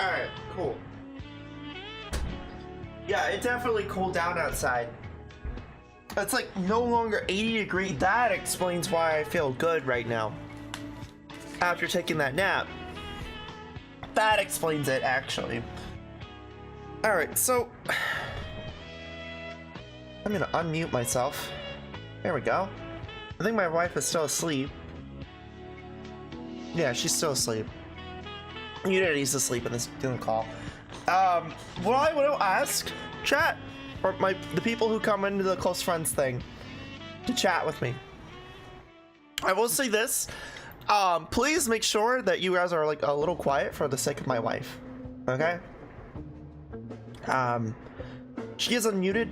Alright, cool. Yeah, it definitely cooled down outside. It's like no longer 80 degrees. That explains why I feel good right now. After taking that nap. That explains it, actually. Alright, so... I'm gonna unmute myself. There we go. I think my wife is still asleep. Yeah, she's still asleep. Unity's asleep in the call. What I want to ask, chat, or the people who come into the close friends thing, to chat with me. I will say this. Please make sure that you guys are like a little quiet for the sake of my wife. Okay? She is unmuted.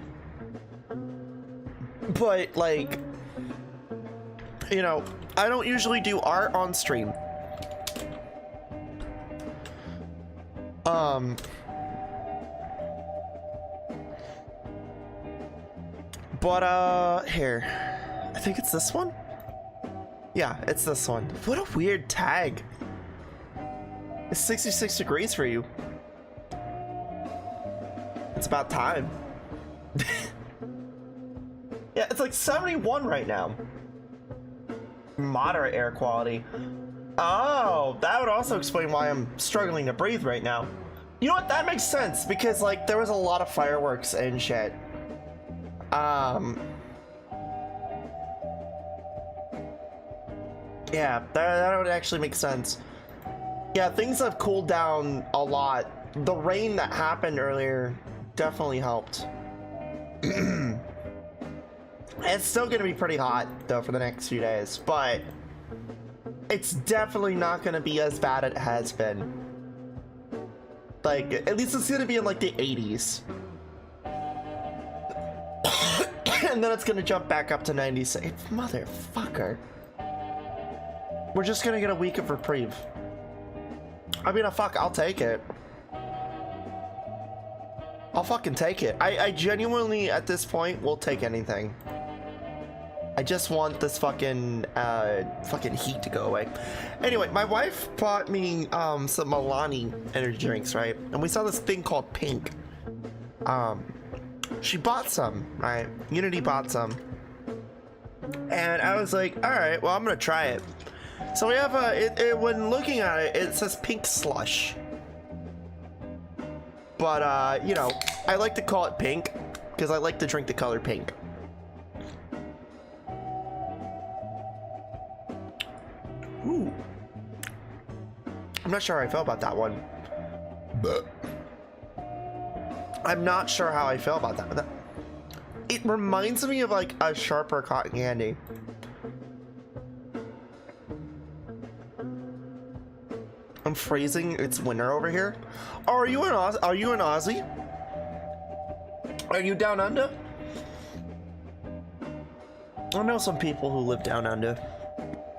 But like, you know, I don't usually do art on stream. But here, I think it's this one. Yeah, it's this one. What a weird tag. It's 66 degrees for you. It's about time. Yeah, it's like 71 right now. Moderate air quality. Oh, that would also explain why I'm struggling to breathe right now. You know what? That makes sense because like there was a lot of fireworks and shit. Yeah, that would actually make sense. Yeah, things have cooled down a lot. The rain that happened earlier definitely helped. It's still gonna be pretty hot though for the next few days, but it's definitely not gonna be as bad as it has been. Like, at least it's gonna be in like the 80s. And then it's gonna jump back up to 96. Motherfucker. We're just gonna get a week of reprieve. I mean, fuck, I'll take it. I'll fucking take it. I genuinely, at this point, will take anything. I just want this fucking heat to go away. Anyway, my wife bought me some Milani energy drinks, right? And we saw this thing called Pink. She bought some, right? Unity bought some. And I was like, all right, well, I'm gonna try it. So we have when looking at it, it says Pink Slush. But, you know, I like to call it pink because I like to drink the color pink. Ooh. I'm not sure how I feel about that one. But I'm not sure how I feel about that. It reminds me of like a sharper cotton candy. I'm freezing. It's winter over here. Oh, are you an Aussie? Are you down under? I know some people who live down under.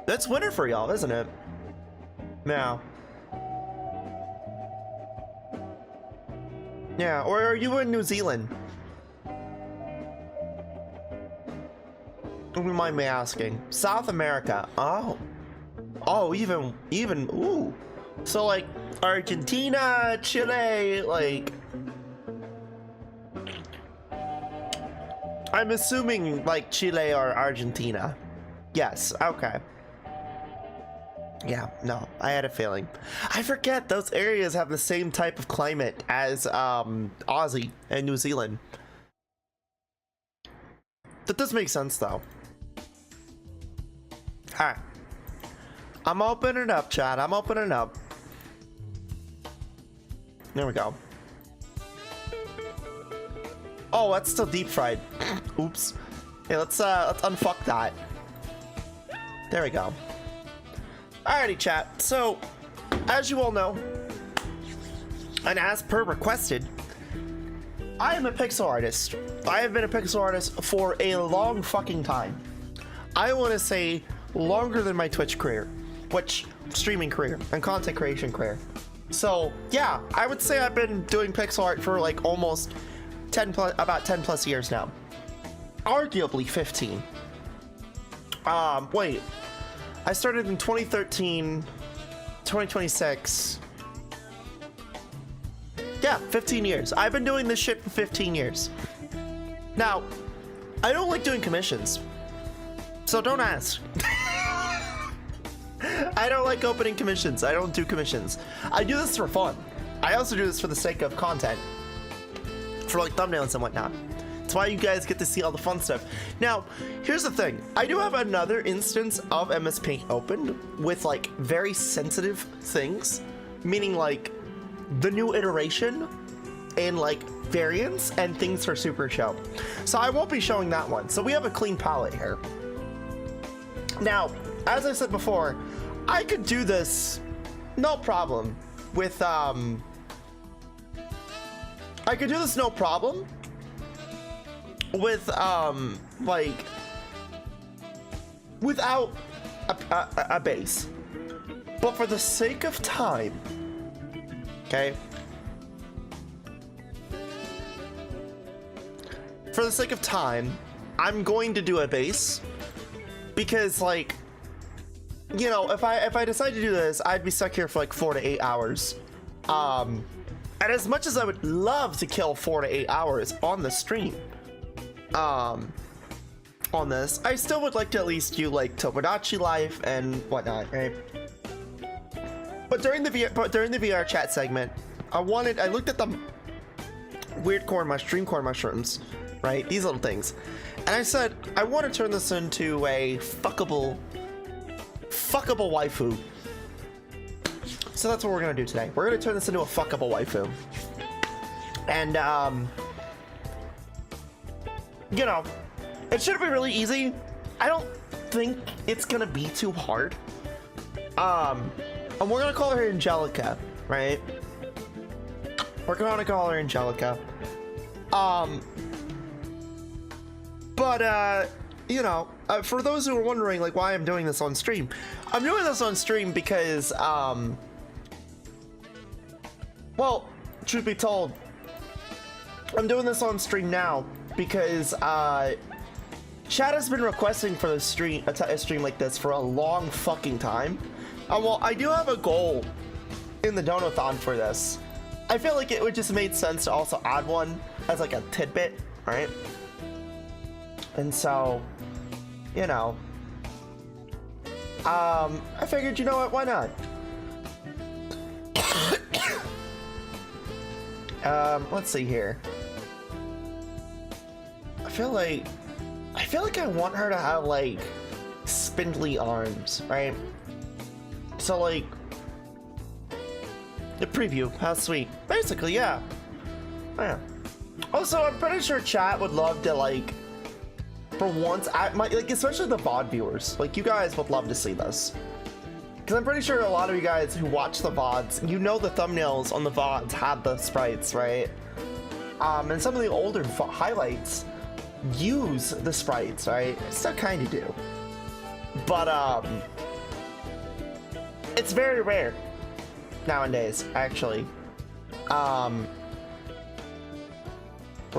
That's winter for y'all, isn't it? Now. Yeah, or are you in New Zealand? Don't mind me asking. South America. Oh. Oh, even, ooh. So like Argentina, Chile, like I'm assuming like Chile or Argentina. Yes, okay. Yeah, no, I had a feeling. I forget those areas have the same type of climate as Aussie and New Zealand. That does make sense though. Alright. I'm opening up, chat. I'm opening up. There we go. Oh, that's still deep fried. Oops. Hey, let's unfuck that. There we go. Alrighty, chat. So, as you all know, and as per requested, I am a pixel artist. I have been a pixel artist for a long fucking time. I want to say longer than my Twitch career, which streaming career and content creation career. So yeah, I would say I've been doing pixel art for like almost about 10 plus years now. Arguably 15. Wait. I started in 2013, 2026. Yeah, 15 years. I've been doing this shit for 15 years. Now, I don't like doing commissions, so don't ask. I don't like opening commissions. I don't do commissions. I do this for fun. I also do this for the sake of content, for like thumbnails and whatnot. That's why you guys get to see all the fun stuff. Now, here's the thing. I do have another instance of MS Paint opened with like very sensitive things, meaning like the new iteration and like variants and things for Super Show. So I won't be showing that one. So we have a clean palette here. Now, as I said before, I could do this no problem with I could do this no problem with like without a base, but for the sake of time, okay, for the sake of time, I'm going to do a base, because like, you know, if I decide to do this, I'd be stuck here for like 4 to 8 hours. And as much as I would love to kill 4 to 8 hours on the stream, on this, I still would like to at least do like Tomodachi Life and whatnot, right? But during the VR chat segment, I looked at the weird dream corn mushrooms, right? These little things, and I said I want to turn this into a fuckable waifu. So that's what we're gonna do today. We're gonna turn this into a fuckable waifu, and you know, it should be really easy. I don't think it's gonna be too hard. And we're gonna call her Angelica, right? We're gonna call her Angelica. But you know, for those who are wondering like why I'm doing this on stream, I'm doing this on stream because well, truth be told, I'm doing this on stream now because chat has been requesting for a stream like this for a long fucking time. Well, I do have a goal in the Donathon for this. I feel like it would just make sense to also add one as like a tidbit, right? And so, you know, I figured, you know what, why not? Let's see here. I feel like I want her to have like spindly arms, right? So like the preview, how sweet. Basically, yeah. Also, I'm pretty sure chat would love to like, for once, like especially the VOD viewers, like you guys would love to see this. Because I'm pretty sure a lot of you guys who watch the VODs, you know the thumbnails on the VODs have the sprites, right? And some of the older highlights use the sprites, right? Still kind of do. But, it's very rare nowadays, actually, for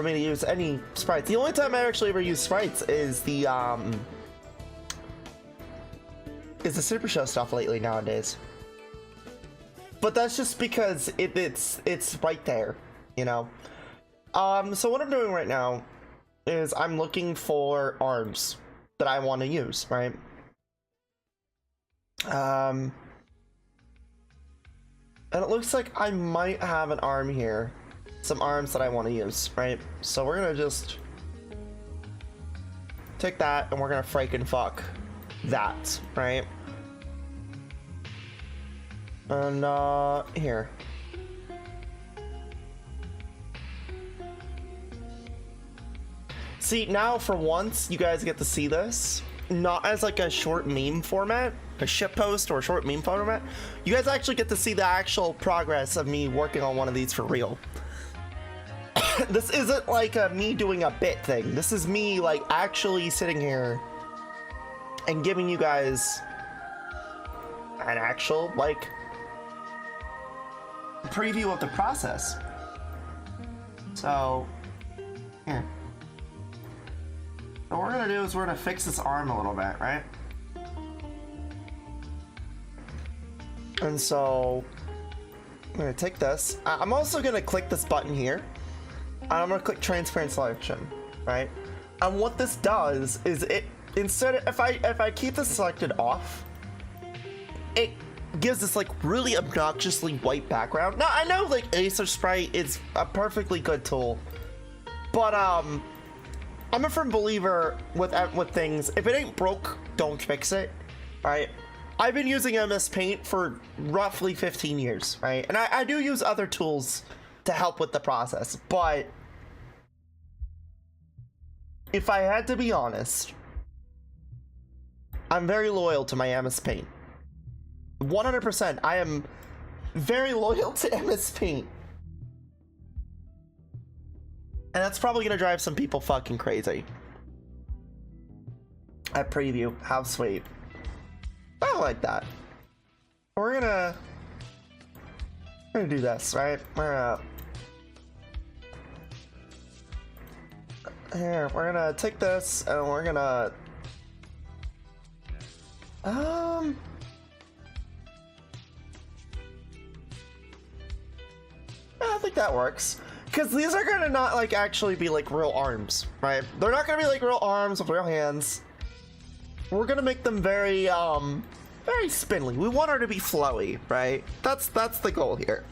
me to use any sprites. The only time I actually ever use sprites is the Super Show stuff lately nowadays. But that's just because it's right there, you know? So what I'm doing right now is I'm looking for arms that I want to use, right? And it looks like I might have an arm here. Some arms that I want to use, right? So we're gonna just take that and we're gonna freaking fuck that, right? And here. See, now for once you guys get to see this not as like a short meme format, a shitpost or a short meme format. You guys actually get to see the actual progress of me working on one of these for real. This isn't like me doing a bit thing. This is me like actually sitting here and giving you guys an actual like preview of the process. So here. So what we're gonna do is we're gonna fix this arm a little bit, right? And so gonna take this. I'm also gonna click this button here. And I'm gonna click transparent selection, right? And what this does is it, instead of, if I keep this selected off, it gives this like really obnoxiously white background. Now I know like Acer Sprite is a perfectly good tool, but I'm a firm believer with things, if it ain't broke, don't fix it, right? I've been using MS Paint for roughly 15 years, right? And I do use other tools to help with the process, but if I had to be honest, I'm very loyal to my MS Paint. 100%, I am very loyal to MS Paint. And that's probably gonna drive some people fucking crazy. At preview, how sweet. I like that. We're gonna do this, right? We're gonna take this and we're gonna I think that works. Because these are gonna not like actually be like real arms, right? They're not gonna be like real arms with real hands. We're gonna make them very very spindly. We want her to be flowy, right? That's the goal here.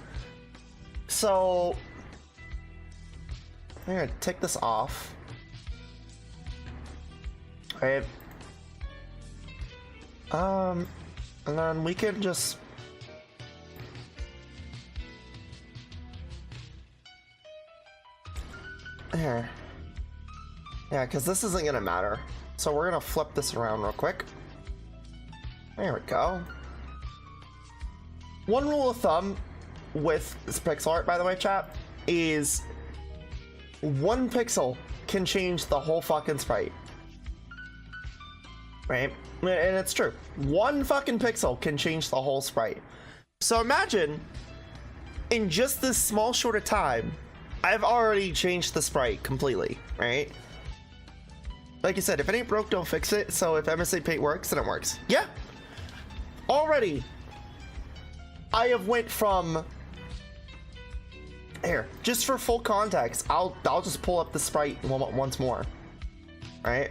So I'm gonna take this off. Right. And then we can just here. Yeah, because this isn't gonna matter. So we're gonna flip this around real quick. There we go. One rule of thumb with this pixel art, by the way, chat, is 1 pixel can change the whole fucking sprite. Right? And it's true. 1 fucking pixel can change the whole sprite. So imagine, in just this small short of time, I've already changed the sprite completely, right? Like I said, if it ain't broke, don't fix it. So if MSA Paint works, then it works. Yeah. Already, I have went from here. Just for full context, I'll just pull up the sprite once more, right?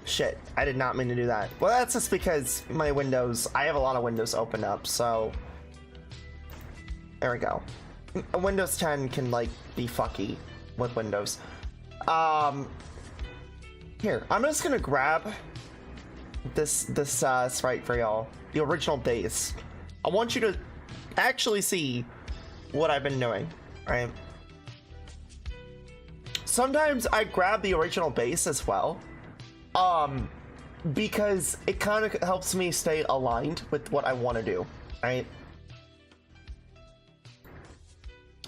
Shit, I did not mean to do that. Well, that's just because my windows, I have a lot of windows open up, so there we go. Windows 10 can like be fucky with Windows. Here, I'm just gonna grab this sprite for y'all, the original base. I want you to actually see what I've been doing, right? Sometimes I grab the original base as well, because it kind of helps me stay aligned with what I want to do, right?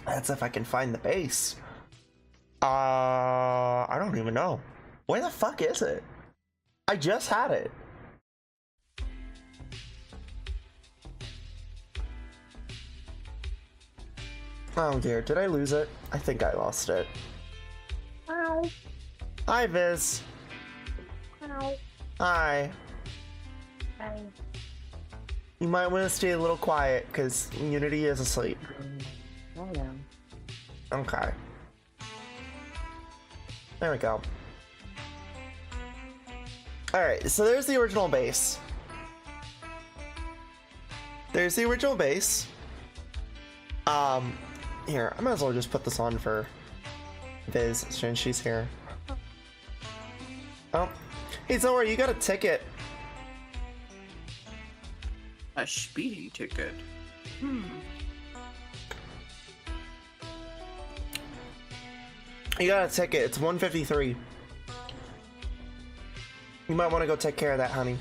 That's if I can find the base. I don't even know. Where the fuck is it? I just had it. Oh dear, did I lose it? I think I lost it. Hi. Hi, Viz. Hi. Hi. Hi. You might want to stay a little quiet, because Unity is asleep. I am. Okay. There we go. Alright, so there's the original base. There's the original base. Here, I might as well just put this on for Viz since she's here. Oh. Hey, Zora, you got a ticket. A speeding ticket. You got a ticket. It's 153. You might want to go take care of that, honey.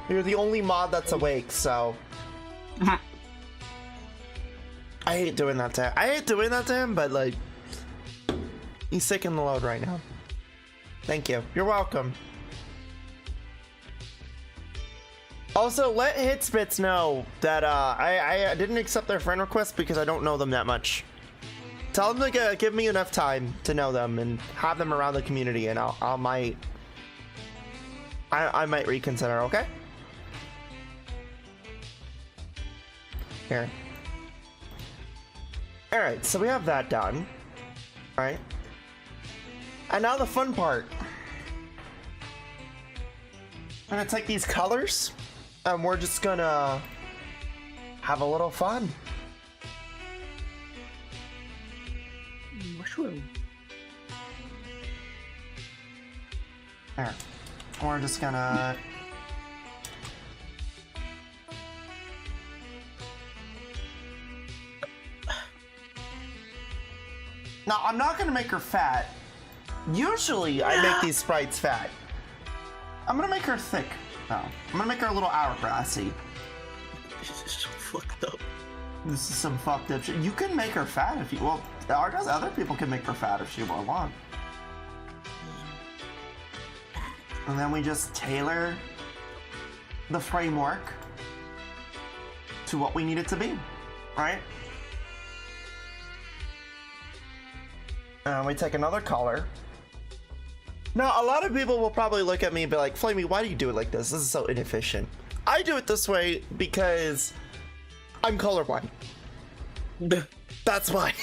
You're the only mod that's awake, so I hate doing that to him. I hate doing that to him, but like, he's sick in the load right now. Thank you. You're welcome. Also, let Hitsbits know that I didn't accept their friend request because I don't know them that much. Tell them to give me enough time to know them and have them around the community, and I might reconsider. Okay. Here. Alright, so we have that done. Alright. And now the fun part. I'm gonna take these colors, and we're just gonna have a little fun. Mushroom. There. We're just gonna... Now, I'm not gonna make her fat. Usually, I make these sprites fat. I'm gonna make her thick, though. I'm gonna make her a little hourglassy. This is so fucked up. This is some fucked up shit. You can make her fat if you... Well, other people can make her fat if she want. And then we just tailor the framework to what we need it to be, right? And we take another color. Now, a lot of people will probably look at me and be like, Flamie, why do you do it like this? This is so inefficient. I do it this way because I'm colorblind. That's why.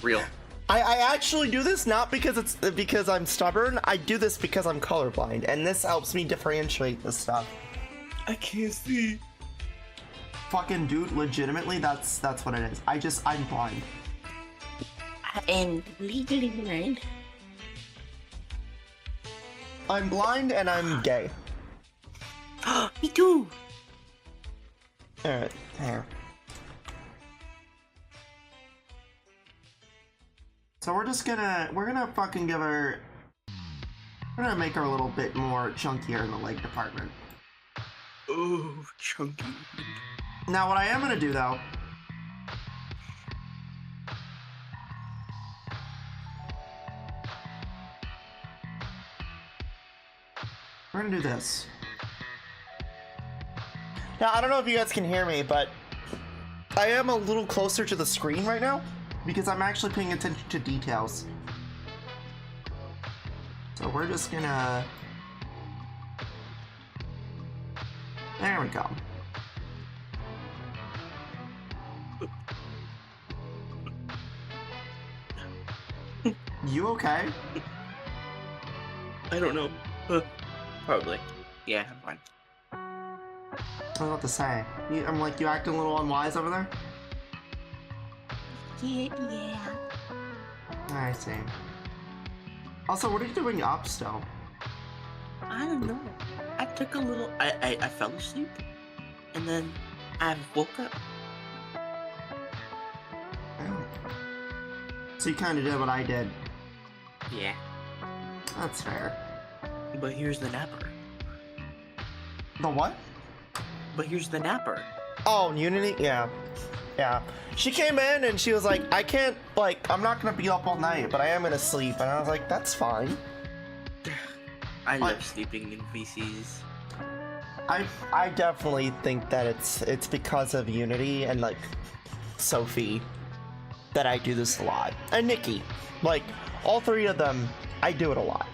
Real. I actually do this not because I'm stubborn. I do this because I'm colorblind, and this helps me differentiate this stuff. I can't see. Fucking dude, legitimately, that's what it is. I'm blind. And legally blind. I'm blind and I'm gay. Me too. Alright, here. So we're gonna fucking give her... We're gonna make her a little bit more chunkier in the leg department. Oh, chunky. Now what I am gonna do though... We're gonna do this. Now, I don't know if you guys can hear me, but I am a little closer to the screen right now because I'm actually paying attention to details. So we're just gonna... There we go. You okay? I don't know. Probably. Yeah, I'm fine. I don't know what to say. I'm like, you acting a little unwise over there? Yeah. I see. Also, what are you doing up still? I don't know. I took a little. I fell asleep, and then I woke up. Oh. So you kind of did what I did. Yeah. That's fair. But here's the napper. The what? But here's the napper. Oh, Unity? Yeah. Yeah. She came in and she was like, I can't, like, I'm not gonna be up all night, but I am gonna sleep. And I was like, that's fine. I love sleeping in VCs. I definitely think that it's because of Unity and, like, Sophie that I do this a lot. And Nikki. Like, all three of them, I do it a lot.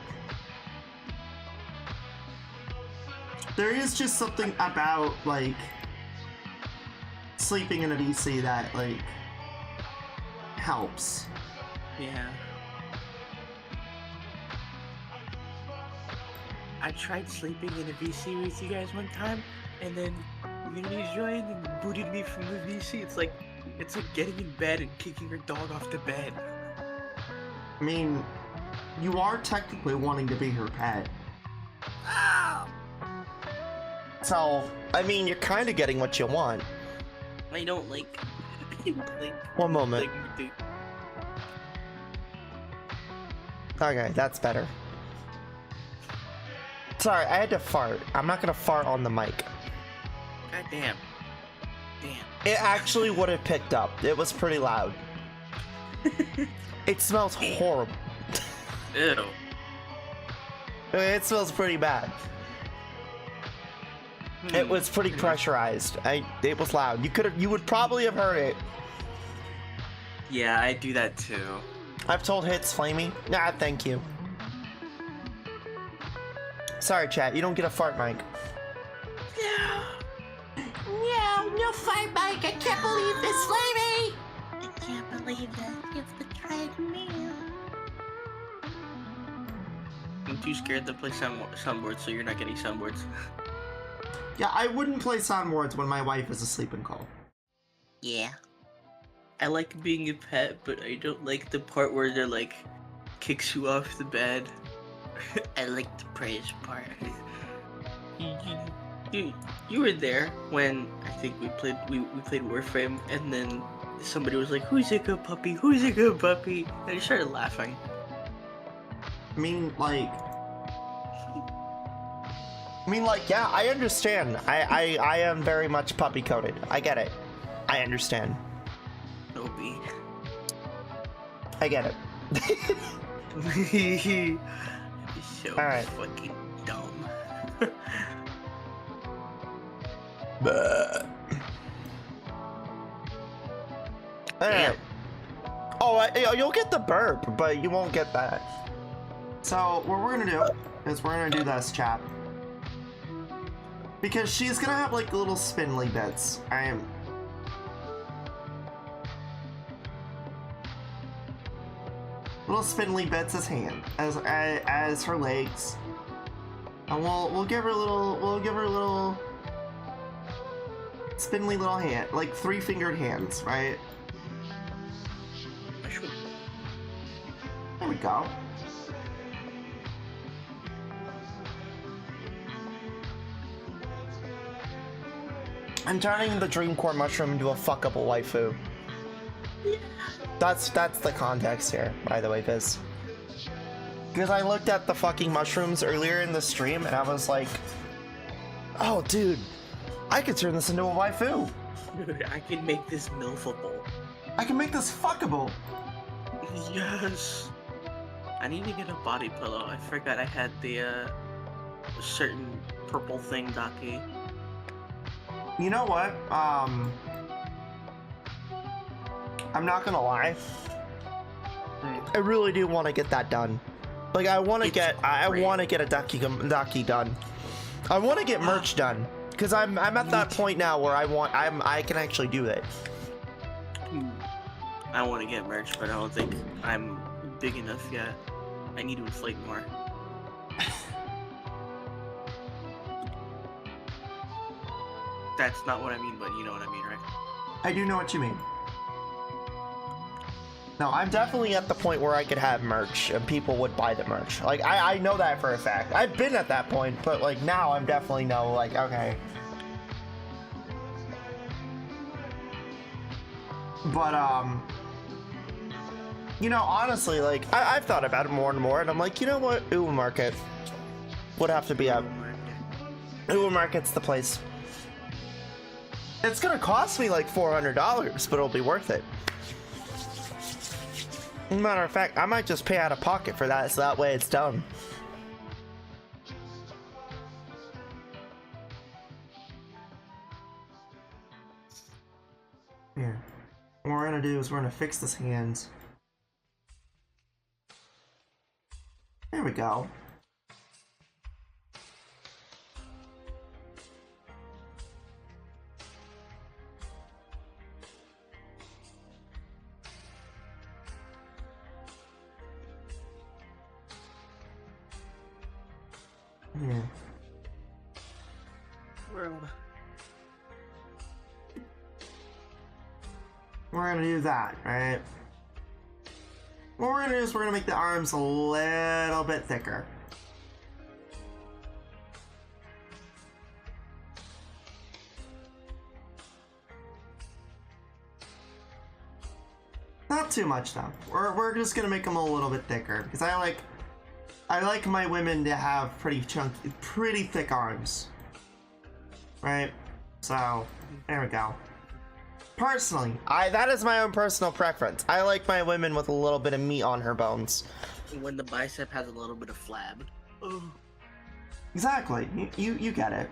There is just something about, like, sleeping in a VC that, like, helps. Yeah. I tried sleeping in a VC with you guys one time, and then Unity joined and booted me from the VC. It's like getting in bed and kicking your dog off the bed. I mean, you are technically wanting to be her pet. So, I mean, you're kind of getting what you want. I don't like. One moment. Like, Okay, that's better. Sorry, I had to fart. I'm not gonna fart on the mic. God damn. It actually would have picked up. It was pretty loud. It smells horrible. Ew. It smells pretty bad. It was pretty pressurized. It was loud. You would probably have heard it. Yeah, I do that too. I've told Hits Flamie. Nah, thank you. Sorry, chat. You don't get a fart mic. Yeah. Yeah, no fight, Mike. I can't believe this, Flamie. I can't believe that you've betrayed me. I'm too scared to play soundboards, so you're not getting soundboards. Yeah, I wouldn't play soundboards when my wife is asleep and call. Yeah. I like being a pet, but I don't like the part where they're like kicks you off the bed. I like the praise part. You were there when I think we played Warframe, and then somebody was like, "Who's a good puppy? Who's a good puppy?" And I started laughing. I mean, like, yeah, I understand. I am very much puppy coded. I get it. I understand. Obi. I get it. So All right. fucking dumb. Alright. Oh, you'll get the burp, but you won't get that. So, what we're gonna do is we're gonna do this, chat. Because she's gonna have, like, little spindly bits. Little spindly bits as as her legs. And we'll give her a little spindly little hand, like 3-fingered hands, right? There we go. I'm turning the dream core mushroom into a fuckable waifu. That's the context here, by the way, Piz. Because I looked at the fucking mushrooms earlier in the stream and I was like, oh dude, I could turn this into a waifu. Dude, I can make this milfable. I can make this fuckable. Yes. I need to get a body pillow. I forgot I had the certain purple thing, Daki. You know what? I'm not gonna lie. I really do want to get that done. Like, I want to get a Daki done. I want to get merch done because I'm at that point now where I can actually do it. I want to get merch, but I don't think I'm big enough yet. I need to inflate more. That's not what I mean, but you know what I mean, right? I do know what you mean. No, I'm definitely at the point where I could have merch and people would buy the merch. Like, I know that for a fact. I've been at that point, but like now I'm definitely know, like, okay. But, you know, honestly, like, I've thought about it more and more, and I'm like, you know what? Uwu Market would have to be up. Uwu Market's the place. It's gonna cost me like $400, but it'll be worth it. Matter of fact, I might just pay out of pocket for that, so that way it's done. Here. What we're gonna do is we're gonna fix this hand. There we go. Yeah. World. We're gonna do that, right? What we're gonna do is we're gonna make the arms a little bit thicker. Not too much though. We're just gonna make them a little bit thicker because I like my women to have pretty chunky, pretty thick arms. Right? So, there we go. Personally, that is my own personal preference. I like my women with a little bit of meat on her bones. When the bicep has a little bit of flab. Oh. Exactly. You get it.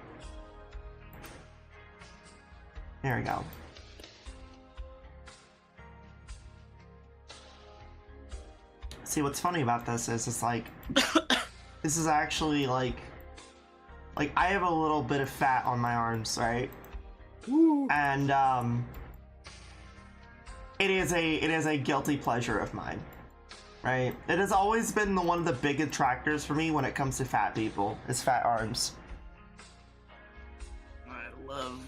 There we go. See, what's funny about this is it's like this is actually like I have a little bit of fat on my arms, right? And it is a guilty pleasure of mine, right? It has always been one of the big attractors for me when it comes to fat people, is fat arms. I love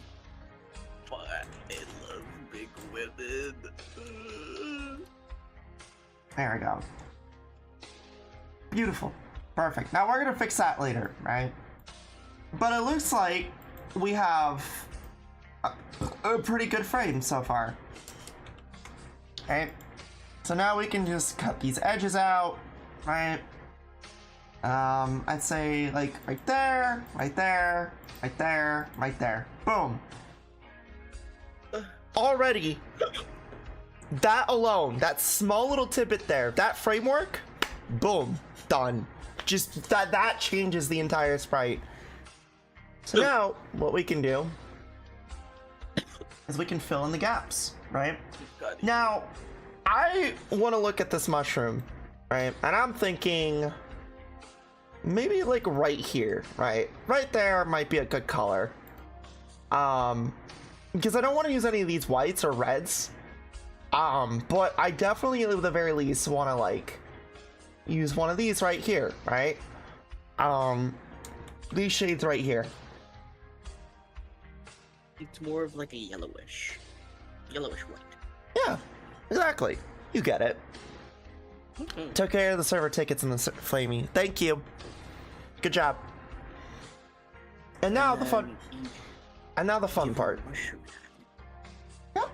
big women. There we go. Beautiful. Perfect. Now we're gonna fix that later, right? But it looks like we have a pretty good frame so far. Okay. So now we can just cut these edges out, right? I'd say like right there, right there, right there, right there. Boom. Already, that alone, that small little tidbit there, that framework, boom, done. Just that changes the entire sprite. So now, what we can do is we can fill in the gaps, right? Now, I want to look at this mushroom, right? And I'm thinking maybe like right here, right? Right there might be a good color. Because I don't want to use any of these whites or reds. But I definitely, at the very least, want to like use one of these right here, right? These shades right here. It's more of like a yellowish white. Yeah, exactly. You get it. Took care of the server tickets and the Flamie. Thank you. Good job. And now the fun. And now the fun part. Yep.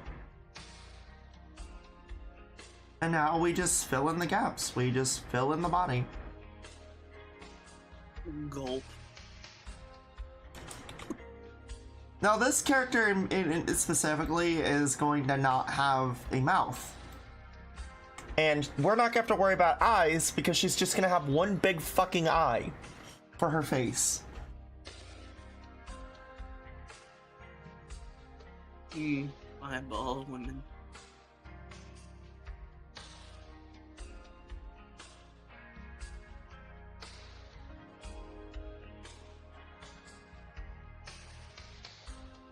And now we just fill in the gaps. We just fill in the body. Gulp. Now this character specifically is going to not have a mouth. And we're not gonna have to worry about eyes because she's just gonna have one big fucking eye for her face. Eyeball women.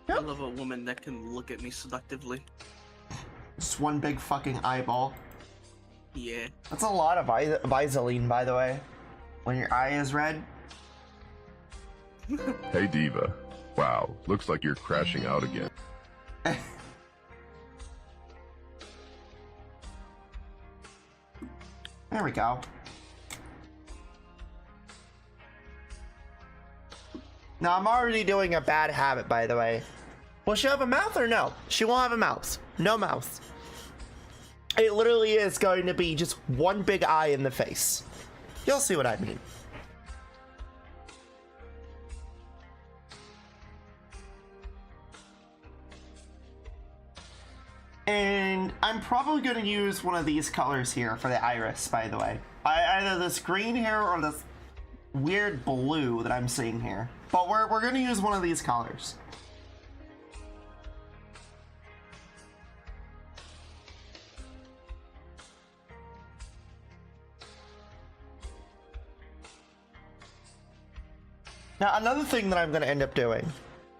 Yep. I love a woman that can look at me seductively. Just one big fucking eyeball. Yeah. That's a lot of Vaseline, by the way. When your eye is red. Hey Diva. Wow, looks like you're crashing out again. There we go. Now I'm already doing a bad habit, by the way. Will she have a mouth or no? She won't have a mouth. No mouth. It literally is going to be just one big eye in the face. You'll see what I mean. And I'm probably going to use one of these colors here for the iris, by the way. Either this green here or this weird blue that I'm seeing here. But we're going to use one of these colors. Now, another thing that I'm going to end up doing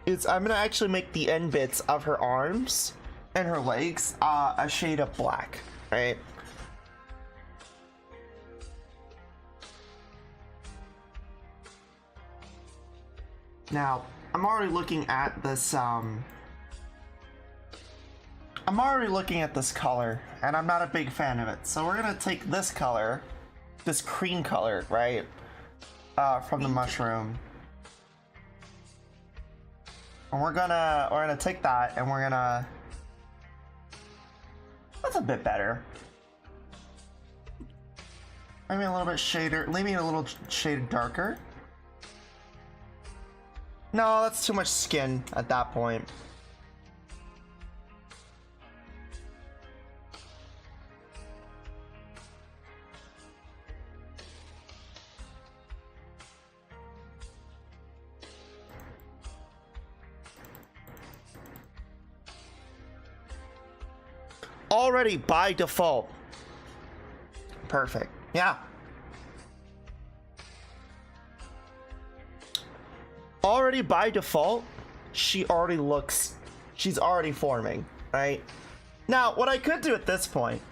is I'm going to actually make the end bits of her arms and her legs a shade of black, right? Now, I'm already looking at this, color, and I'm not a big fan of it. So we're gonna take this color, this cream color, right? From the mushroom. And we're gonna take that and we're gonna, that's a bit better. Maybe a little bit maybe a little shade darker. No, that's too much skin at that point. Already by default. Perfect. Yeah. Already by default, she already looks she's already forming, right? Now, what I could do at this point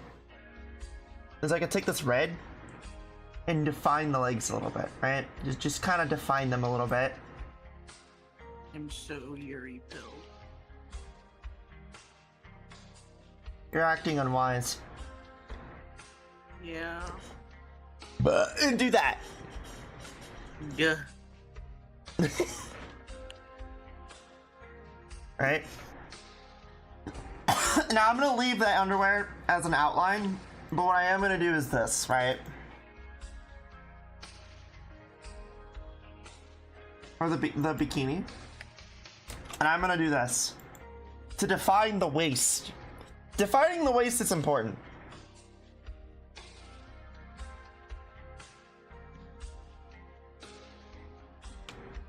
is I could take this red and define the legs a little bit, right? Just kind of define them a little bit. I'm so Yuri pilled. You're acting unwise. Yeah. But do that. Yeah. Right? Now I'm gonna leave the underwear as an outline, but what I am gonna do is this, right? Or the bikini. And I'm gonna do this. To define the waist. Defining the waist is important.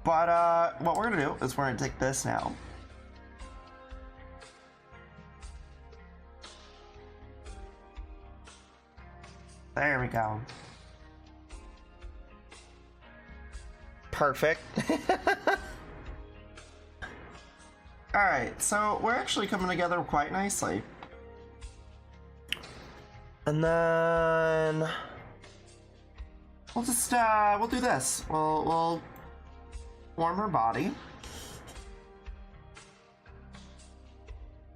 But what we're gonna do is we're gonna take this now. There we go. Perfect. Alright, so we're actually coming together quite nicely. And then we'll just we'll do this. We'll form her body.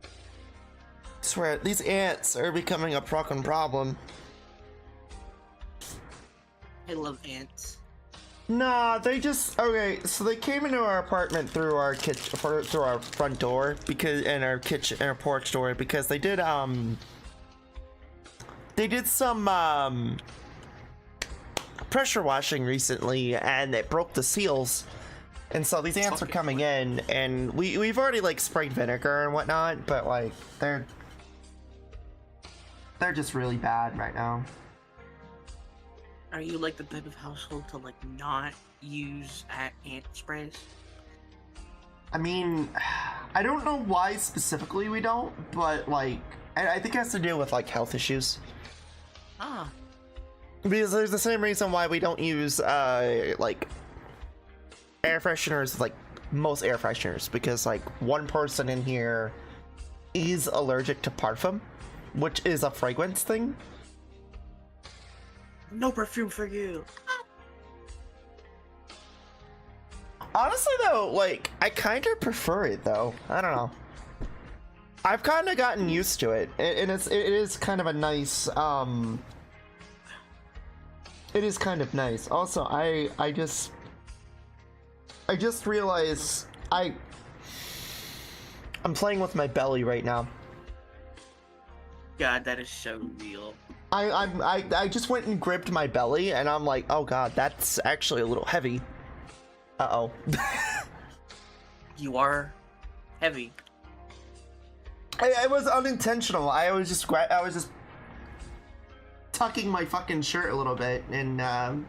I swear, these ants are becoming a fucking problem. I love ants. Nah, they just okay. So they came into our apartment through our kitchen, through our front door, because and our kitchen, and our porch door, because they did some pressure washing recently, and it broke the seals, and so these ants are coming in, and we've already like sprayed vinegar and whatnot, but like they're just really bad right now. Are you like the type of household to like not use ant sprays? I mean, I don't know why specifically we don't, but like, I think it has to do with like health issues. Ah. Because there's the same reason why we don't use like air fresheners, like most air fresheners, because like one person in here is allergic to parfum, which is a fragrance thing. No perfume for you. Honestly though, like, I kind of prefer it though. I don't know. I've kind of gotten used to it, and it is kind of a nice, it is kind of nice. Also, I just realized I'm playing with my belly right now. God, that is so real. I just went and gripped my belly, and I'm like, oh god, that's actually a little heavy. Uh-oh. You are heavy. It was unintentional. I was just tucking my fucking shirt a little bit and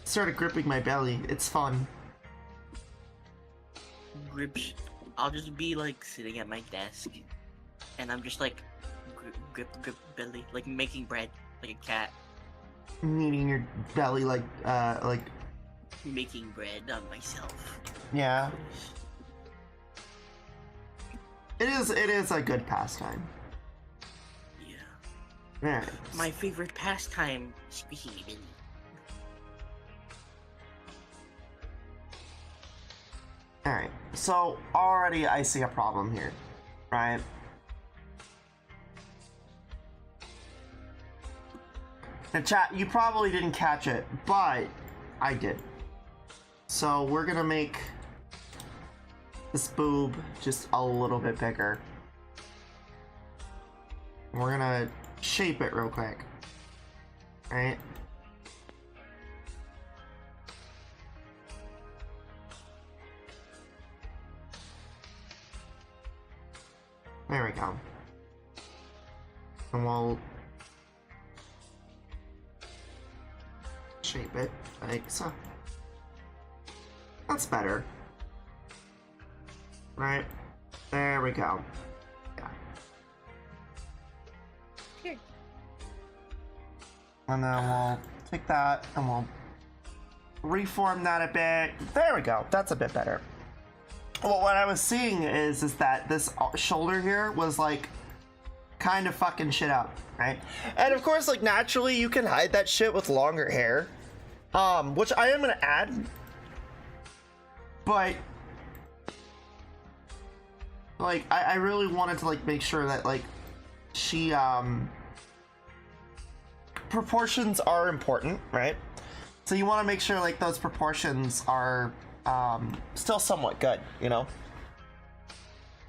started gripping my belly. It's fun. Grips. I'll just be like sitting at my desk, and I'm just like grip belly, like making bread, like a cat. Kneading your belly like Making bread on myself. yeah. It is a good pastime. Yeah. Right. My favorite pastime, speaking of it. Alright, so already I see a problem here, right? And chat, you probably didn't catch it, but I did. So we're gonna make this boob just a little bit bigger. We're gonna shape it real quick, right? There we go. And we'll shape it like so. That's better. Right? There we go. Yeah. Here. And then we'll take that and we'll reform that a bit. There we go. That's a bit better. Well, what I was seeing is that this shoulder here was like kind of fucking shit up, right? And of course, like naturally, you can hide that shit with longer hair, which I am gonna add, but like I really wanted to like make sure that like she proportions are important, right? So you want to make sure like those proportions are still somewhat good, you know?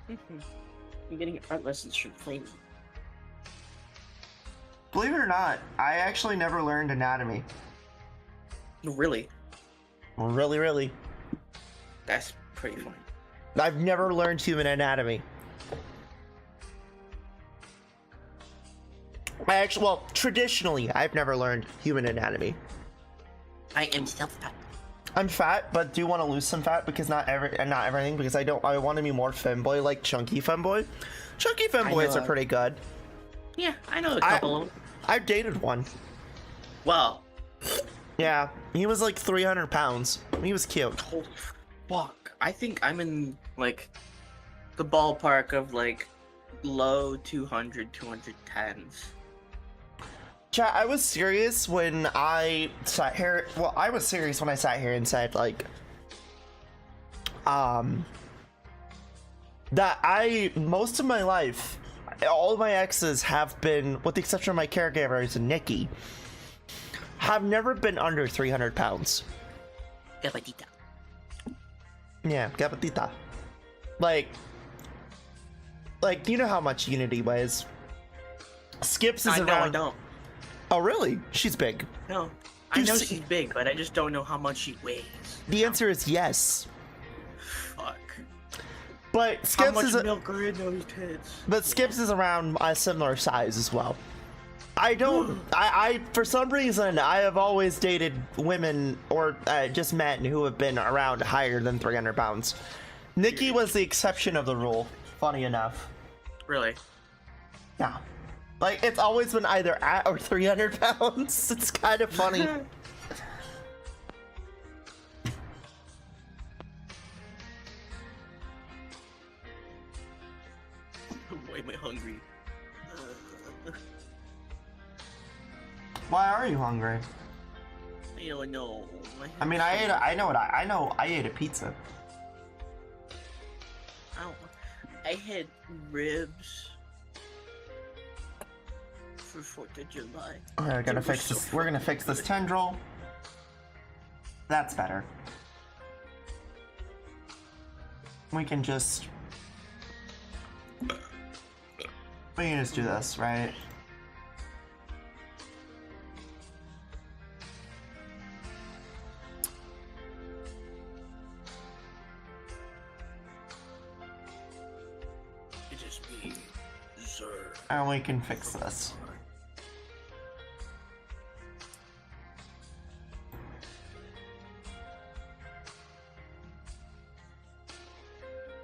I'm getting art lessons from Flamie. Believe it or not, I actually never learned anatomy. Really? Really. That's pretty funny. I've never learned human anatomy. Well, traditionally, I've never learned human anatomy. I am still fat. I'm fat, but do want to lose some fat because not everything, because I want to be more femboy, like chunky femboy. Chunky femboys are pretty good. Yeah, I know a couple of them. I've dated one. Wow. Yeah, he was like 300 pounds. He was cute. Holy fuck. I think I'm in, like, the ballpark of, like, low 200s. Chat, I was serious when I sat here. Well, I was serious when I sat here and said, like, that most of my life, all of my exes have been, with the exception of my caregivers and Nikki, have never been under 300 pounds. Capatita. Yeah, capatita. Like, you know how much Unity weighs? Skips is around. I don't. Oh, really? She's big. No. I know she's big, but I just don't know how much she weighs. The answer is yes. Fuck. But How Skips much is milk are in those tits? but Skips is around a similar size as well. I don't. I for some reason I have always dated women or just men who have been around higher than 300 pounds. Nikki was the exception of the rule. Funny enough. Really? Yeah. Like it's always been either at or 300 pounds. It's kind of funny. Why am I hungry? Why are you hungry? I don't know. I mean, I ate a pizza. I had ribs for 4th of July. Okay, we're gonna fix this. We're gonna fix this tendril. That's better. We can just do this, right? It just be Zer. And we can fix this.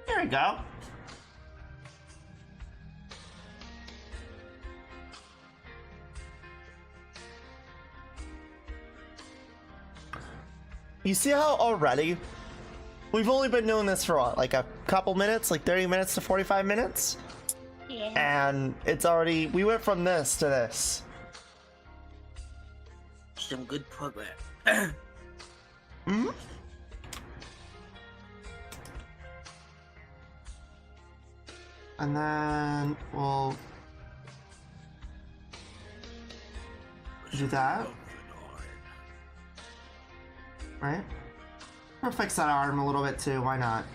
There we go. You see how already we've only been doing this for what, like a couple minutes, like 30 minutes to 45 minutes? Yeah. And it's already, we went from this to this. Some good progress. Hmm? And then we'll do that, right? We'll fix that arm a little bit too, why not?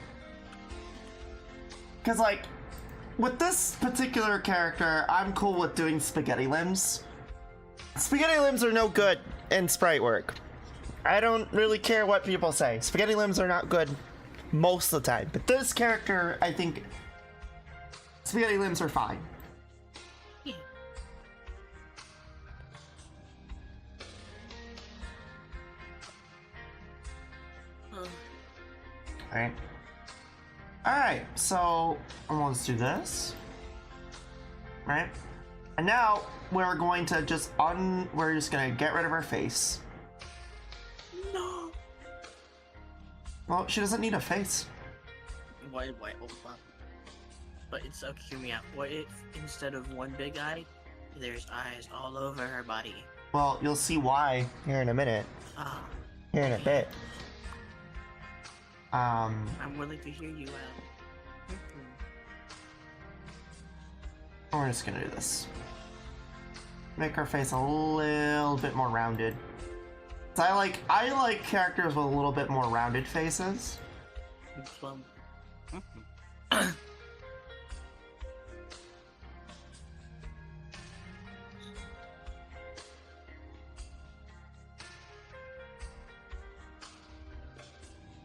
Because like, with this particular character, I'm cool with doing spaghetti limbs. Spaghetti limbs are no good in sprite work. I don't really care what people say. Spaghetti limbs are not good most of the time. But this character, I think, spaghetti limbs are fine. Yeah. Alright. Alright, so let's do this. Right? And now we're going to just we're just gonna get rid of her face. No. Well, she doesn't need a face. Why, hold on. But it's okay, hear me out. What if instead of one big eye, there's eyes all over her body? Well, you'll see why here in a minute. Ah, Here in a bit. I'm willing to hear you out. We're just gonna do this. Make her face a little bit more rounded. I like characters with a little bit more rounded faces.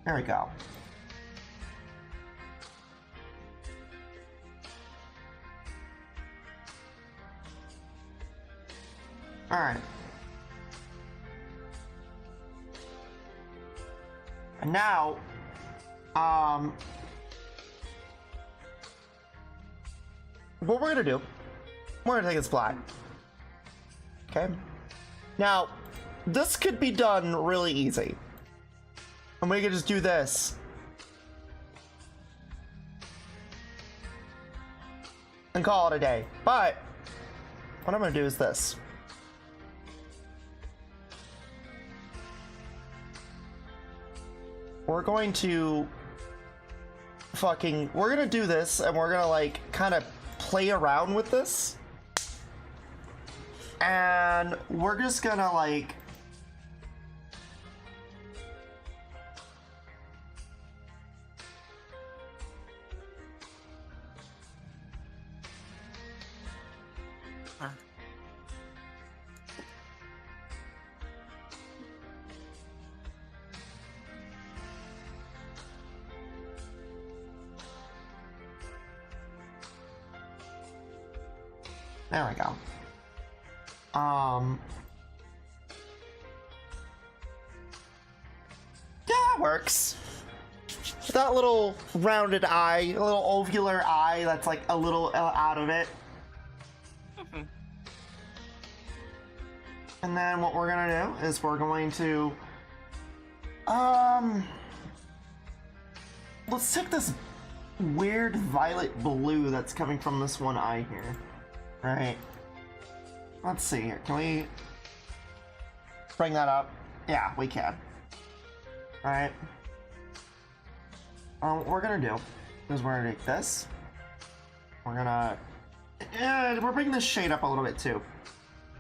There we go. All right. And now, what we're gonna do, we're gonna take this black. Okay. Now, this could be done really easy. And we could just do this. And call it a day. But, what I'm gonna do is this. We're going to we're gonna do this and we're gonna like kind of play around with this. And we're just gonna like there we go. Yeah, that works. That little rounded eye, a little ovular eye that's like a little out of it. And then what we're gonna do is we're going to, let's take this weird violet blue that's coming from this one eye here. Right. Let's see here. Can we bring that up? Yeah, we can. Alright. What we're gonna do is we're gonna take this. We're gonna... we're bringing this shade up a little bit too.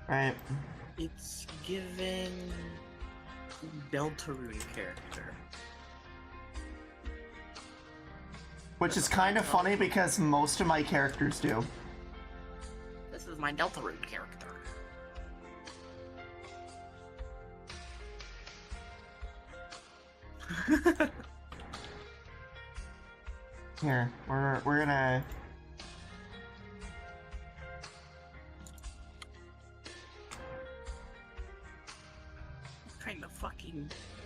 Right. It's given Deltarune character. Which is kind of funny because most of my characters do. This is my Deltarune character. Here, we're gonna...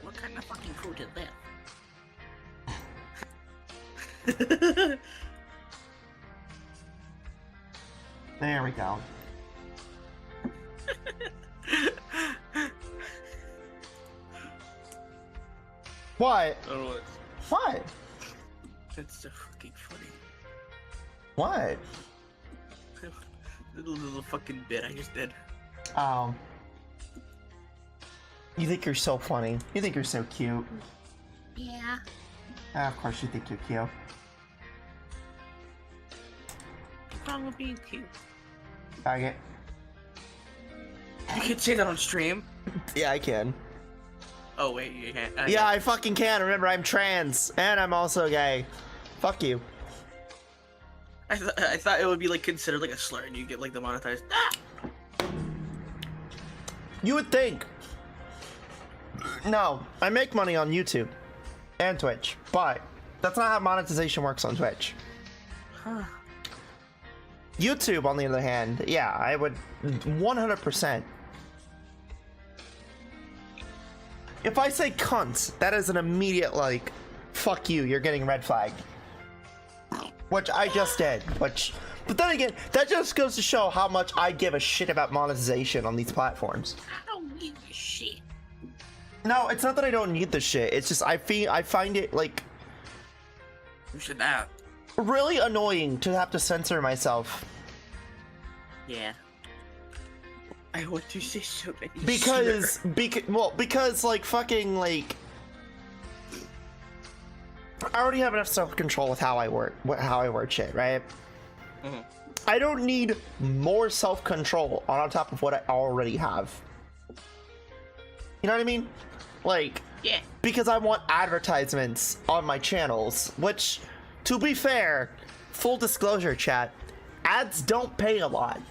What kind of fucking fruit is that? There we go. What? Oh, What? that's so fucking funny. What? Little fucking bit I just did. You think you're so funny. You think you're so cute. Yeah. Of course you think you're cute. What's wrong with being cute? Faggot. You can say that on stream. Yeah, I can. Oh wait, you can't. Yeah, I fucking can. Remember, I'm trans. And I'm also gay. Fuck you. I thought it would be like considered like a slur and you get like demonetized. Ah! You would think. No, I make money on YouTube and Twitch, but that's not how monetization works on Twitch. Huh. YouTube, on the other hand, yeah, I would 100%. If I say cunt, that is an immediate, like, fuck you, you're getting red flagged. Which I just did, but then again, that just goes to show how much I give a shit about monetization on these platforms. I don't give a shit. No, it's not that I don't need the shit, it's just I find it, like, You should not. Really annoying to have to censor myself. Yeah. I want to say so many Because like fucking like I already have enough self-control with how I word shit, right? Mhm. I don't need more self-control on top of what I already have. You know what I mean? Like, Yeah. because I want advertisements on my channels, which, to be fair, full disclosure, chat, ads don't pay a lot.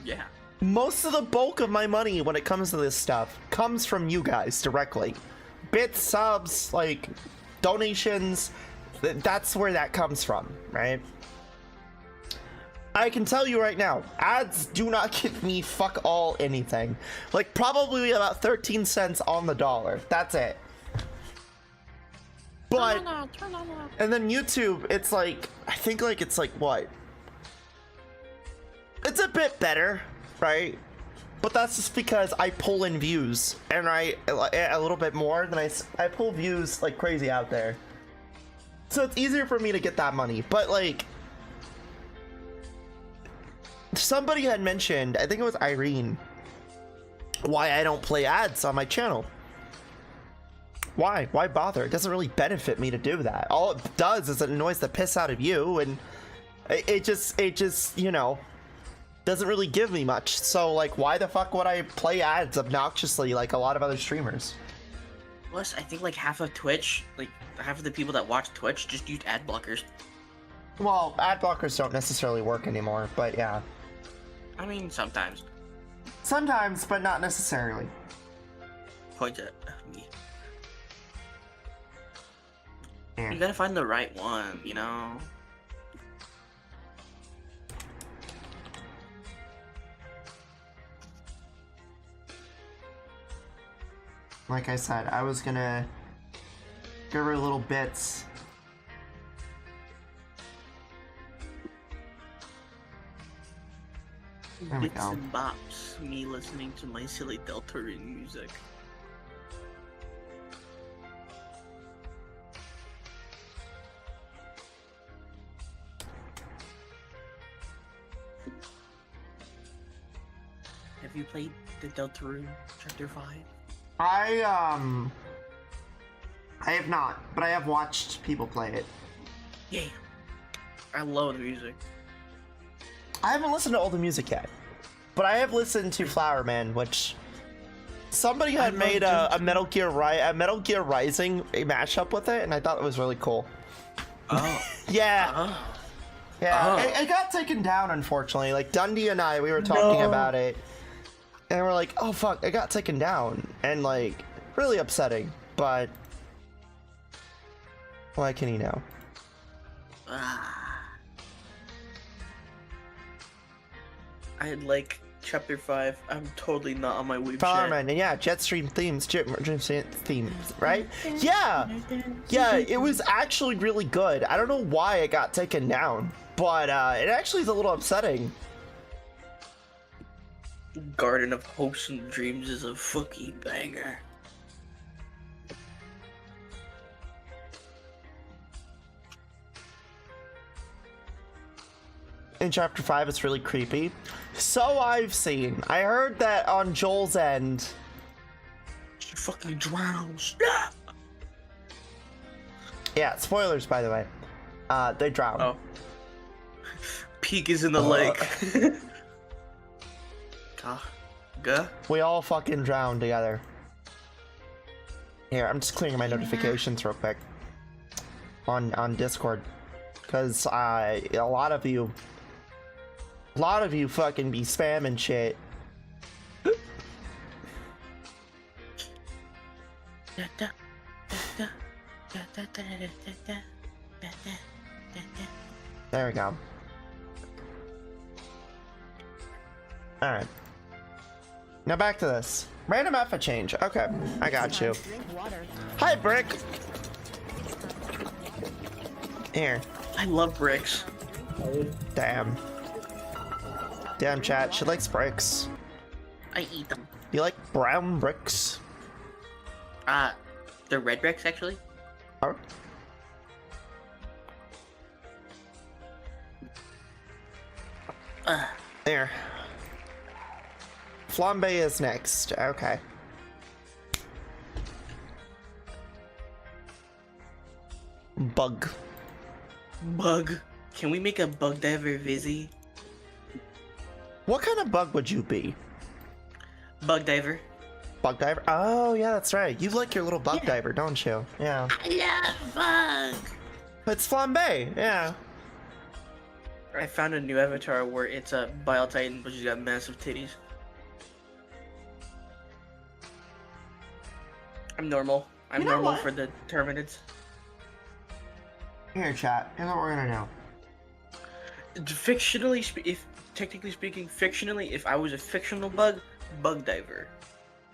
Yeah. Most of the bulk of my money when it comes to this stuff comes from you guys directly. Bits, subs, like donations, that's where that comes from, right? I can tell you right now, ads do not give me fuck all anything. Like probably about 13 cents on the dollar. That's it. But, Turn on. and then YouTube, it's like, I think like it's like what? It's a bit better, right? But that's just because I pull in views, and a little bit more than I pull views like crazy out there. So it's easier for me to get that money. But like, somebody had mentioned, I think it was Irene, why I don't play ads on my channel. Why bother? It doesn't really benefit me to do that. All it does is it annoys the piss out of you, and it just, you know, doesn't really give me much. So like, why the fuck would I play ads obnoxiously like a lot of other streamers? Plus, I think like half of Twitch, like half of the people that watch Twitch just use ad blockers. Well, ad blockers don't necessarily work anymore, but yeah. I mean, sometimes. Sometimes, but not necessarily. Point at me. Yeah. You gotta find the right one, you know? Like I said, I was gonna give her little bits. There we Bits go. and bops. Me listening to my silly Deltarune music. Have you played the Deltarune Chapter 5? I have not, but I have watched people play it. Yeah. I love the music. I haven't listened to all the music yet, but I have listened to Flower Man, which somebody had made a Metal Gear Rising a mashup with it, and I thought it was really cool. Oh. Yeah. Oh. Yeah, Oh. it got taken down, unfortunately. Like, Dundee and I, we were talking about it, and we're like, oh fuck, it got taken down. And like, really upsetting, but what can you know? I like Chapter 5. I'm totally not on my weeb Flower shit. Man, and yeah, Jetstream themes, right? Yeah, yeah, it was actually really good. I don't know why it got taken down, but it actually is a little upsetting. Garden of Hopes and Dreams is a fucking banger. In Chapter 5, it's really creepy. So I've seen. I heard that on Joel's end. She fucking drowns. Yeah, spoilers, by the way. They drown. Oh. Peak is in the lake. Gah? We all fucking drown together. Here, I'm just clearing my notifications real quick. On Discord. Because a lot of you fucking be spamming shit. There we go. Alright. Now back to this. Random alpha change. Okay, I got you. Hi, Brick! Here. I love bricks. Damn. Damn, chat. She likes bricks. I eat them. You like brown bricks? They're red bricks actually. Oh. There. Flambe is next. Okay. Bug. Bug. Can we make a bug diver Vizzy? What kind of bug would you be? Bug diver. Bug diver? Oh, yeah, that's right. You like your little bug diver, don't you? Yeah. I love bug. It's Flambe, yeah. I found a new avatar where it's a Bile Titan, but she's got massive titties. I'm normal. I'm You know normal what? for the Terminids. Here, chat. Here's what we're gonna do. Fictionally, technically speaking, fictionally, if I was a fictional bug, bug diver.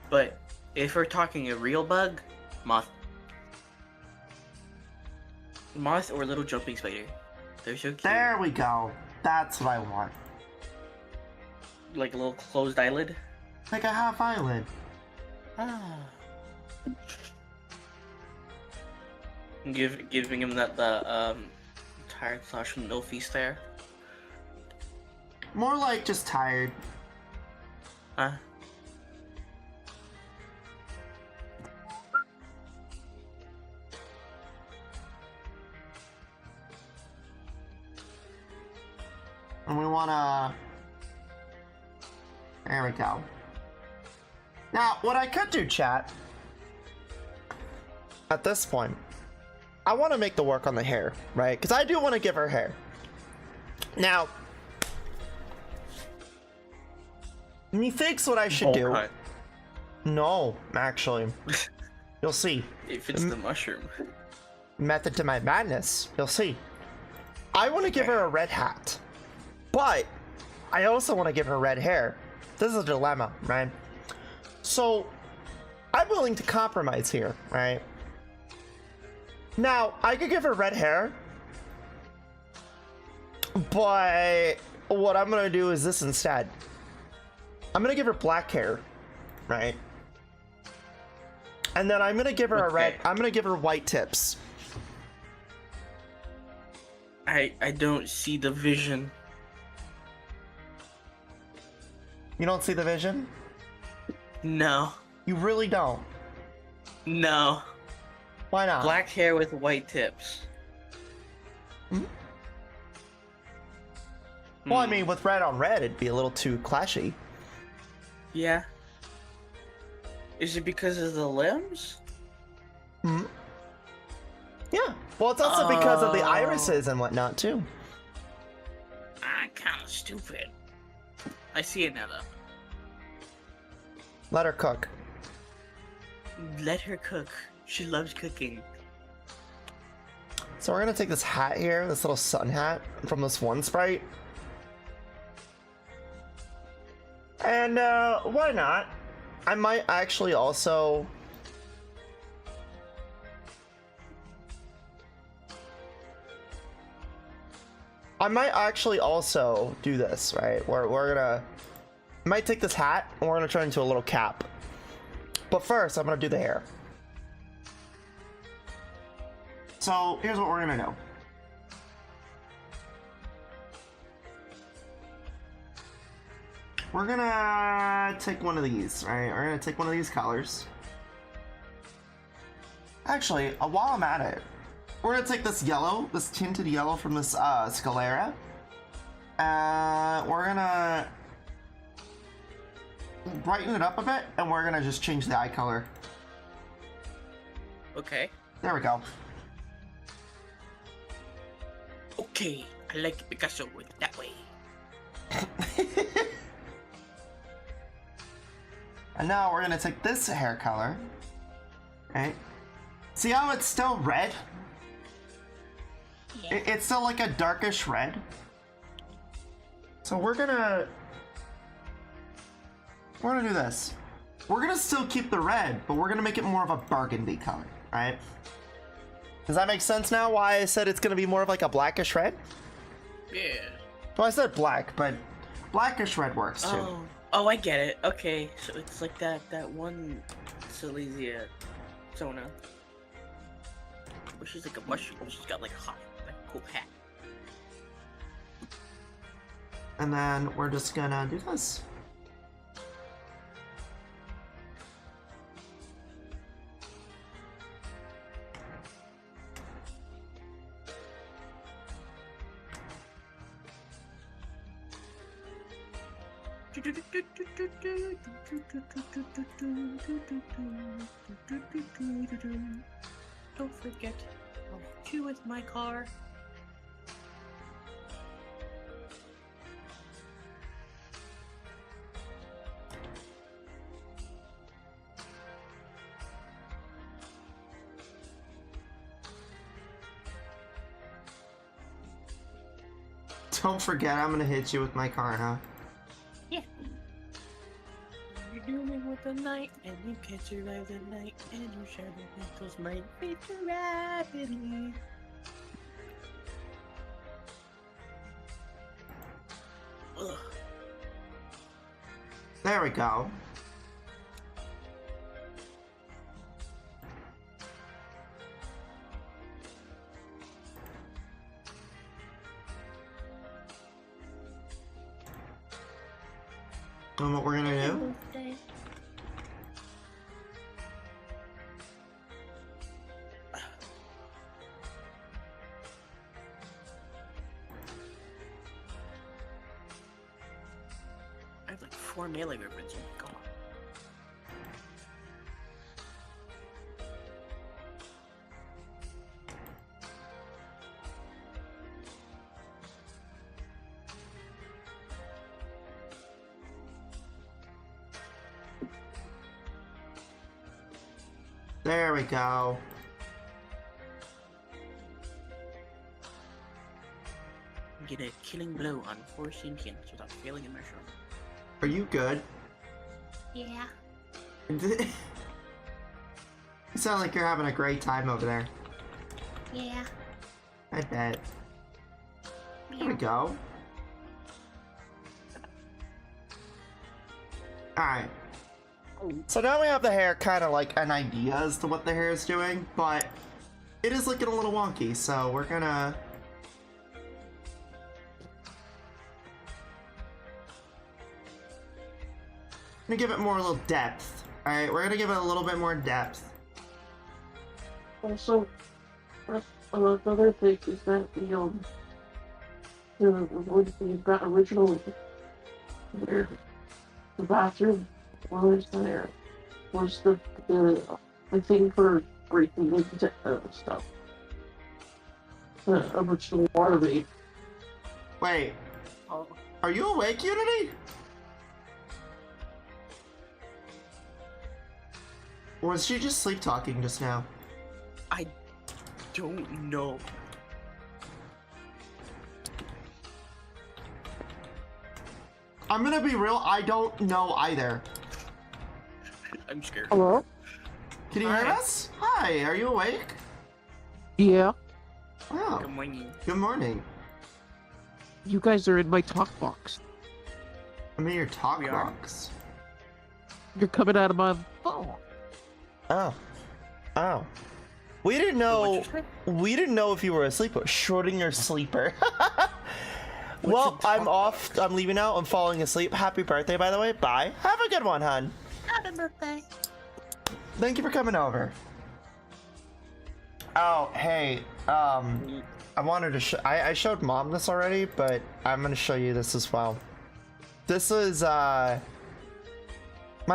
But if we're talking a real bug, moth. Moth or little jumping spider. They're so cute. There we go. That's what I want. Like a little closed eyelid. Like a half eyelid. Ah. Giving him that tired slash milfy stare. More like just tired. Huh? And we wanna... There we go. Now, what I could do, chat, at this point, I want to make the work on the hair, right? Because I do want to give her hair. Now, methinks what I should Bowl do. cut. No, actually. You'll see. If it's the mushroom. Method to my madness. You'll see. I want to give her a red hat. But I also want to give her red hair. This is a dilemma, right? So, I'm willing to compromise here, right? Now, I could give her red hair, but what I'm gonna do is this instead. I'm gonna give her black hair, right? And then I'm gonna give her I'm gonna give her white tips. I don't see the vision. You don't see the vision? No. You really don't. No. Why not? Black hair with white tips. Well, I mean, with red on red, it'd be a little too clashy. Yeah. Is it because of the limbs? Yeah. Well, it's also because of the irises and whatnot, too. I'm kind of stupid. I see it now, though. Let her cook. Let her cook. She loves cooking. So we're gonna take this hat here, this little sun hat from this one sprite. And, why not? I might actually also... do this, right? We're gonna... I might take this hat, and we're gonna turn it into a little cap. But first, I'm gonna do the hair. So, here's what we're gonna do. We're gonna take one of these, right? We're gonna take one of these colors. Actually, while I'm at it, we're gonna take this yellow, this tinted yellow from this sclera. We're gonna brighten it up a bit, and we're gonna just change the eye color. Okay. There we go. Okay, I like Picasso with it that way. And now we're gonna take this hair color, right? See how it's still red? Yeah. It's still like a darkish red. So we're gonna do this. We're gonna still keep the red, but we're gonna make it more of a burgundy color, right? Does that make sense now? Why I said it's gonna be more of like a blackish red? Yeah. Well, I said black, but blackish red works too. Oh, I get it. Okay, so it's like that one Silesia Sona. Where she's like a mushroom. She's got like a hot, like cool hat. And then we're just gonna do this. Don't forget, I'll hit you with my car. Don't forget, I'm gonna hit you with my car, huh? Yeah. You're dealing with the night, and you can't survive the night, and your shadow mentals might fade too rapidly. Ugh. There we go. And what we're gonna do? I have like 4 mailing ribbons. Oh my god. There we go. Get a killing blow on 4 sentients without failing a mushroom. Are you good? Yeah. You sound like you're having a great time over there. Yeah. I bet. There we go. Alright. So now we have the hair kind of like an idea as to what the hair is doing, but it is looking a little wonky, so we're gonna... give it more a little depth. Alright, we're gonna give it a little bit more depth. Also, another thing is that the original where the bathroom was there was the thing for breathing into stuff. The original water main. Wait, Oh, are you awake, Unity? Or was she just sleep talking just now? I don't know. I'm gonna be real, I don't know either. I'm scared. Hello? Can you hear Hi. us? Hi, are you awake? Yeah, Wow, Good morning. good morning. you guys are in my talk box. I'm in your talk We are. box. You're coming out of my phone. Oh. Oh. We didn't know. We didn't know if you were asleep. Schrodinger sleeper. Well, I'm off. I'm leaving now. I'm falling asleep. Happy birthday, by the way. Bye. Have a good one, hon. Happy birthday. Thank you for coming over. Oh, hey. I wanted to I showed Mom this already, but I'm gonna show you this as well. This is, my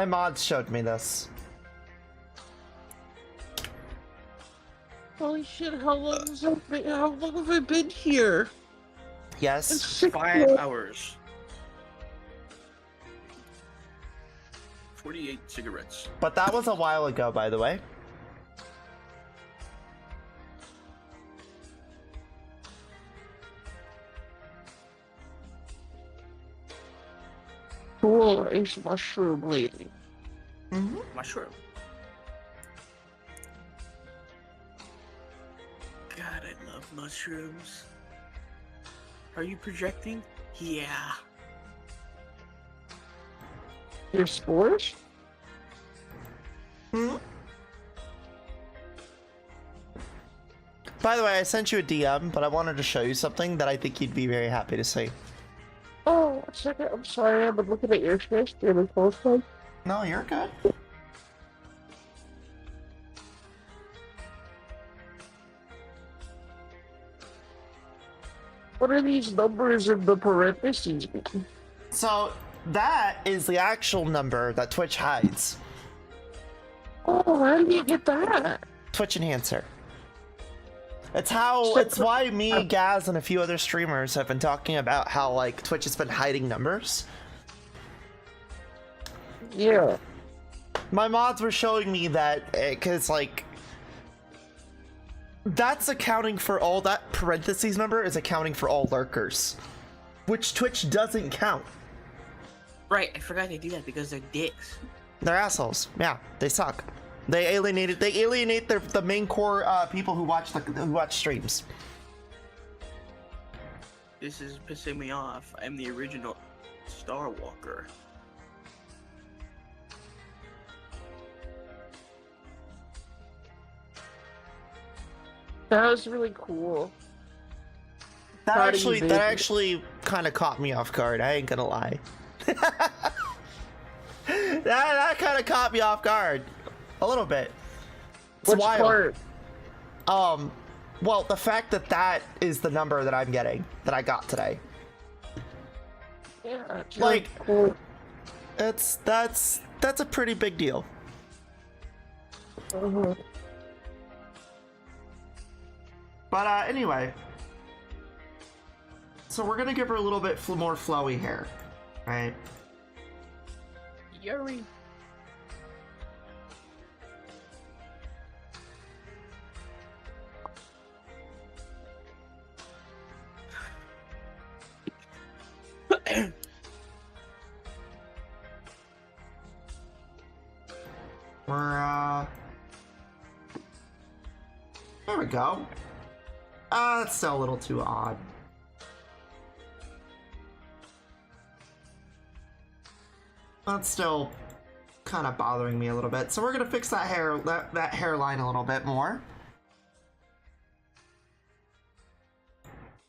mods showed me this. Holy shit, how long have I been here? Yes. 5 hours. 48 cigarettes. But that was a while ago, by the way. Cool, it's mushroom lady. Mm-hmm. Mushroom. God, I love mushrooms. Are you projecting? Yeah. Your spores? Hmm? By the way, I sent you a DM, but I wanted to show you something that I think you'd be very happy to see. Oh, a second. I'm sorry. I've been looking at your fish really closely. No, you're good. What are these numbers in the parentheses? So that is the actual number that Twitch hides. Oh, how do you get that? Twitch enhancer. It's why me, Gaz, and a few other streamers have been talking about how like Twitch has been hiding numbers. Yeah. My mods were showing me that because like that's accounting for all that parentheses number is accounting for all lurkers, which Twitch doesn't count. Right, I forgot they do that because they're dicks. They're assholes. Yeah, they suck. They alienate the main core people who watch streams. This is pissing me off. I'm the original Star Walker. That was really cool. That Proud of you, baby. actually kind of caught me off guard. I ain't gonna lie. that kind of caught me off guard a little bit. It's Which wild. part? Well, the fact that that is the number that I'm getting that I got today. Yeah, it's Like, really cool. that's a pretty big deal. Mhm. But anyway, so we're gonna give her a little bit more flowy hair, right? Yuri. We're there we go. That's still a little too odd. That's still kind of bothering me a little bit. So we're gonna fix that that hairline a little bit more.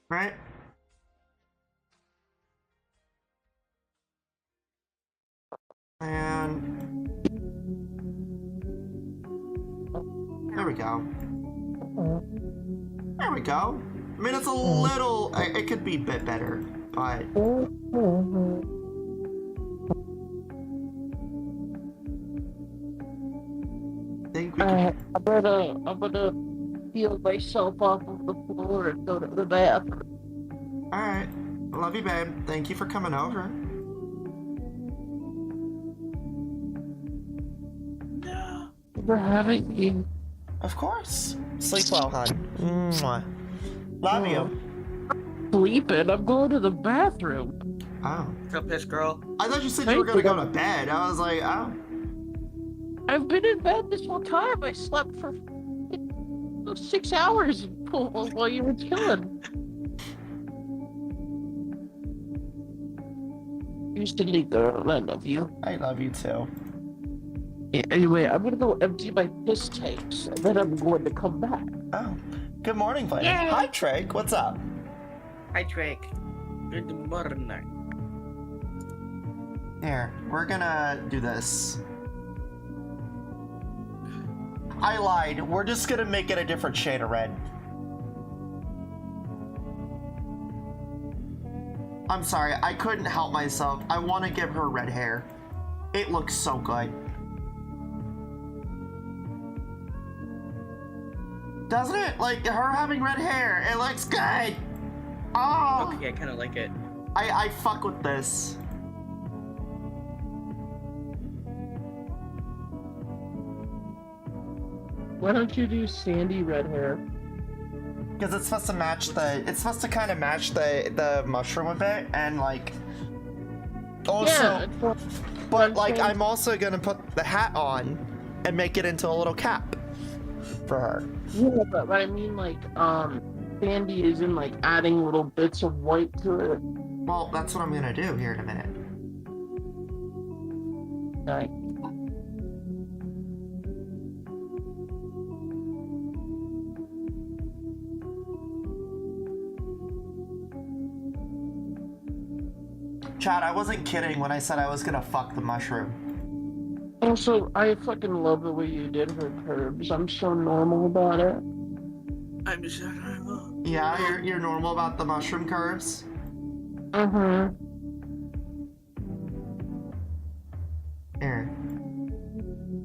Right? And there we go. There we go. I mean, it's a little. It could be a bit better, but I think we can. I'm gonna peel myself off of the floor and go to the bathroom. All right. Love you, babe. Thank you for coming over. For having me. Of course. Sleep well, hon. Mwah. Love you. Sleeping. I'm going to the bathroom. Oh. Go piss, girl. I thought you said you were gonna go to bed. I was like, oh. I've been in bed this whole time. I slept for 6 hours while you were chilling. You silly girl. I love you. I love you too. Yeah, anyway, I'm gonna go empty my piss tanks, and then I'm going to come back. Oh. Good morning, Flamie. Yay. Hi, Treg. What's up? Hi, Drake. Good morning. Here, we're gonna do this. I lied. We're just gonna make it a different shade of red. I'm sorry, I couldn't help myself. I want to give her red hair. It looks so good. Doesn't it? Like, her having red hair, it looks good. Oh, Okay, I kind of like it. I fuck with this. Why don't you do sandy red hair? Because it's supposed to match it's supposed to kind of match the mushroom a bit, and like, also, Yeah, it's what- but like, I'm also gonna put the hat on and make it into a little cap for her. yeah, but I mean, like, sandy is in like adding little bits of white to it. Well, that's what I'm gonna do here in a minute. Like, Chad, I wasn't kidding when I said I was gonna fuck the mushroom. Also, I fucking love the way you did her curves. I'm so normal about it. I'm so normal. Yeah, you're normal about the mushroom curves? Uh-huh. Here.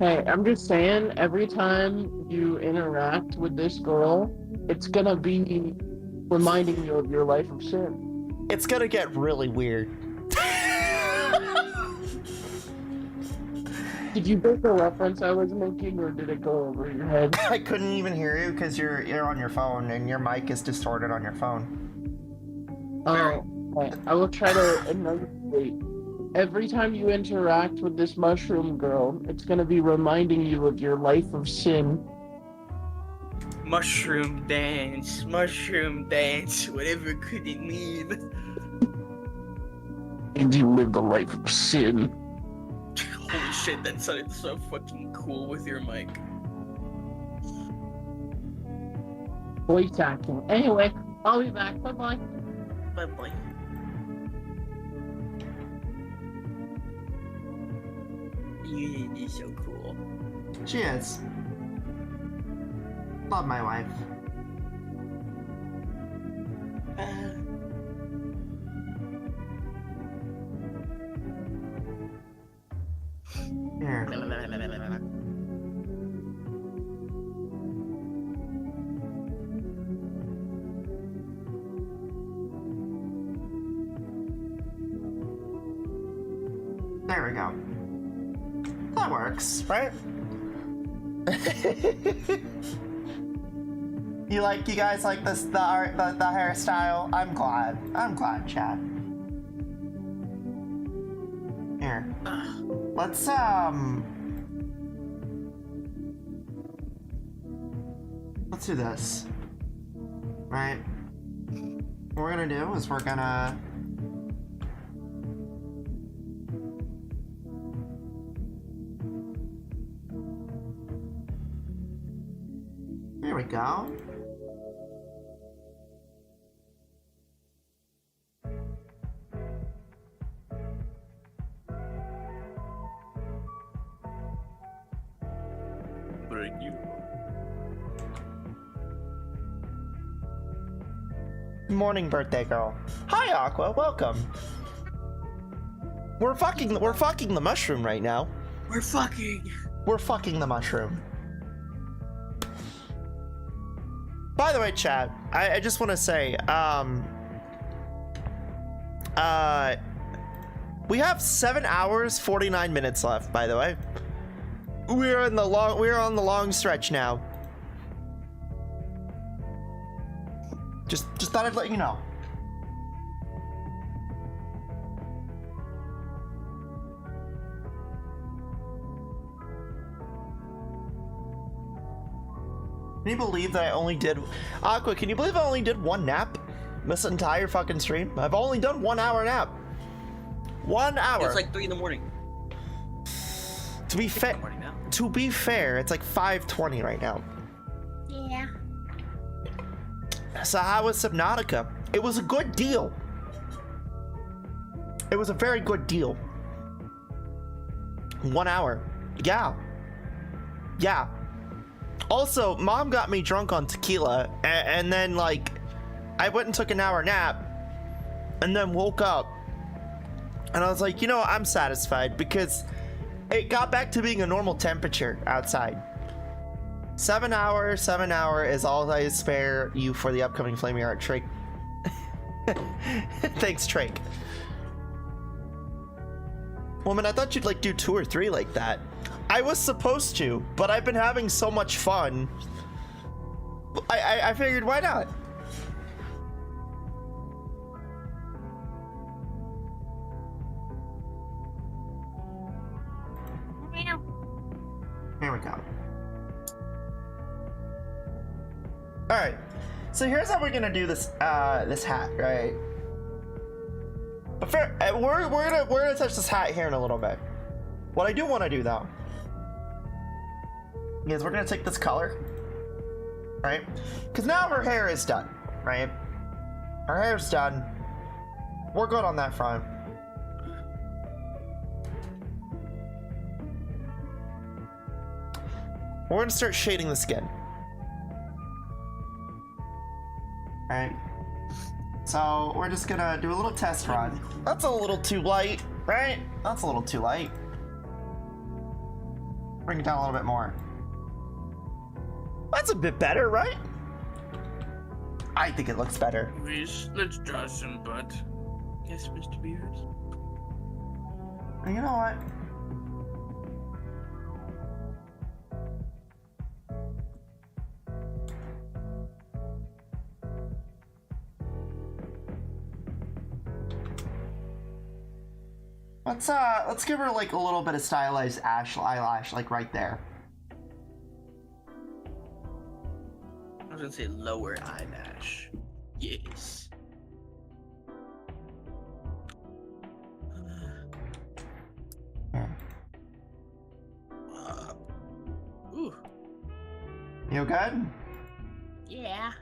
Hey, I'm just saying, every time you interact with this girl, it's gonna be reminding you of your life of sin. It's gonna get really weird. Did you get the reference I was making, or did it go over your head? I couldn't even hear you because you're on your phone and your mic is distorted on your phone. Oh, okay. I will try to enunciate. Every time you interact with this mushroom girl, it's gonna be reminding you of your life of sin. Mushroom dance, whatever could it mean? And you live the life of sin. Holy shit, that sounded so fucking cool with your mic. Voice acting. Anyway, I'll be back. Bye-bye. Bye-bye. You is so cool. She is. Love my wife. Here. There we go. That works, right? You guys like this, the art, the hairstyle? I'm glad, Chad. Here. Let's do this. Right? What we're gonna do is we're gonna There we go. Bring you. Morning, birthday girl. Hi, Aqua. Welcome. We're fucking the mushroom right now. We're fucking the mushroom. By the way, chat, I just want to say, we have 7 hours, 49 minutes left, by the way. We're on the long stretch now. Just thought I'd let you know. Can you believe that I only did... Aqua, can you believe I only did one nap? This entire fucking stream? I've only done 1 hour nap. 1 hour. It's like 3 in the morning. To be fair, it's like 5:20 right now. Yeah. So how was Subnautica? It was a good deal. It was a very good deal. 1 hour. Yeah. Yeah. Also, Mom got me drunk on tequila, and then, like, I went and took an hour nap, and then woke up, and I was like, you know, I'm satisfied, because it got back to being a normal temperature outside. 7 hours is all I spare you for the upcoming Flamie art trick. Thanks, Trake. Woman, I thought you'd, like, do 2 or 3 like that. I was supposed to, but I've been having so much fun. I figured, why not? Here we go. All right. So here's how we're gonna do this. This hat, right? But we're gonna touch this hat here in a little bit. What I do want to do though is we're gonna take this color, right? Because now her hair is done, right? Her hair's done. We're good on that front. We're gonna start shading the skin. Alright. So we're just gonna do a little test run. That's a little too light, right? That's a little too light. Bring it down a little bit more. That's a bit better, right? I think it looks better. Let's draw some butt. Yes, Mr. Beers. You know what? Let's give her like a little bit of stylized eyelash, like right there. I was gonna say lower eyelash. Yes. Ooh. You good? Yeah.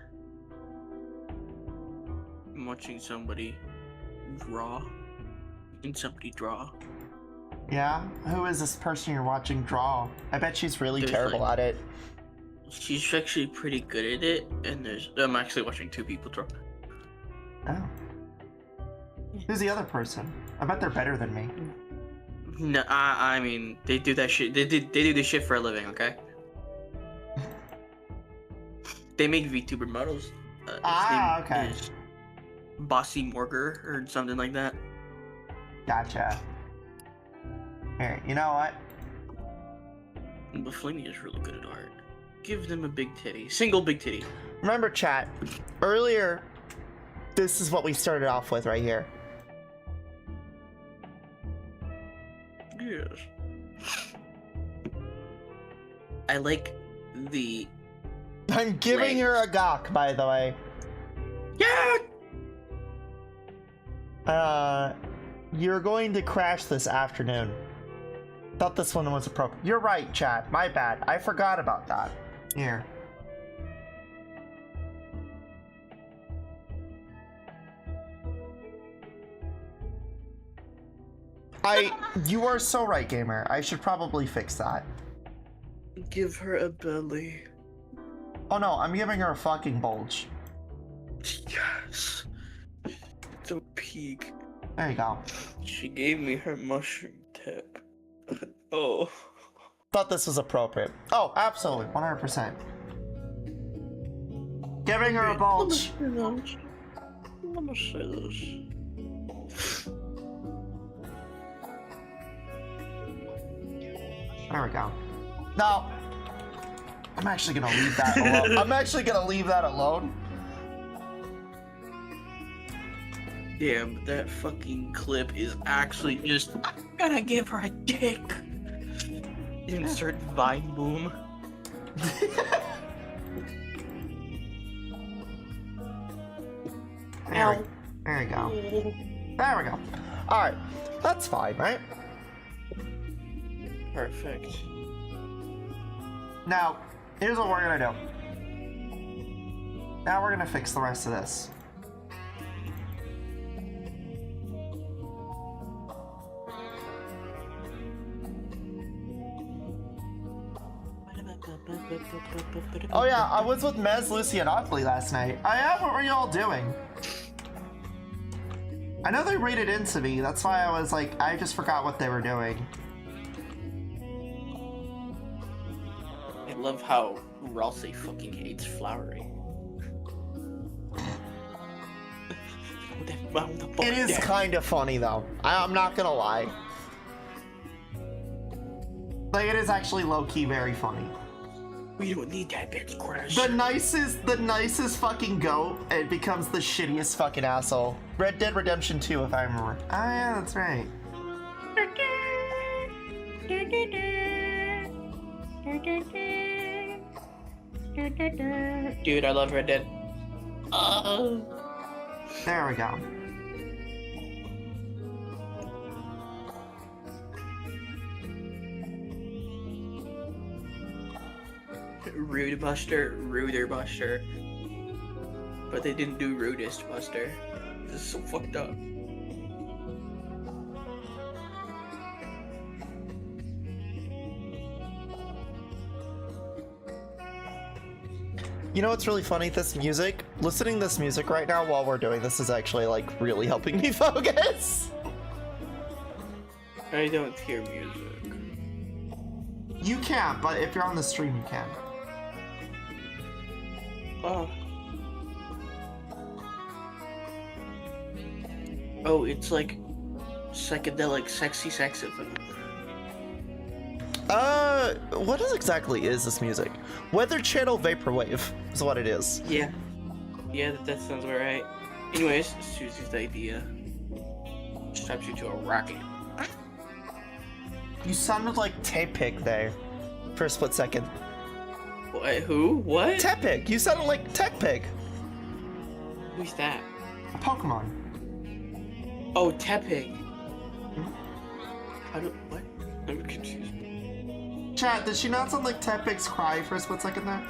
I'm watching somebody draw. And somebody draw. Yeah? Who is this person you're watching draw? I bet she's really terrible at it. She's actually pretty good at it, and I'm actually watching two people draw. Oh. Who's the other person? I bet they're better than me. No, I mean, they do that shit. They do this shit for a living, okay? They make VTuber models. His name okay. is Bossy Morger or something like that. Gotcha. Here, you know what? But Flamie is really good at art. Give them a big titty. Single big titty. Remember, chat, earlier, this is what we started off with right here. Yes. I like the... I'm giving her a gawk, by the way. Yeah! You're going to crash this afternoon. Thought this one was appropriate. You're right, chat. My bad. I forgot about that. Here. You are so right, gamer. I should probably fix that. Give her a belly. Oh no, I'm giving her a fucking bulge. Yes. So peak. There you go. She gave me her mushroom tip. Oh. Thought this was appropriate. Oh, absolutely. 100%. Giving her a bulge. Let me see this. There we go. Now, I'm actually gonna leave that alone. I'm actually gonna leave that alone. Damn, that fucking clip is actually just... I'm gonna give her a dick! Insert Vine Boom. There we go. There we go. Alright, that's fine, right? Perfect. Now, here's what we're gonna do. Now we're gonna fix the rest of this. Oh yeah, I was with Mez, Lucy, and Ockley last night. What were y'all doing? I know they rated into me, that's why I was like, I just forgot what they were doing. I love how Ralsei fucking hates flowering. It is kind of funny though. I'm not gonna lie. Like, it is actually low-key very funny. We don't need that bitch crush. The nicest fucking goat, it becomes the shittiest fucking asshole. Red Dead Redemption 2, if I remember. Oh yeah, that's right. Dude, I love Red Dead. There we go. Rude Buster, Ruder Buster. But they didn't do Rudest Buster. This is so fucked up. You know what's really funny? This music, listening to this music right now while we're doing this is actually like really helping me focus. I don't hear music. You can, but if you're on the stream, you can. Oh. Oh, it's like psychedelic, sexy saxophone. What exactly is this music? Weather Channel Vaporwave is what it is. Yeah. Yeah, that sounds alright. Anyways, Susie's idea. Straps you to a rocket. You sounded like Tepig there for a split second. What? Who? What? Tepig! You sounded like Tepig! Who's that? A Pokemon. Oh, Tepig. How do... What? I'm confused. Chat, did she not sound like Tepig's cry for a split second there?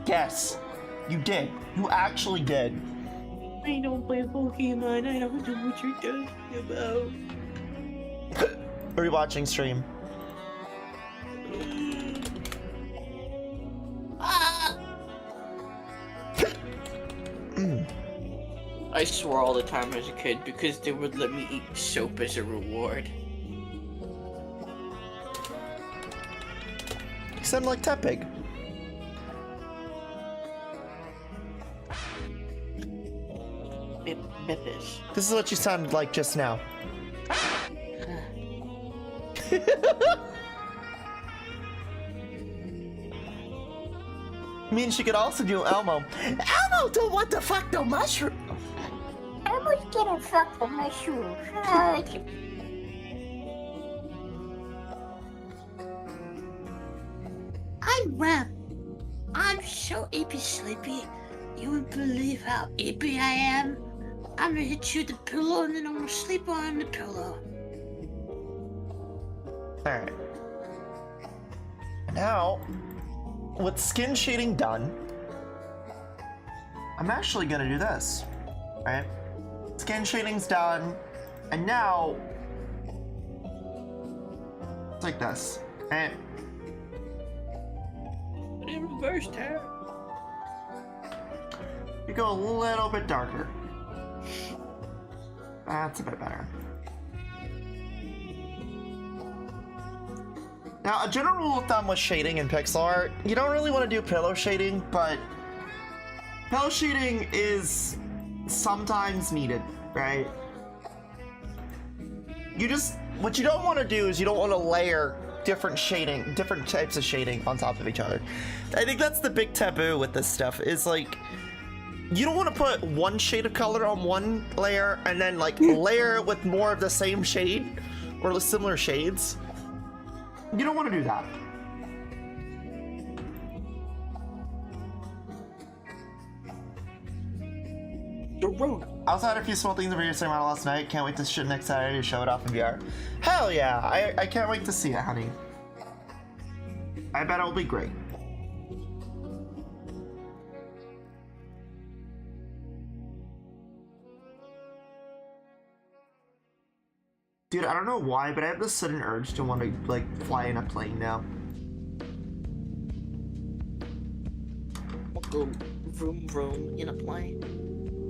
Yes, you did. You actually did. I don't play Pokemon. I don't know what you're talking about. Are you watching stream? I swore all the time as a kid because they would let me eat soap as a reward. You sound like Tepig. Bippis. This is what you sounded like just now. Means she could also do Elmo. Elmo, do what the fuck, the mushroom? Elmo's gonna fuck the mushroom. I'm Rem. I'm so eepy sleepy. You wouldn't believe how eepy I am. I'm gonna hit you with the pillow and then I'm gonna sleep on the pillow. Alright. Now, with skin shading done, I'm actually gonna do this. Right? Skin shading's done, and now it's like this. Right? But in reverse, Tara. You go a little bit darker. That's a bit better. Now, a general rule of thumb with shading in pixel art, you don't really want to do pillow shading, but pillow shading is sometimes needed, right? What you don't want to do is you don't want to layer different types of shading on top of each other. I think that's the big taboo with this stuff, is like, you don't want to put one shade of color on one layer and then like layer it with more of the same shade or similar shades. You don't want to do that. You're wrong. I also had a few small things over here saying about last night. Can't wait to shit next Saturday to show it off in VR. Hell yeah, I can't wait to see it, honey. I bet it'll be great. Dude, I don't know why, but I have this sudden urge to want to, like, fly in a plane now. Go vroom vroom in a plane.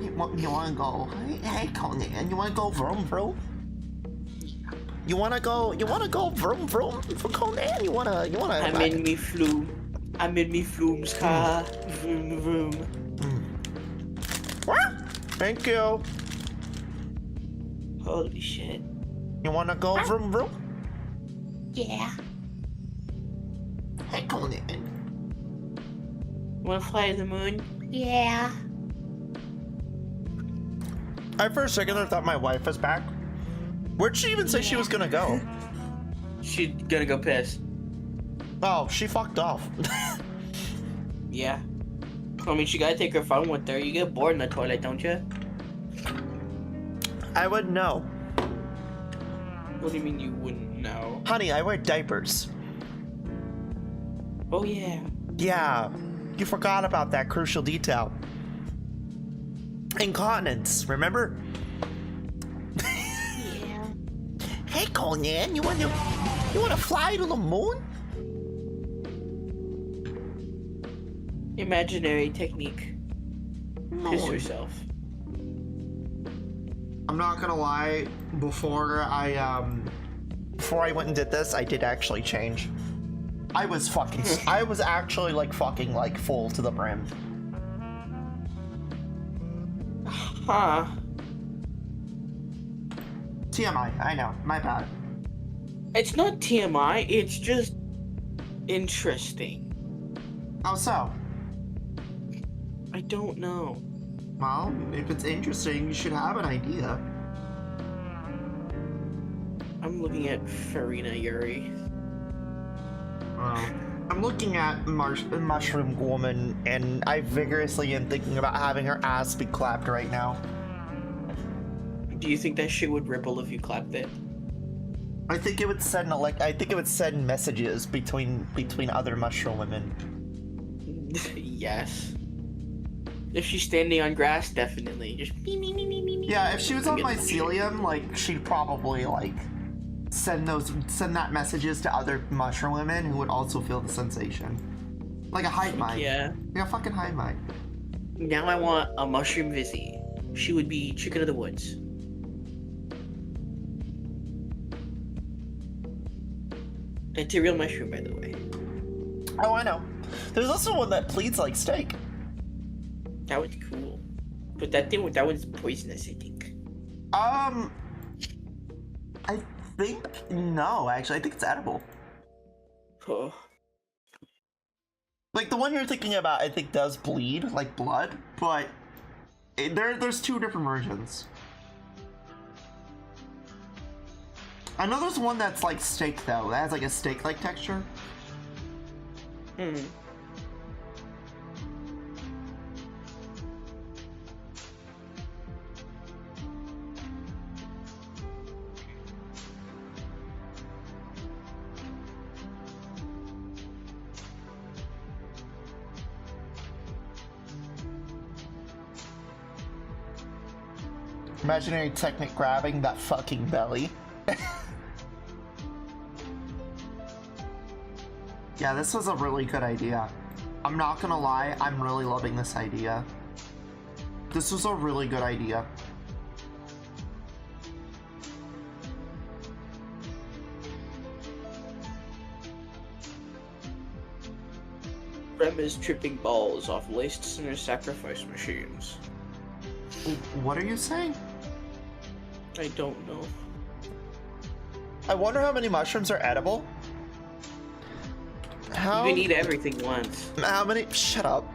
You want to go? Hey, Conan, you want to go vroom vroom? You want to go vroom vroom for Conan? You wanna? I'm in me flume's car. Vroom vroom. Thank you. Holy shit. You want to go vroom vroom? Yeah. Hey, Conan. Wanna fly to the moon? Yeah. I for a second I thought my wife was back. Where'd she even say she was gonna go? She's gonna go piss. Oh, she fucked off. Yeah. I mean, she gotta take her phone with her. You get bored in the toilet, don't you? I wouldn't know. What do you mean you wouldn't know? Honey, I wear diapers. Oh yeah. Yeah, you forgot about that crucial detail. Incontinence, remember? Yeah. Conan? You wanna fly to the moon? Imaginary technique. Piss Moon. yourself. I'm not gonna lie, before I went and did this, I did actually change. I was actually like fucking like full to the brim. Huh. TMI, I know, my bad. It's not TMI, it's just interesting. How so? I don't know. Well, if it's interesting, you should have an idea. I'm looking at Farina Yuri. I'm looking at Mushroom Woman, and I vigorously am thinking about having her ass be clapped right now. Do you think that shit would ripple if you clapped it? I think it would send messages between other mushroom women. Yes. If she's standing on grass, definitely. Just me, me, me, me, me, me. Yeah, if she was on Get the mycelium, like she'd probably like send that messages to other mushroom women who would also feel the sensation. Like a hive mind. Yeah. Like a fucking hive mind. Now I want a mushroom Vizzy. She would be chicken of the woods. It's a real mushroom, by the way. Oh, I know. There's also one that bleeds like steak. That was cool. But that one's poisonous, I think. I think no, actually, I think it's edible. Oh. Like the one you're thinking about, I think does bleed like blood, but there's two different versions. I know there's one that's like steak though. That has like a steak-like texture. Hmm. Imaginary technique grabbing that fucking belly. Yeah, this was a really good idea. I'm not gonna lie, I'm really loving this idea. This was a really good idea. Rem is tripping balls off laced sinner sacrifice machines. What are you saying? I don't know. I wonder how many mushrooms are edible. How? You can eat everything once. How many? Shut up.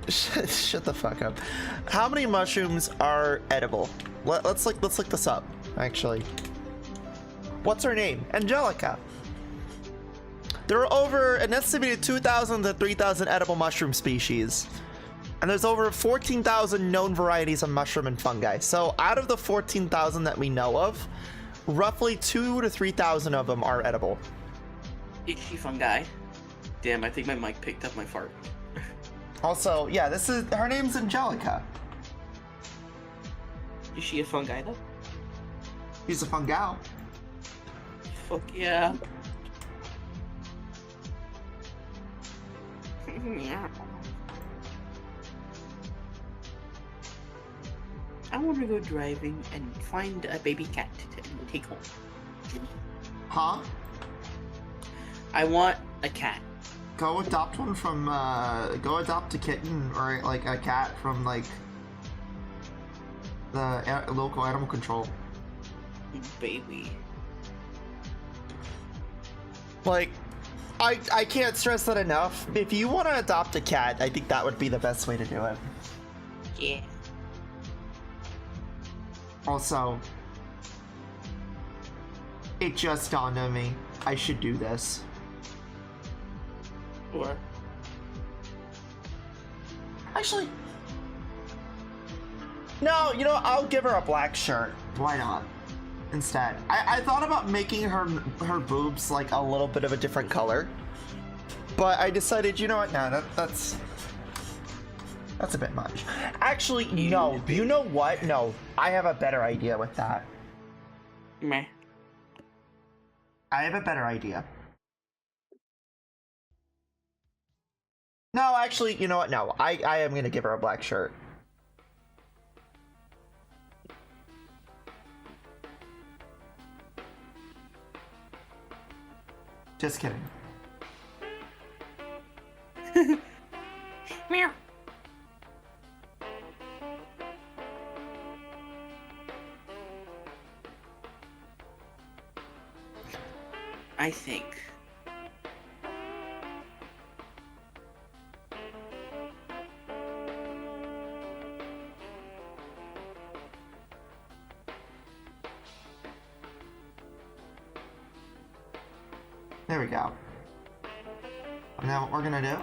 Shut the fuck up. How many mushrooms are edible? Let's look this up. Actually, what's her name? Angelica. There are over an estimated 2,000 to 3,000 edible mushroom species. And there's over 14,000 known varieties of mushroom and fungi. So out of the 14,000 that we know of, roughly 2,000 to 3,000 of them are edible. Is she fungi? Damn, I think my mic picked up my fart. Also, yeah, her name's Angelica. Is she a fungi though? She's a fungal. Fuck yeah. Yeah. I want to go driving and find a baby cat to take home. Huh? I want a cat. Go adopt one from, go adopt a kitten or like a cat from like the local animal control. Baby. Like, I can't stress that enough. If you want to adopt a cat, I think that would be the best way to do it. Yeah. Also, it just dawned on me, I should do this. Or Actually, no, you know, I'll give her a black shirt. Why not? Instead. I thought about making her boobs like a little bit of a different color. But I decided, you know what, no, that's a bit much. Actually, no, you know what? No, I have a better idea with that. Meh. I have a better idea. No, actually, you know what? No, I am gonna give her a black shirt. Just kidding. Meow. I think. There we go. And now what we're gonna do?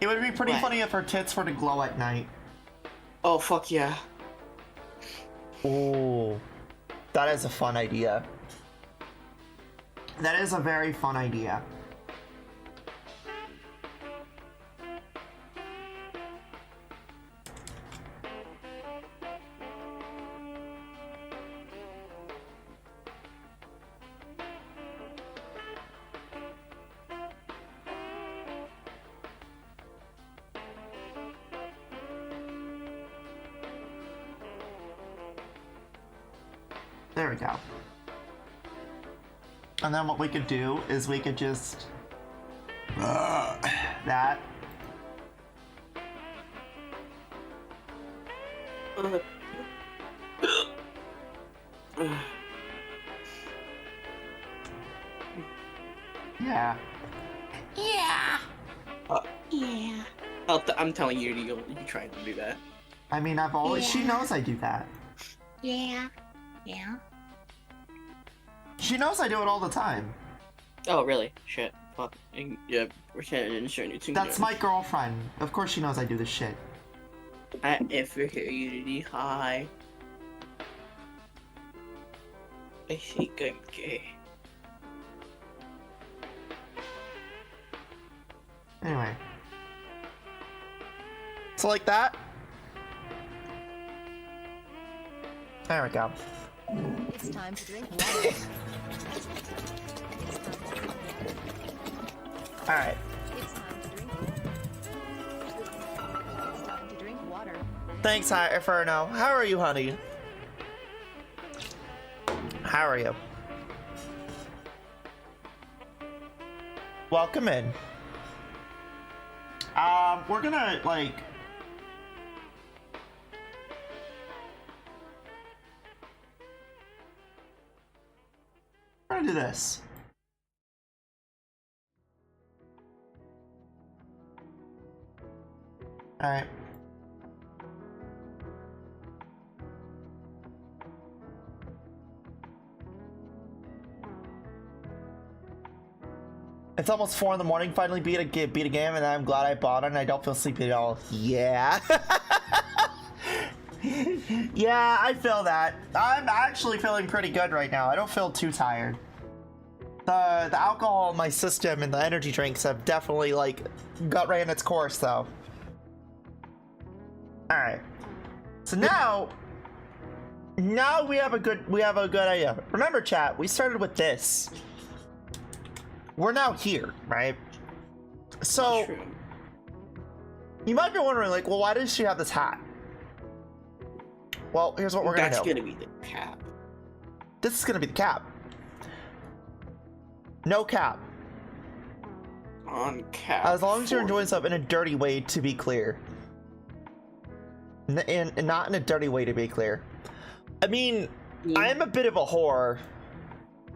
It would be pretty What? funny if her tits were to glow at night. Oh, fuck yeah. Oh, that is a fun idea. That is a very fun idea. There we go. And then what we could do is we could just that. Yeah. Yeah. Uh, Yeah. I'm telling you, you try to do that. I mean, I've always. She Yeah. knows I do that. Yeah. Yeah. She knows I do it all the time. Oh, really? Shit. Fuck. Yeah, we're showing you too That's my girlfriend. Of course she knows I do this shit. If you're here, Unity, hi. I think I'm gay. Anyway. So like that. There we go. It's time to drink water. Alright. It's time to drink. It's time to drink water. Thanks, hi, Inferno. How are you, honey? How are you? Welcome in. We're gonna, like... We're gonna do this. Alright. It's almost 4 in the morning. Finally beat a game, and I'm glad I bought it. And I don't feel sleepy at all. Yeah. Yeah, I feel that. I'm actually feeling pretty good right now. I don't feel too tired. The alcohol in my system and the energy drinks have definitely like ran its course though. All right. So now we have a good idea. Remember, chat, we started with this. We're now here, right? So True. you might be wondering, like, well, why does she have this hat? Well, here's what we're gonna do. That's gonna be the cap. This is gonna be the cap. No cap. On cap. As long as you're for- enjoying stuff in a dirty way, to be clear. And not in a dirty way, to be clear. I mean, Yeah. I am a bit of a whore.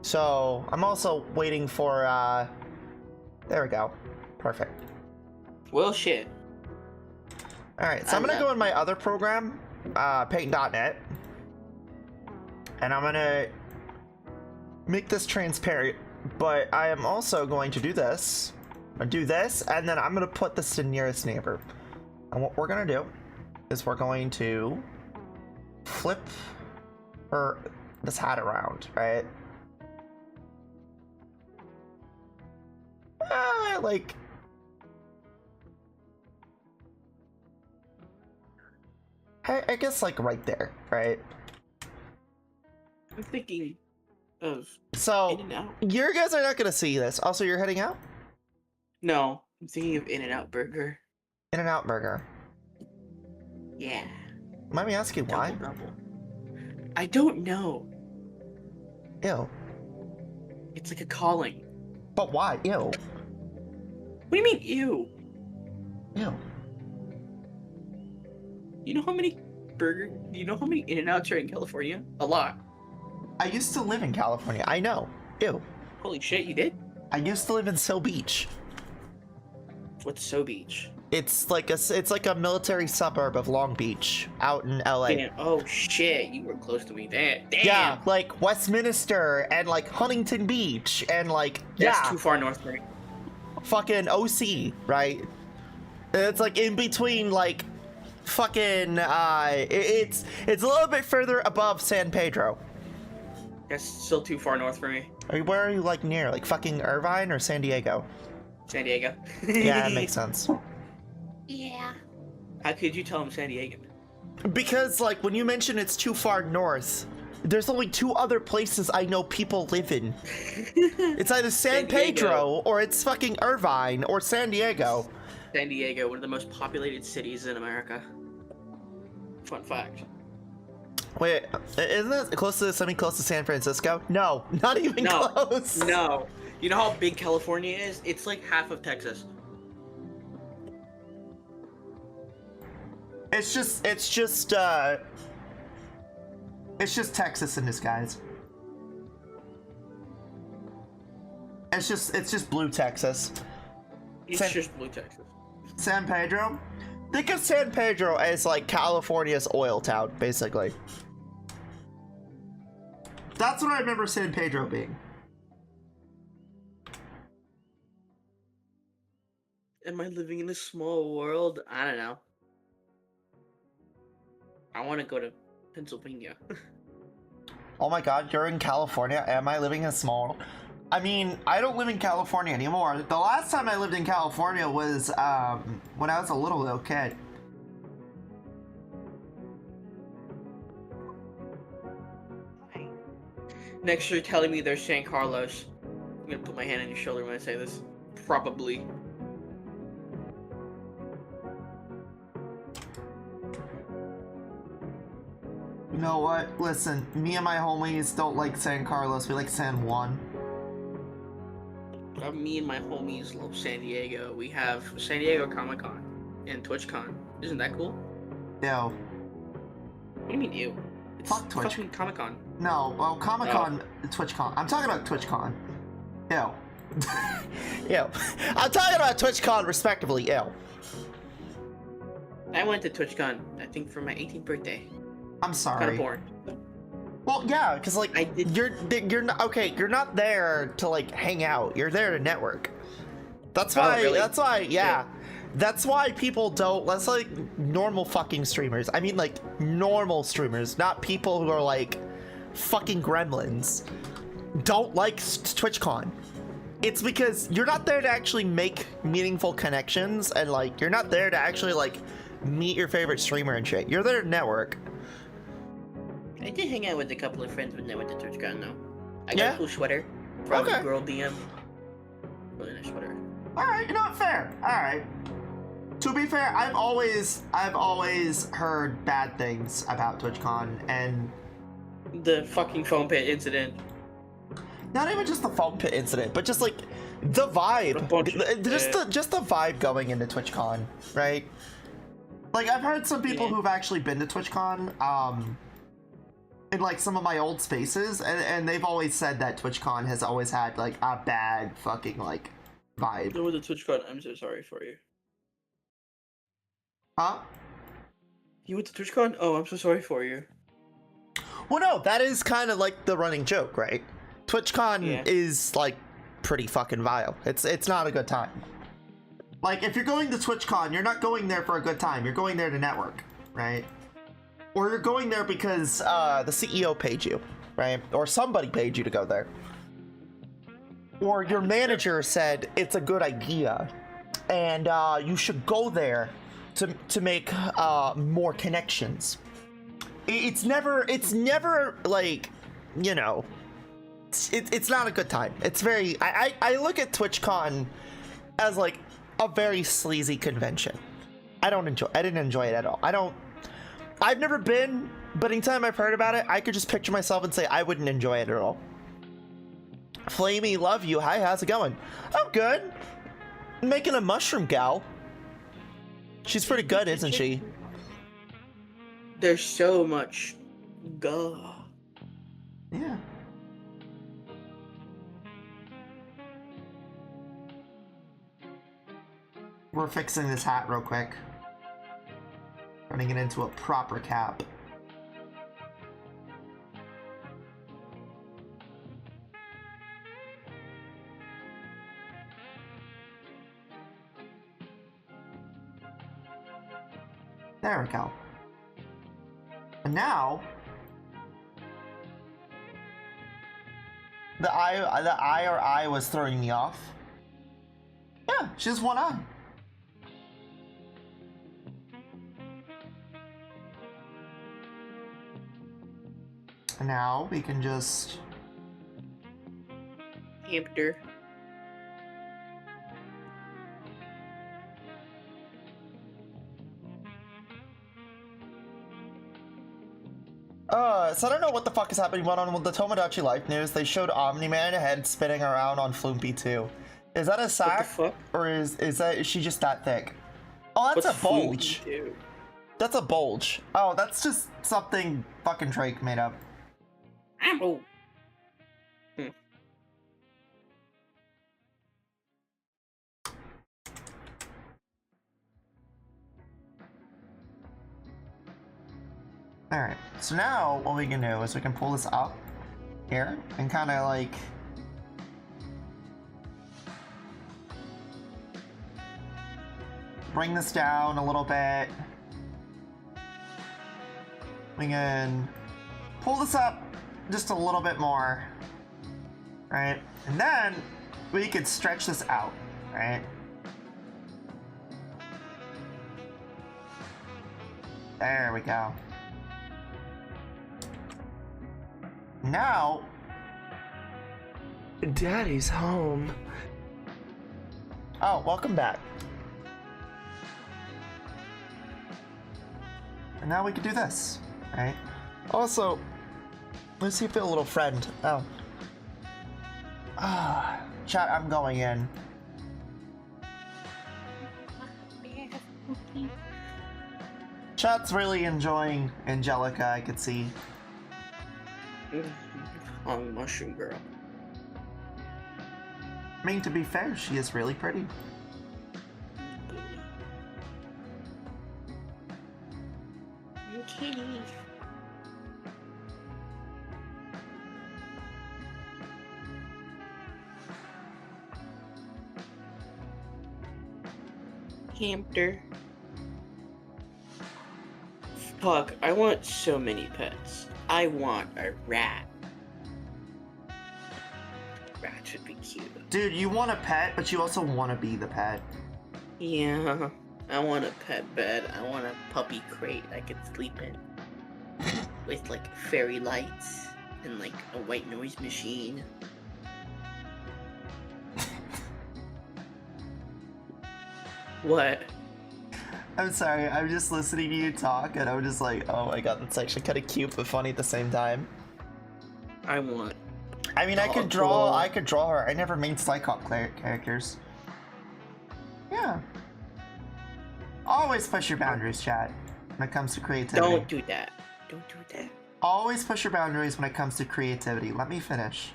So, I'm also waiting for, there we go. Perfect. Well, shit. Alright, so I'm gonna go in my other program, paint.net. And I'm gonna make this transparent. But I am also going to do this. I'm gonna do this, and then I'm gonna put this to nearest neighbor. And what we're gonna do is we're going to flip this hat around, right? I guess like right there, right? I'm thinking of So In-N-Out. you guys are not gonna see this. Also, you're heading out? No, I'm thinking of In-N-Out Burger. In-N-Out Burger. Yeah. Let me ask you why? Double. I don't know. Ew. It's like a calling. But why? Ew. What do you mean, ew? Ew. You know how many In-N-Outs are in California? A lot. I used to live in California. I know. Ew. Holy shit, you did? I used to live in So Beach. What's So Beach? It's like a military suburb of Long Beach out in LA. Damn. Oh shit, you were close to me. Damn. Yeah, like Westminster and like Huntington Beach and like That's too far north for me. fucking OC, right? It's like in between like fucking it's a little bit further above San Pedro. That's still too far north for me. Where are you like near? Like fucking Irvine or San Diego? San Diego. Yeah, that makes sense. Yeah. How could you tell I'm San Diego? Because like when you mention it's too far north, there's only two other places I know people live in. It's either San Pedro or it's fucking Irvine or San Diego. San Diego, one of the most populated cities in America. Fun fact. Wait, isn't that close to semi-close to San Francisco? No, not even No, close. no. You know how big California is? It's like half of Texas. It's just Texas in disguise. It's just blue Texas. It's just blue Texas. San Pedro? Think of San Pedro as like California's oil town, basically. That's what I remember San Pedro being. Am I living in a small world? I don't know. I want to go to Pennsylvania. Oh my god, you're in California? Am I living in a small... I mean, I don't live in California anymore. The last time I lived in California was when I was a little kid. Next, you're telling me there's San Carlos. I'm gonna put my hand on your shoulder when I say this. Probably. You know what? Listen, me and my homies don't like San Carlos. We like San Juan. Me and my homies love San Diego. We have San Diego Comic-Con and TwitchCon. Isn't that cool? Ew. What do you mean, ew? It's Fuck Twitch. fucking Comic-Con. No, well, Comic-Con, TwitchCon. I'm talking about TwitchCon. Ew. Ew. I'm talking about TwitchCon respectively. Ew. I went to TwitchCon, I think, for my 18th birthday. I'm sorry. Kind of boring. Well, yeah, because like I did- you're not okay. You're not there to like hang out. You're there to network. That's Oh, why. really? That's why. Yeah. That's why people don't. That's like normal fucking streamers. I mean, like normal streamers, not people who are like fucking gremlins. Don't like TwitchCon. It's because you're not there to actually make meaningful connections, and like you're not there to actually like meet your favorite streamer and shit. You're there to network. I did hang out with a couple of friends when I went to TwitchCon, though. I got Yeah? a cool sweater from Okay. Girl DM. Really nice sweater. All right, you know what? Fair. All right. To be fair, I've always heard bad things about TwitchCon, and The fucking foam pit incident. not even just the foam pit incident, but just like the vibe, A bunch of just the vibe going into TwitchCon, right? Like I've heard some people Yeah. who've actually been to TwitchCon, in like some of my old spaces, and they've always said that TwitchCon has always had like a bad fucking like vibe. No, with the TwitchCon, I'm so sorry for you. Huh? You went to TwitchCon? Oh, I'm so sorry for you. Well, no, that is kind of like the running joke, right? TwitchCon Yeah. is like pretty fucking vile. It's not a good time. Like if you're going to TwitchCon, you're not going there for a good time. You're going there to network, right? Or you're going there because the CEO paid you, right? Or somebody paid you to go there. Or your manager said it's a good idea, and you should go there to make more connections. It's never like, you know, it's not a good time. It's very, I look at TwitchCon as like a very sleazy convention. I didn't enjoy it at all. I've never been, but anytime I've heard about it, I could just picture myself and say I wouldn't enjoy it at all. Flamie, love you. Hi, how's it going? I'm good. I'm making a mushroom gal. She's pretty good, isn't she? There's so much gah. Yeah. We're fixing this hat real quick. Turning it into a proper cap. There we go. And now the eye was throwing me off. Yeah, she has one eye. And now we can just Hamster. So I don't know what the fuck is happening on with the Tomodachi Life news. They showed Omni-Man head spinning around on Flamie 2. Is that a sack? fuck? Or is she just that thick? Oh, that's What's a bulge. Flamie do? That's a bulge. Oh, that's just something fucking Drake made up. Ow. Alright, so now what we can do is we can pull this up here and kind of like bring this down a little bit. We can pull this up just a little bit more, right? And then we could stretch this out, right? There we go. Now, Daddy's home. Oh, welcome back. And now we can do this, right? Also, let's see if we have a little friend. Oh. Chat, I'm going in. Chat's really enjoying Angelica, I could see. On mushroom girl. I mean, to be fair, she is really pretty. Okay. Hamster. Fuck, I want so many pets. I want a rat. Rat should be cute. Dude, you want a pet, but you also want to be the pet. Yeah, I want a pet bed. I want a puppy crate I could sleep in. With like fairy lights and like a white noise machine. What? I'm sorry, I'm just listening to you talk, and I'm just like, oh my god, that's actually kind of cute, but funny at the same time. I want. I mean, I could draw her. I never made Cyclops characters. Yeah. Always push your boundaries, chat, when it comes to creativity. Don't do that. Don't do that. Always push your boundaries when it comes to creativity. Let me finish.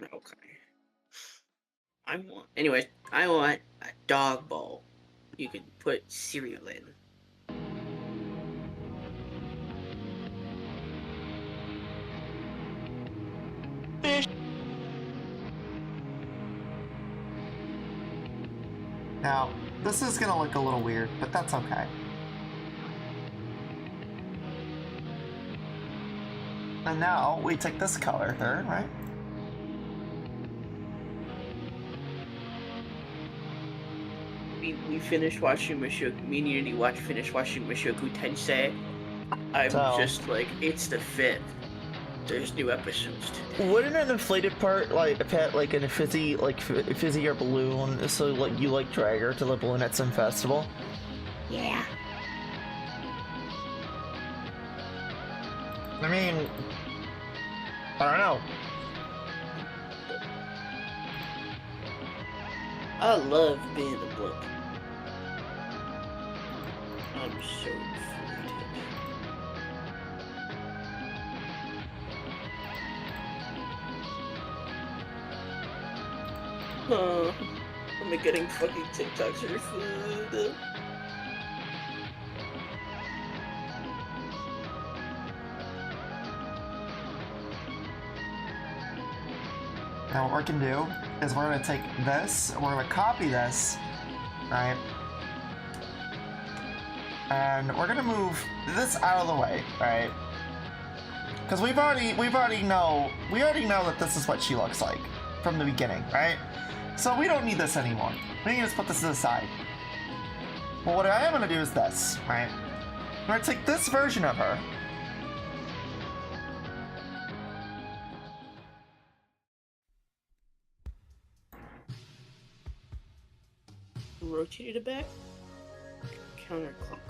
Okay. Anyways, I want a dog bowl. You can put cereal in. Now, this is gonna look a little weird, but that's okay. And now we take this color here, right? we finished watching Mushoku. Me and Unity finished watching Mushoku Tensei. I'm So- just like, it's the 5th. There's new episodes today. Wouldn't an inflated part, like a pet, like in a fizzy, fizzy or balloon, so like you like drag her to the balloon at some festival? Yeah. I mean, I don't know. I love being a book. I'm so fruited. Am I getting fucking TikToks for food? Now what we're gonna do is we're gonna take this, we're gonna copy this, right? And we're gonna move this out of the way, right? Because we already know that this is what she looks like from the beginning, right? So we don't need this anymore. We can just put this to the side. But what I am gonna do is this, right? I'm gonna take this version of her. Rotate it back. Counterclockwise.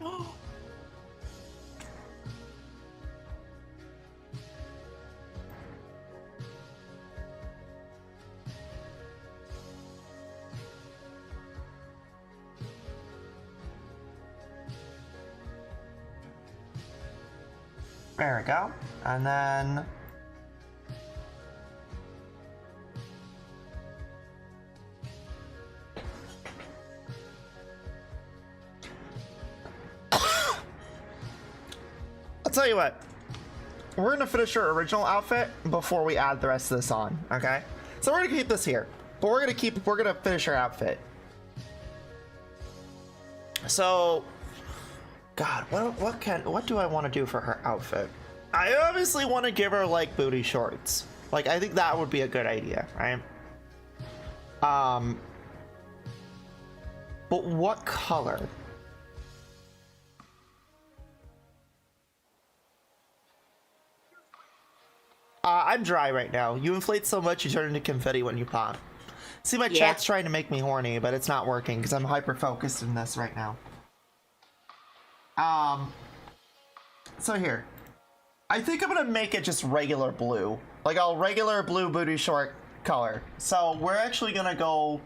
No. There we go. And then I'll tell you what. We're gonna finish her original outfit before we add the rest of this on, okay? So we're gonna keep this here, but we're gonna finish her outfit. So, God, what do I want to do for her outfit? I obviously want to give her like booty shorts. Like I think that would be a good idea, right? But what color? I'm dry right now. You inflate so much, you turn into confetti when you pop. See, my chat's trying to make me horny, but it's not working because I'm hyper-focused in this right now. So here. I think I'm gonna make it just regular blue. Like a regular blue booty short color. So we're actually gonna go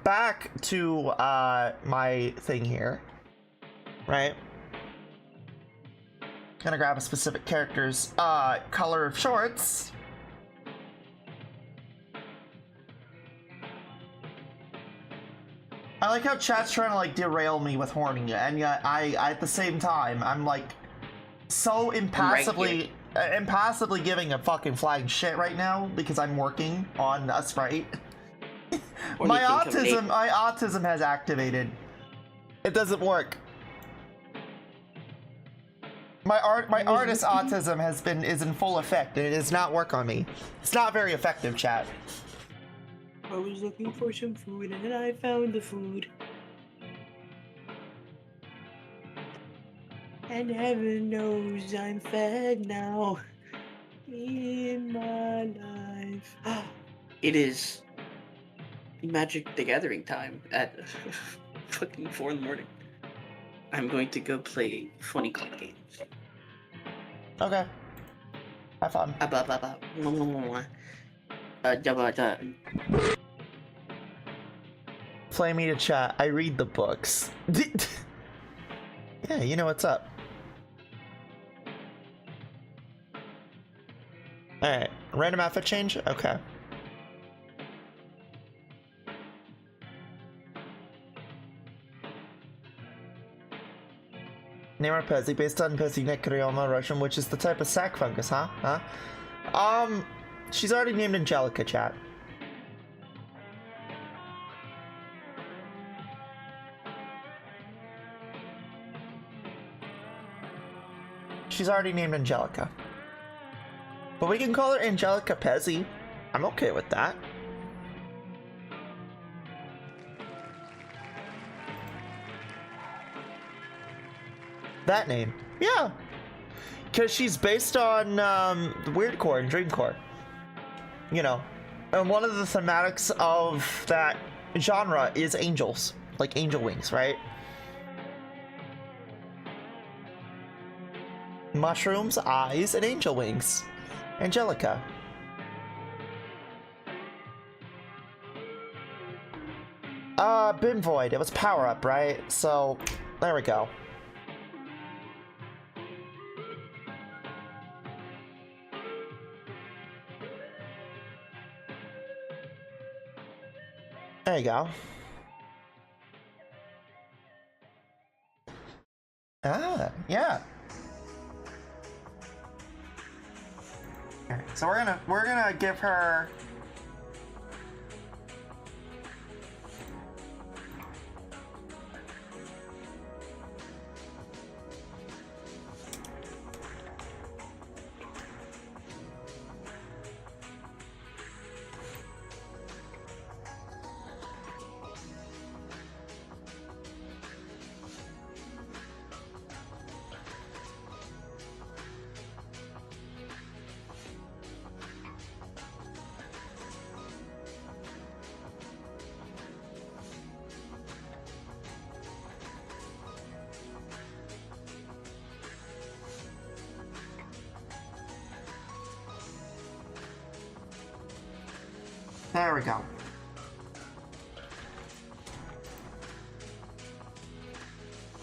back to my thing here. Right? Gonna grab a specific character's color of shorts. I like how chat's trying to like derail me with horny, and yet I at the same time I'm like so impassively giving a fucking flying shit right now because I'm working on a sprite. my autism has activated. It doesn't work. My artist autism is in full effect, and it does not work on me. It's not very effective, chat. I was looking for some food and then I found the food. And heaven knows I'm fed now in my life. It is Magic the Gathering time at fucking 4 in the morning. I'm going to go play funny card games. Okay. Have fun. Flamie to chat. I read the books. Yeah, you know what's up. Alright. Random outfit change? Okay. Name her Pezi, based on Pezi Necryoma Russian, which is the type of sac fungus, huh? She's already named Angelica, chat. She's already named Angelica. But we can call her Angelica Pezi. I'm okay with that. That name. Yeah. Because she's based on Weird Core and Dream Core. You know. And one of the thematics of that genre is angels. Like angel wings, right? Mushrooms, eyes, and angel wings. Angelica. Bin Void. It was power up, right? So, there we go. There you go. Ah, yeah. Alright, so we're gonna give her there we go.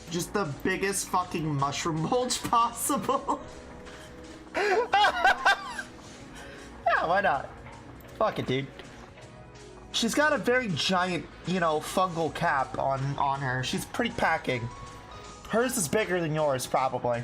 Just the biggest fucking mushroom bulge possible. Yeah, why not? Fuck it, dude. She's got a very giant, you know, fungal cap on her. She's pretty packing. Hers is bigger than yours, probably.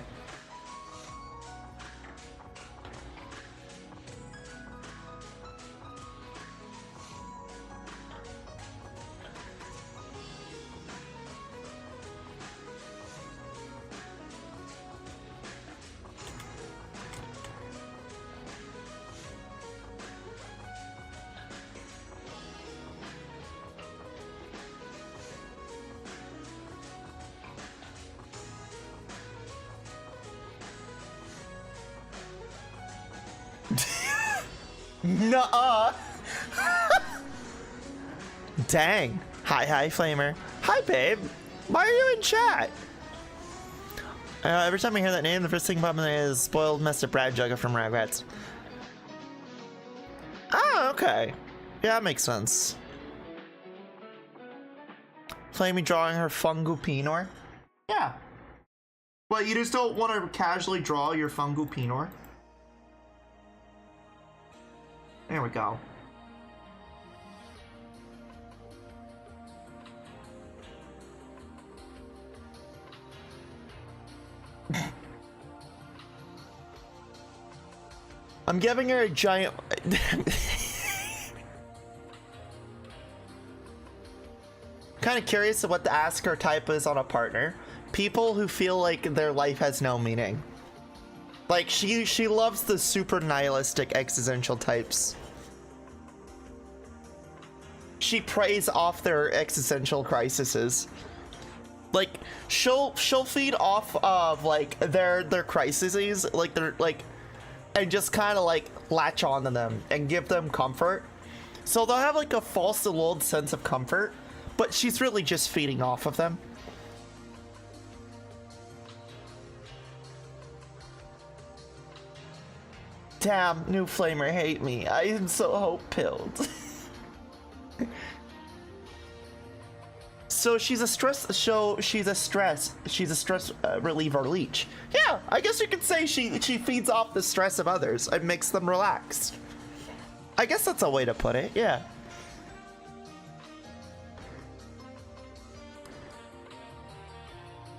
Nuh-uh. Dang. Hi, Flamer. Hi, babe. Why are you in chat? Every time I hear that name, the first thing popping in is spoiled messed up Brad Jugga from Rugrats. Oh, okay. Yeah, that makes sense. Flamie drawing her Fungu Pinor? Yeah. Well, you just don't want to casually draw your Fungu Pinor? There we go. I'm giving her a giant... Kind of curious of what the ask her type is on a partner. People who feel like their life has no meaning. Like, she loves the super nihilistic existential types. She preys off their existential crises. Like, she'll feed off of, like, their crises, like, and just kind of, like, latch onto them and give them comfort. So they'll have, like, a false lulled sense of comfort, but she's really just feeding off of them. Damn, new Flamer hate me. I am so hope-pilled. So she's a stress reliever leech. Yeah, I guess you could say she feeds off the stress of others and makes them relaxed. I guess that's a way to put it, yeah.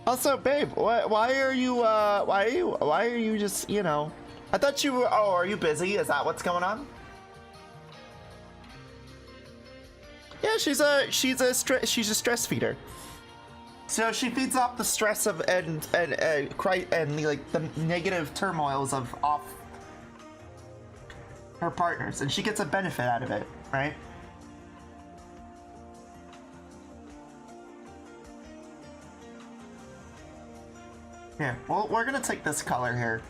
Also, babe, why are you just, you know, I thought you were, oh, are you busy? Is that what's going on? Yeah, she's a stress feeder. So she feeds off the stress of and like the negative turmoils of her partners, and she gets a benefit out of it, right? Here, well, we're gonna take this color here.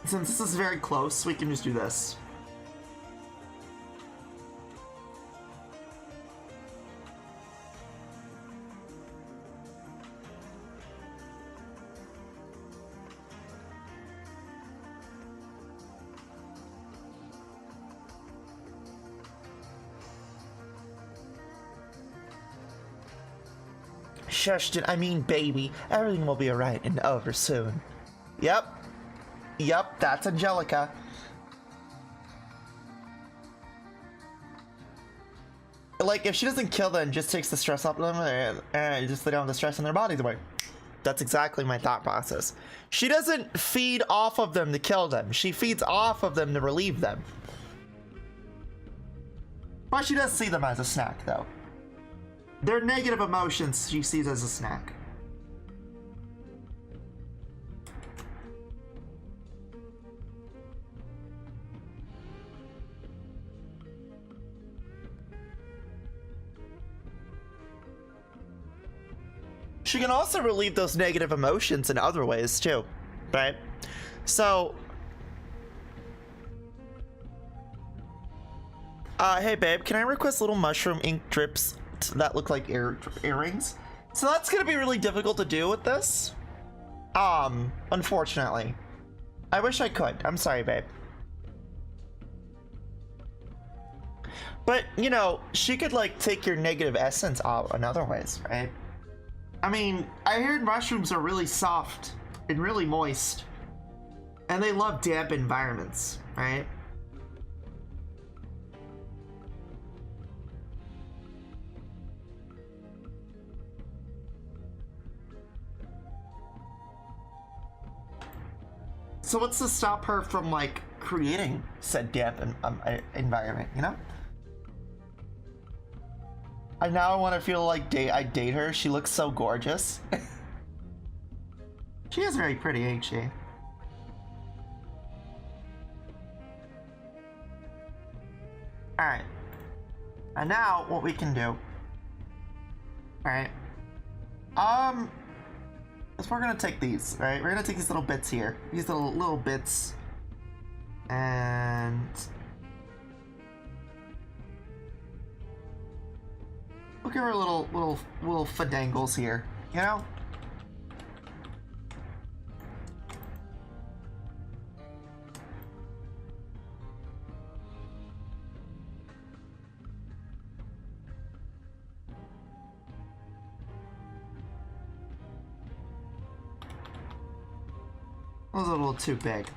Since this is very close, we can just do this. Shush, I mean baby. Everything will be alright and over soon. Yep. Yep, that's Angelica. Like, if she doesn't kill them, just takes the stress off them and just lay down the stress in their bodies away. That's exactly my thought process. She doesn't feed off of them to kill them. She feeds off of them to relieve them. But she does see them as a snack, though. Their negative emotions she sees as a snack. She can also relieve those negative emotions in other ways too, right? So, hey babe, can I request little mushroom ink drips that look like earrings? So that's gonna be really difficult to do with this. Unfortunately. I wish I could. I'm sorry, babe. But, you know, she could like take your negative essence out in other ways, right? I mean, I heard mushrooms are really soft and really moist. And they love damp environments, right? So what's to stop her from, like, creating said damp environment, you know? I now want to feel like I date her. She looks so gorgeous. She is very pretty, ain't she? Alright. And now, what we can do... Alright. Is we're gonna take these, right? We're gonna take these little bits here. These little bits. And... we'll give her little fadangles here, you know? Those are a little too big.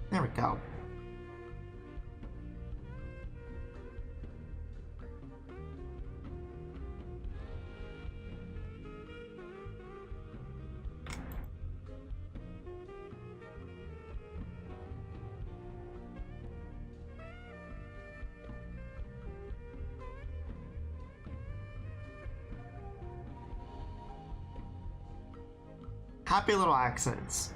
There we go. Happy little accents.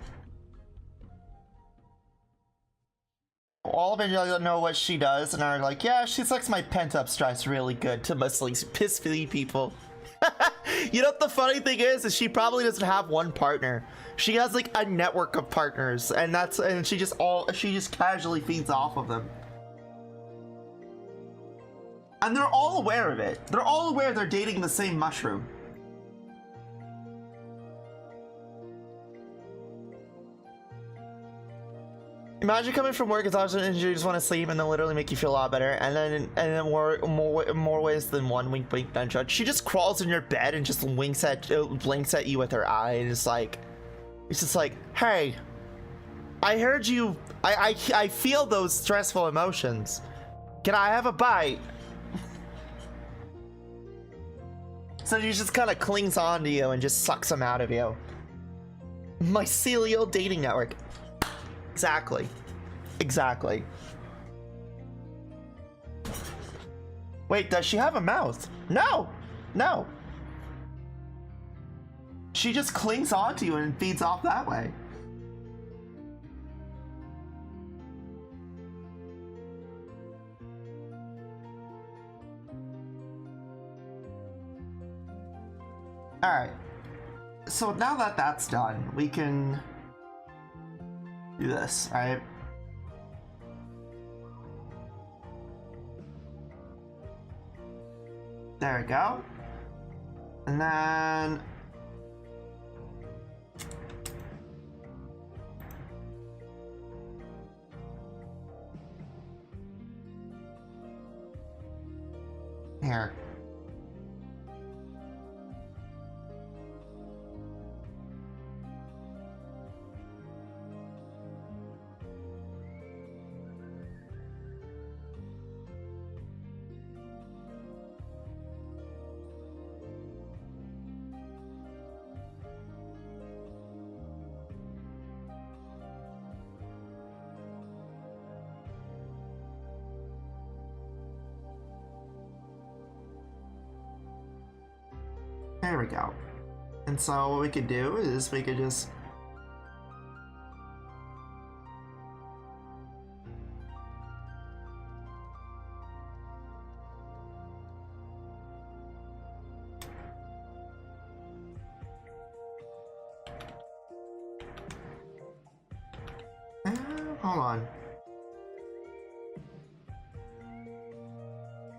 All of Angelica know what she does and are like, yeah, she sucks my pent-up stress really good to mostly piss people. You know what the funny thing is she probably doesn't have one partner. She has like a network of partners, and she just casually feeds off of them. And they're all aware of it. They're all aware they're dating the same mushroom. Imagine coming from work and you just want to sleep, and then literally make you feel a lot better, and then more ways than one. Wink, wink, nudge, nudge. She just crawls in your bed and just blinks at you with her eye, and it's just like, hey, I heard you. I feel those stressful emotions. Can I have a bite? So she just kind of clings on to you and just sucks them out of you. Mycelial dating network. Exactly. Wait, does she have a mouth? No! No! She just clings onto you and feeds off that way. Alright. So now that that's done, we can do this, right? There we go. And then... Here. There we go. And so what we could do is we could just... hold on.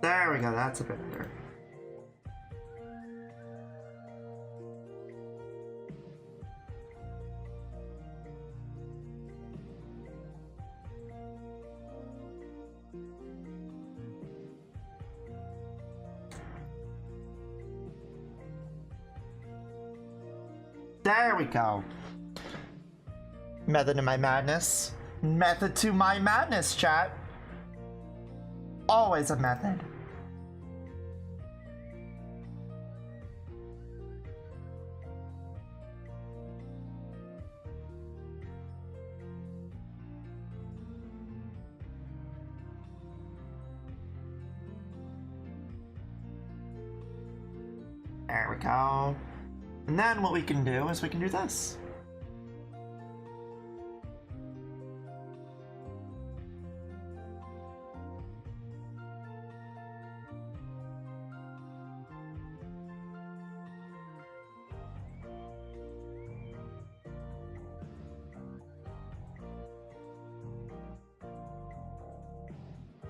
There we go, that's a bit better. There we go. Method to my madness. Method to my madness, chat. Always a method. There we go. And then what we can do is we can do this.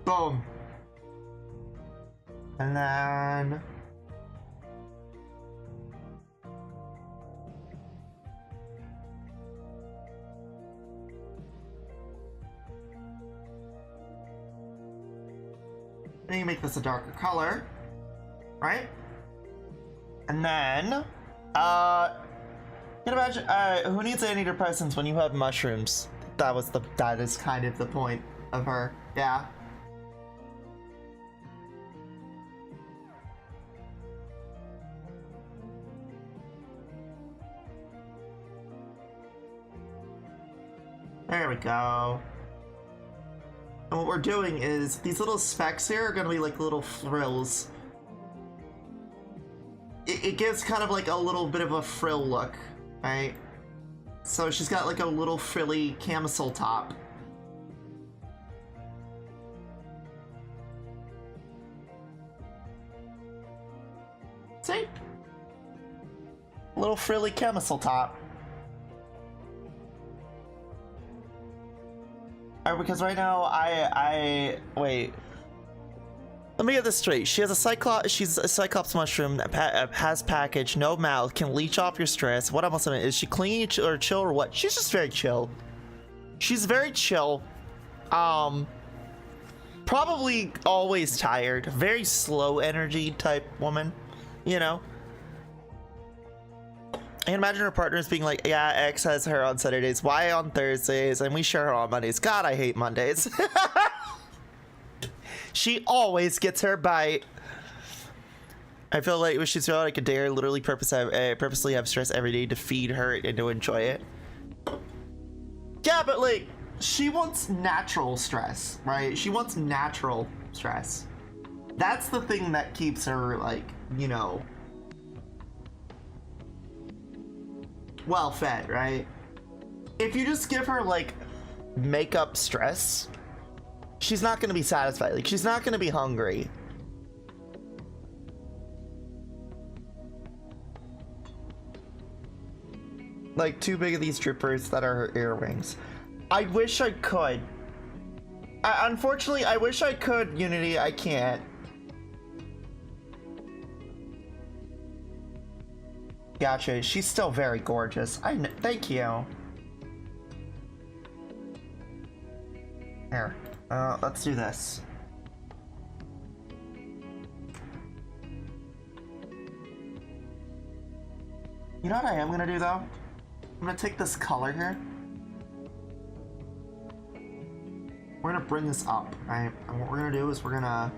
Boom. And then... then you make this a darker color, right? And then, you can imagine, who needs antidepressants when you have mushrooms? That is kind of the point of her, yeah. There we go. And what we're doing is, these little specks here are gonna be like little frills. It gives kind of like a little bit of a frill look, right? So she's got like a little frilly camisole top. See? Little frilly camisole top. Because right now wait. Let me get this straight. She's a Cyclops mushroom that has package, no mouth, can leech off your stress. What else? Is she clingy or chill or what? She's just very chill. She's very chill. Probably always tired. Very slow energy type woman, you know? I can imagine her partners being like, yeah, X has her on Saturdays, Y on Thursdays, and we share her on Mondays. God, I hate Mondays. She always gets her bite. I feel like she's like a dare, literally purposely have stress every day to feed her and to enjoy it. Yeah, but like, she wants natural stress, right? She wants natural stress. That's the thing that keeps her, like, you know, well fed, right? If you just give her, like, makeup stress, she's not gonna be satisfied. Like, she's not gonna be hungry. Like, too big of these drippers that are her earrings. I wish I could. Unfortunately, I wish I could, Unity. I can't. Gotcha. She's still very gorgeous. Thank you. Here. Let's do this. You know what I am gonna do, though? I'm gonna take this color here. We're gonna bring this up, right? And what we're gonna do is we're gonna...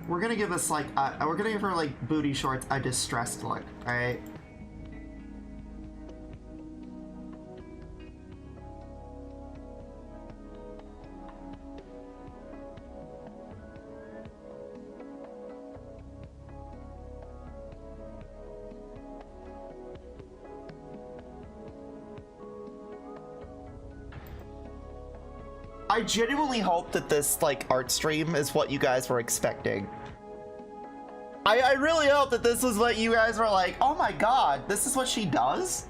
We're gonna give this, like, we're gonna give her, like, booty shorts a distressed look, right? I genuinely hope that this, like, art stream is what you guys were expecting. I really hope that this is what you guys were like, oh my god, this is what she does?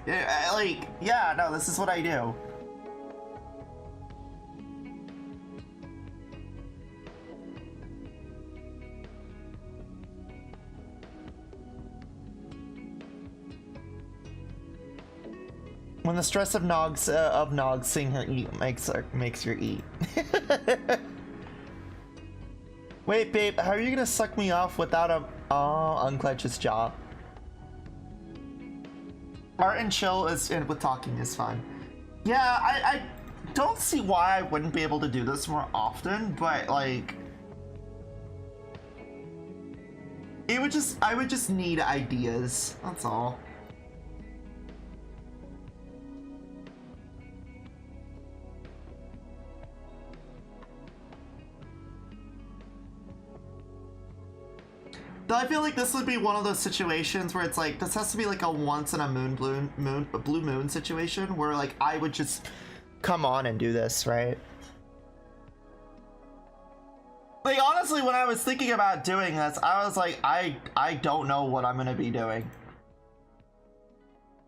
Like, yeah, no, this is what I do. When the stress of Nog seeing her eat makes her eat. Wait, babe, how are you gonna suck me off without a... Oh, unclench his jaw. Art and chill with talking is fun. Yeah, I don't see why I wouldn't be able to do this more often, but, like... I would just need ideas, that's all. Though I feel like this would be one of those situations where it's like, this has to be like a once in a blue moon situation where, like, I would just come on and do this, right? Like, honestly, when I was thinking about doing this, I was like, I don't know what I'm gonna be doing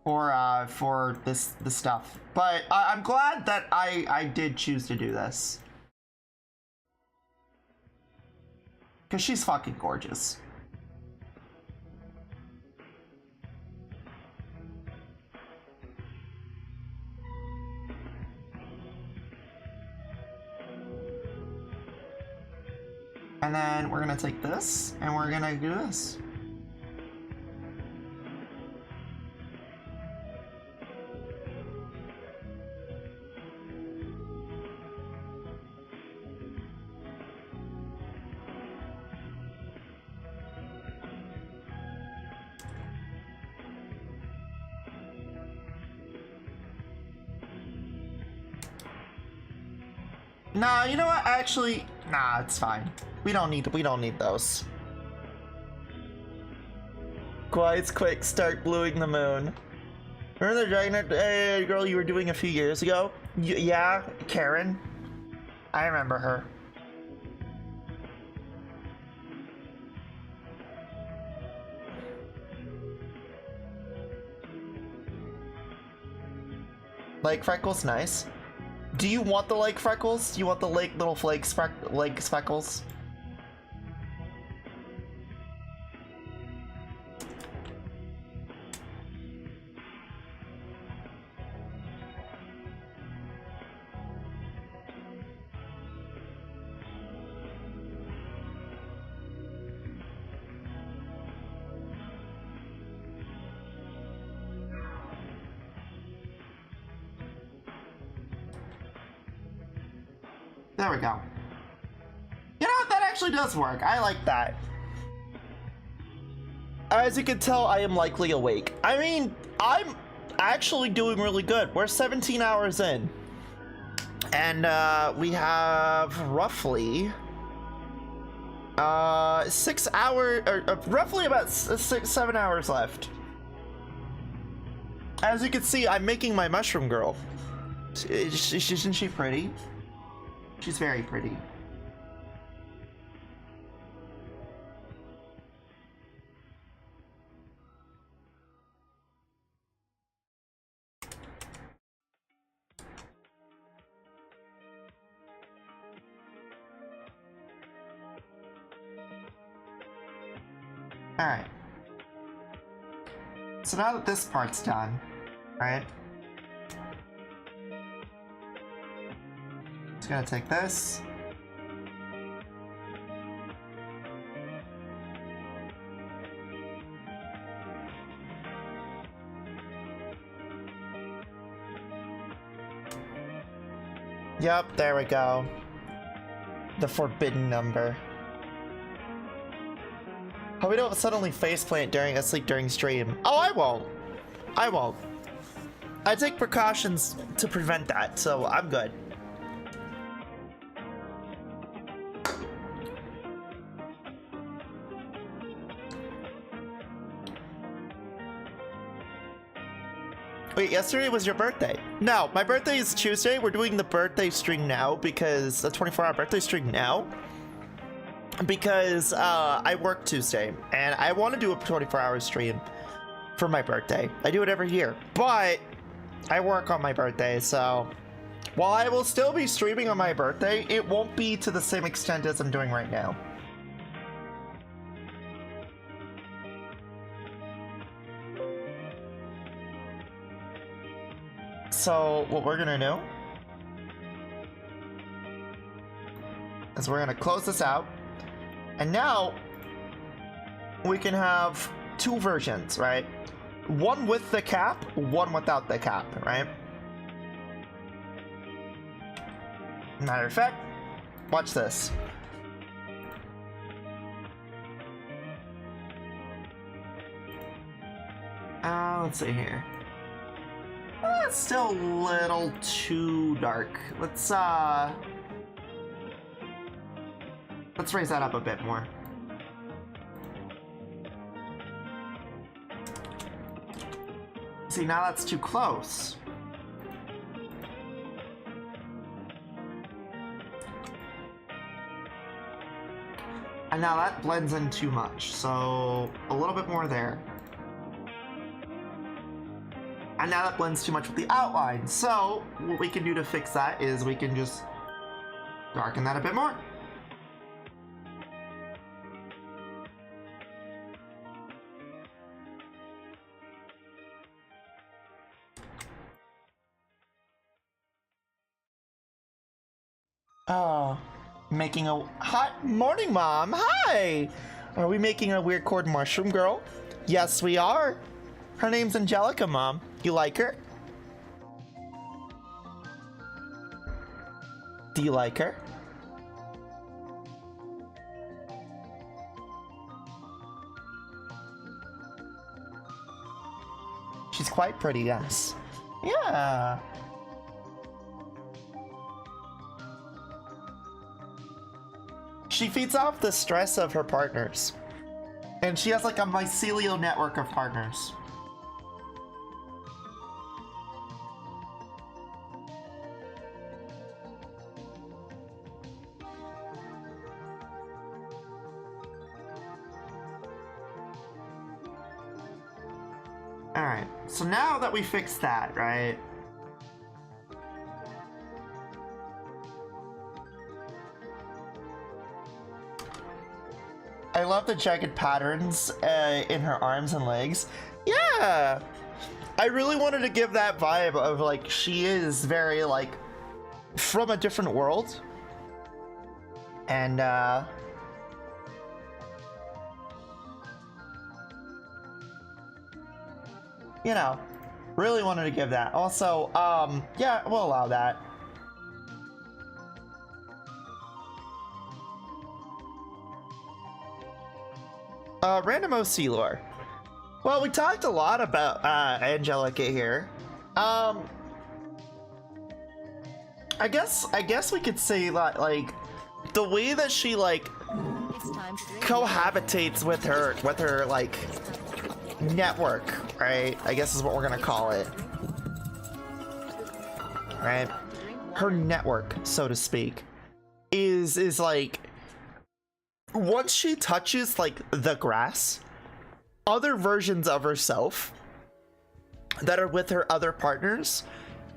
for this stuff. But I'm glad that I did choose to do this. Because she's fucking gorgeous. And then we're gonna take this, and we're gonna do this. Nah, you know what? Actually, nah, it's fine. We don't need those. Quiet's quick, start bluing the moon. Remember the dragon girl you were doing a few years ago? Yeah, Karen. I remember her. Like freckles, nice. Do you want the like freckles? Do you want the like little flakes, like speckles? There we go. You know what? That actually does work. I like that. As you can tell, I am likely awake. I mean, I'm actually doing really good. We're 17 hours in. And we have roughly 6 hours, or roughly about 7 hours left. As you can see, I'm making my mushroom girl. Isn't she pretty? She's very pretty. Alright. So now that this part's done, right? Just gonna take this. Yep, there we go. The forbidden number. Oh, we don't suddenly faceplant during asleep during stream. Oh, I won't. I won't. I take precautions to prevent that, so I'm good. Wait, yesterday was your birthday? No, my birthday is Tuesday. We're doing the birthday stream now because the 24-hour birthday stream now. Because I work Tuesday and I want to do a 24-hour stream for my birthday. I do it every year, but I work on my birthday, so while I will still be streaming on my birthday, it won't be to the same extent as I'm doing right now. So what we're gonna do is we're gonna close this out. And now we can have two versions, right? One with the cap, one without the cap, right? Matter of fact, watch this. Let's see here. It's still a little too dark. Let's raise that up a bit more. See, now that's too close. And now that blends in too much, so a little bit more there. And now that blends too much with the outline, so what we can do to fix that is we can just darken that a bit more. Oh, making a hot morning, Mom. Hi. Are we making a weird cord mushroom girl? Yes, we are. Her name's Angelica, Mom. You like her? Do you like her? She's quite pretty, yes. Yeah. She feeds off the stress of her partners. And she has like a mycelial network of partners. Alright, so now that we fixed that, right? I love the jagged patterns in her arms and legs. Yeah! I really wanted to give that vibe of like, she is very like, from a different world. And you know, really wanted to give that. Also, yeah, we'll allow that. Random OC lore. Well, we talked a lot about Angelica here. I guess we could say that, like, the way that she, like, It's time to drink cohabitates with her like network, right? I guess is what we're gonna call it, right? Her network, so to speak, is like, once she touches like the grass, other versions of herself that are with her other partners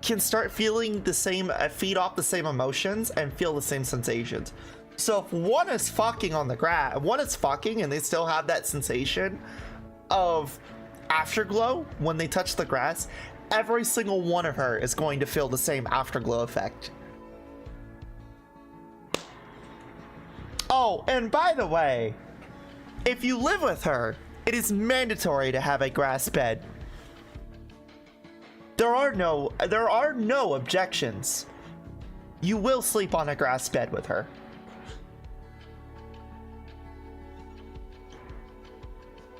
can start feeling the same, feed off the same emotions and feel the same sensations. So if one is fucking on the grass, one is fucking and they still have that sensation of afterglow when they touch the grass, every single one of her is going to feel the same afterglow effect. Oh, and by the way, if you live with her, it is mandatory to have a grass bed. There are no objections. You will sleep on a grass bed with her.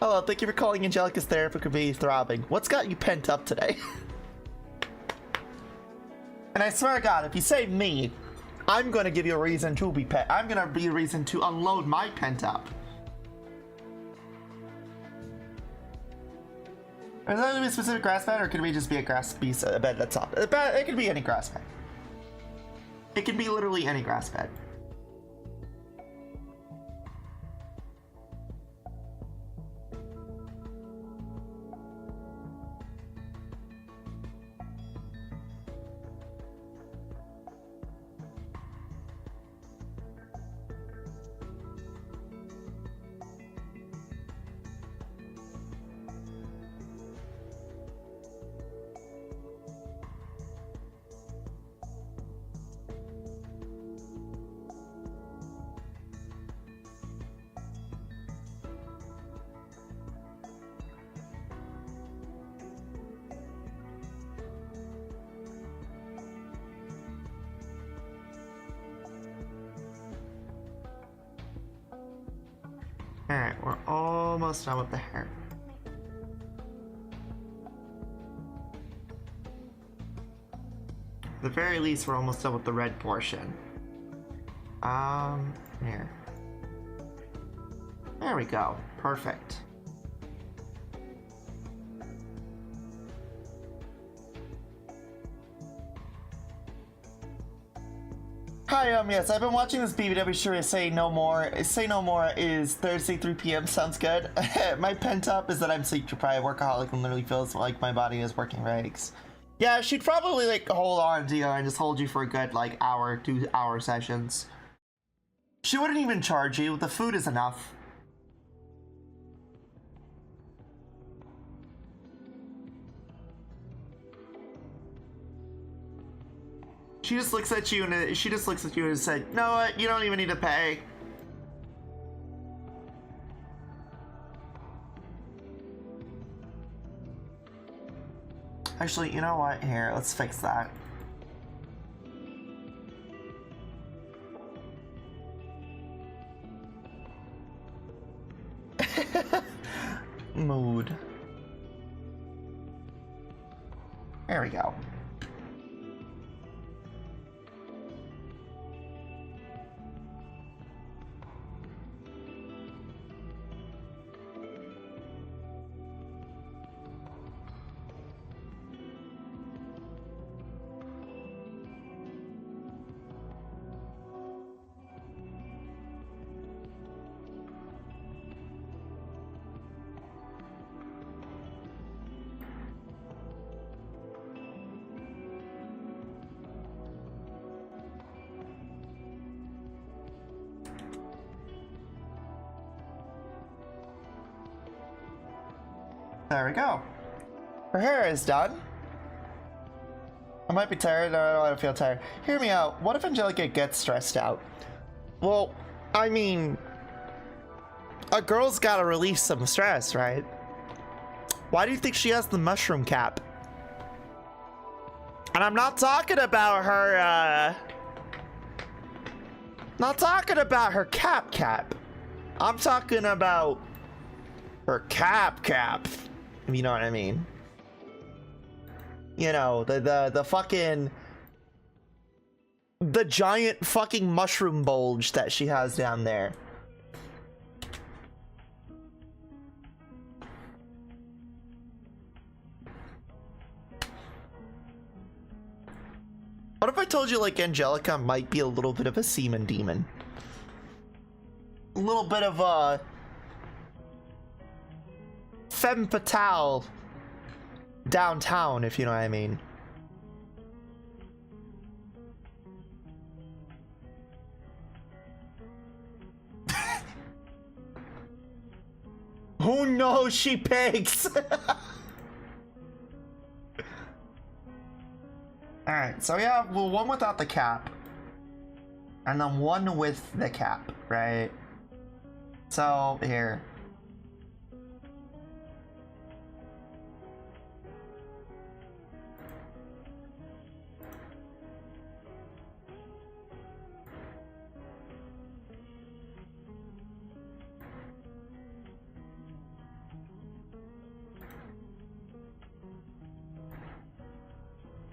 Hello, thank you for calling Angelica's therapy could be throbbing. What's got you pent up today? And I swear to God, if you say me, I'm gonna give you a reason to be pent. I'm gonna be a reason to unload my pent up. Is that gonna be a specific grass bed, or could we just be a grass piece, a bed that's off? It could be any grass bed. It can be literally any grass bed. Alright, we're almost done with the hair. At the very least, we're almost done with the red portion. Here. There we go. Perfect. Hi, yes, I've been watching this BBW series. Say No More. Say No More is Thursday, 3 p.m. Sounds good. My pent up is that I'm sleep deprived, workaholic, and literally feels like my body is working rags. Yeah, she'd probably, like, hold on to you and just hold you for a good, like, hour, 2 hour sessions. She wouldn't even charge you. The food is enough. She just looks at you and said, "No, what? You don't even need to pay." Actually, you know what? Here, let's fix that. Mood. There we go. There we go. Her hair is done. I might be tired. No, I don't feel tired. Hear me out. What if Angelica gets stressed out? Well, I mean, a girl's gotta release some stress, right? Why do you think she has the mushroom cap? And I'm not talking about her, not talking about her cap. I'm talking about her cap. if you know what I mean. You know, the fucking... the giant fucking mushroom bulge that she has down there. What if I told you, like, Angelica might be a little bit of a semen demon? A little bit of a... femme fatale downtown, if you know what I mean. Oh no, she pigs! Alright, so we have one without the cap. And then one with the cap, right? So, here.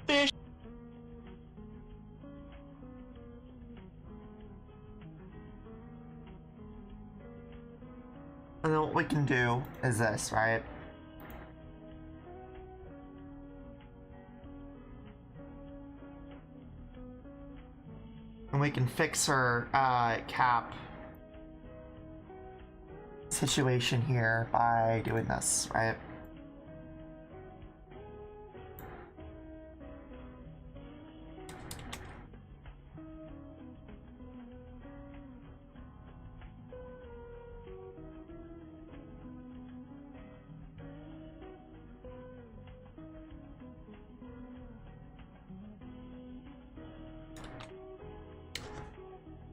Fish. And then what we can do is this, right? And we can fix her cap situation here by doing this, right?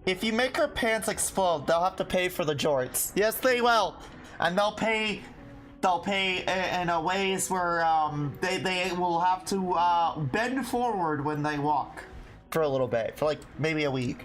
If you make her pants explode, they'll have to pay for the jorts. Yes, they will, and they'll pay in a ways where they will have to bend forward when they walk for a little bit, for like maybe a week.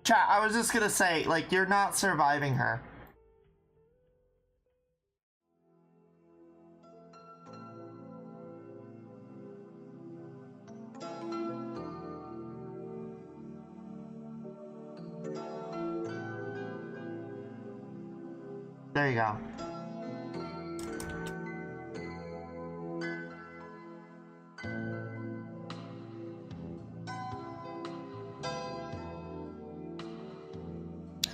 Chat, I was just gonna say, like, you're not surviving her. There you go.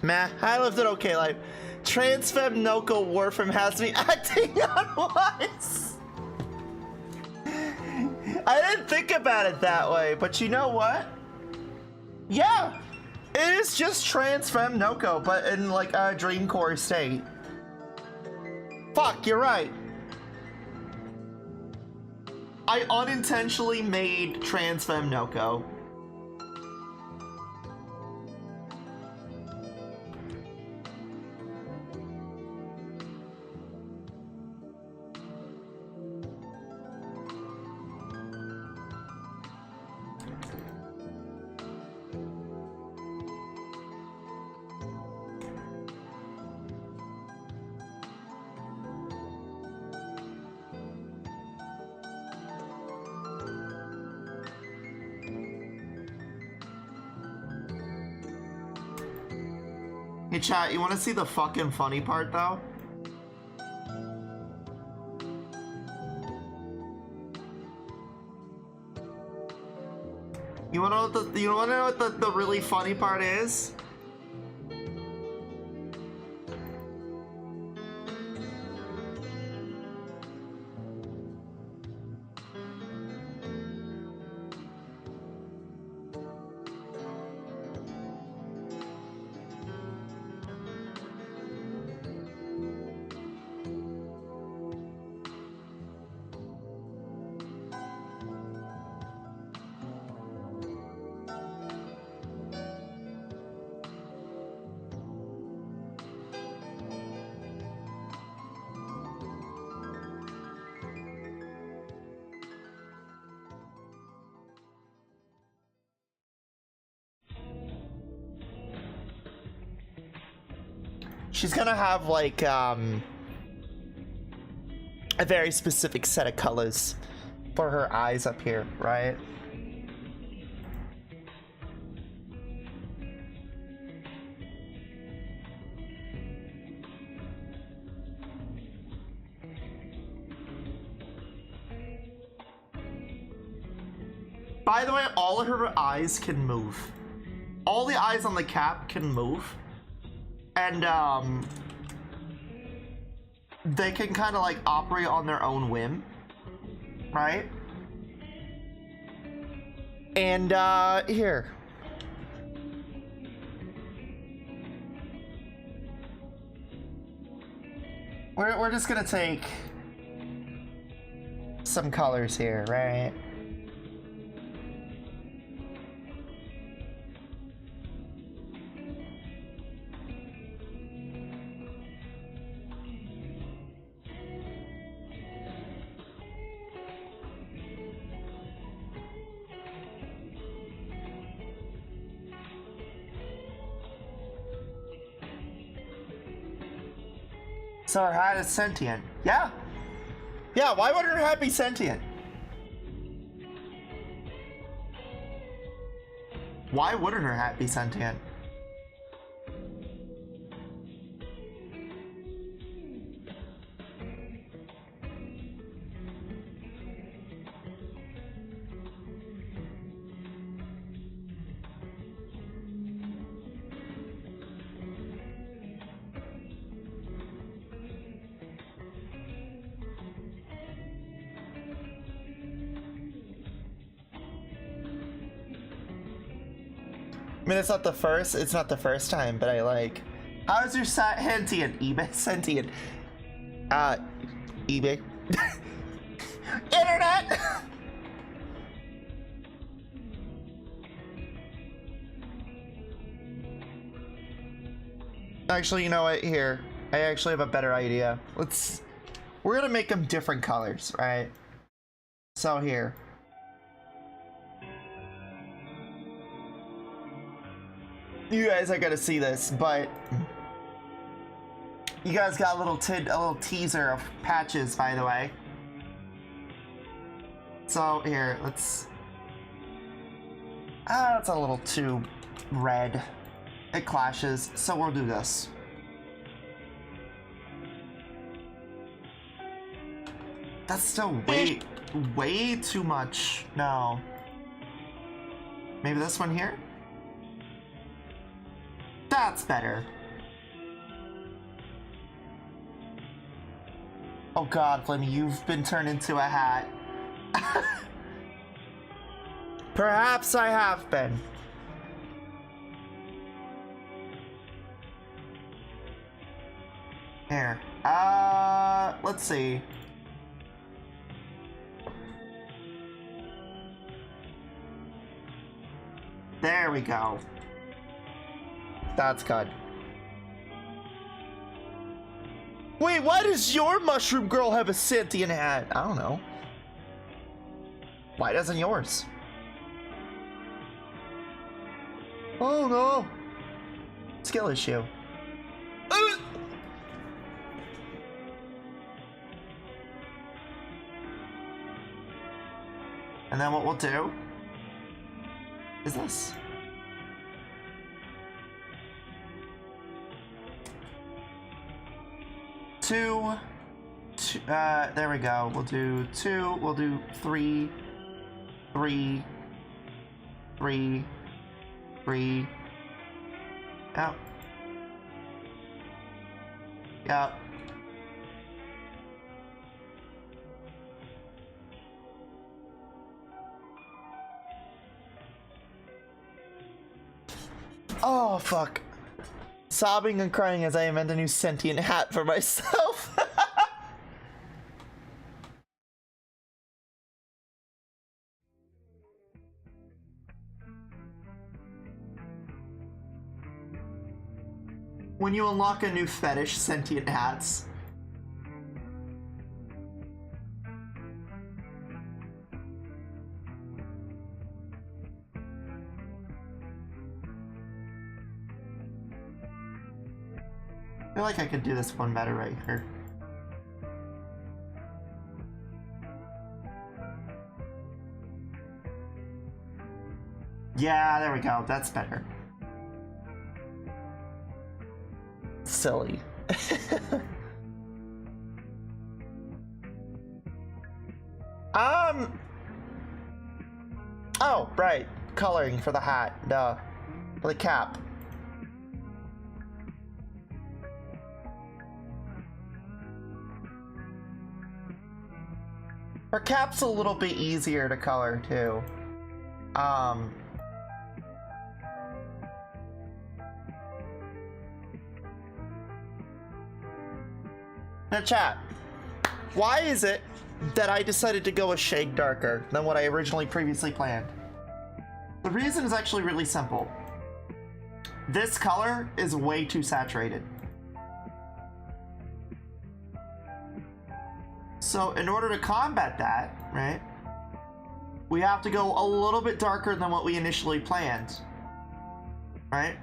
Meh, I lived an okay life. Transfem Noko Warframe has me acting unwise. I didn't think about it that way, but you know what? Yeah, it is just Transfem Noko, but in like a dream core state. Fuck, you're right. I unintentionally made Transfem Noko. Hey chat, you wanna see the fucking funny part though? You wanna know what the really funny part is? she's gonna have like a very specific set of colors for her eyes up here, right? By the way, all of her eyes can move. All the eyes on the cap can move. And, they can kind of like operate on their own whim. Right? And, here. We're just gonna take some colors here, right? So her hat is sentient. Yeah. Yeah, why wouldn't her hat be sentient? Why wouldn't her hat be sentient? I mean, it's not the first time, but I like. How's your sentient, eBay? Sentient. eBay. Internet! Actually, you know what? Here. I actually have a better idea. We're gonna make them different colors, right? So here. You guys are gonna see this, but you guys got a little teaser of patches, by the way. So here, that's a little too red. It clashes, so we'll do this. That's still way too much. No. Maybe this one here? That's better. Oh god, Flamie, you've been turned into a hat. Perhaps I have been. Here. Let's see. There we go. That's good. Wait, why does your mushroom girl have a sentient hat? I don't know. Why doesn't yours? Oh no. Skill issue. And then what we'll do is this. Two, there we go. We'll do 2, we'll do 3, 3, 3, 3. Yep. Yep. Oh, fuck. Sobbing and crying as I invent a new sentient hat for myself. When you unlock a new fetish, sentient hats. feel like I could do this one better right here. Yeah, there we go. That's better. Silly. Oh, right. Coloring for the hat. Duh. For the cap. Her cap's a little bit easier to color, too. Now chat, why is it that I decided to go a shade darker than what I originally previously planned? The reason is actually really simple. This color is way too saturated. So in order to combat that, right, we have to go a little bit darker than what we initially planned, right?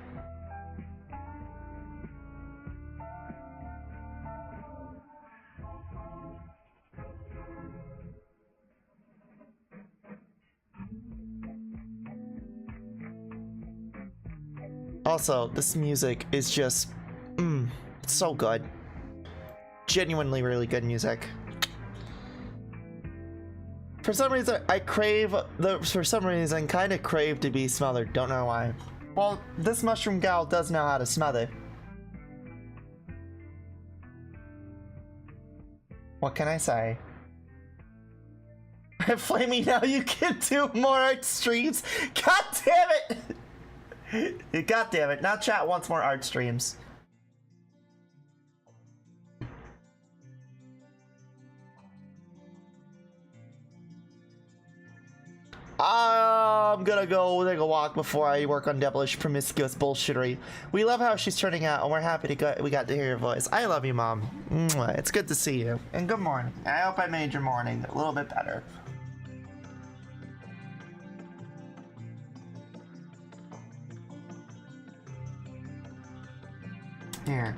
Also, this music is just, so good. Genuinely really good music. For some reason, kind of crave to be smothered. Don't know why. Well, this mushroom gal does know how to smother. What can I say? Flamie, now you can do more art streams. God damn it! God damn it. Now chat wants more art streams. I'm gonna go take a walk before I work on devilish promiscuous bullshittery. We love how she's turning out, and we're happy we got to hear your voice. I love you, Mom. Mwah. It's good to see you. And good morning. I hope I made your morning a little bit better. Here.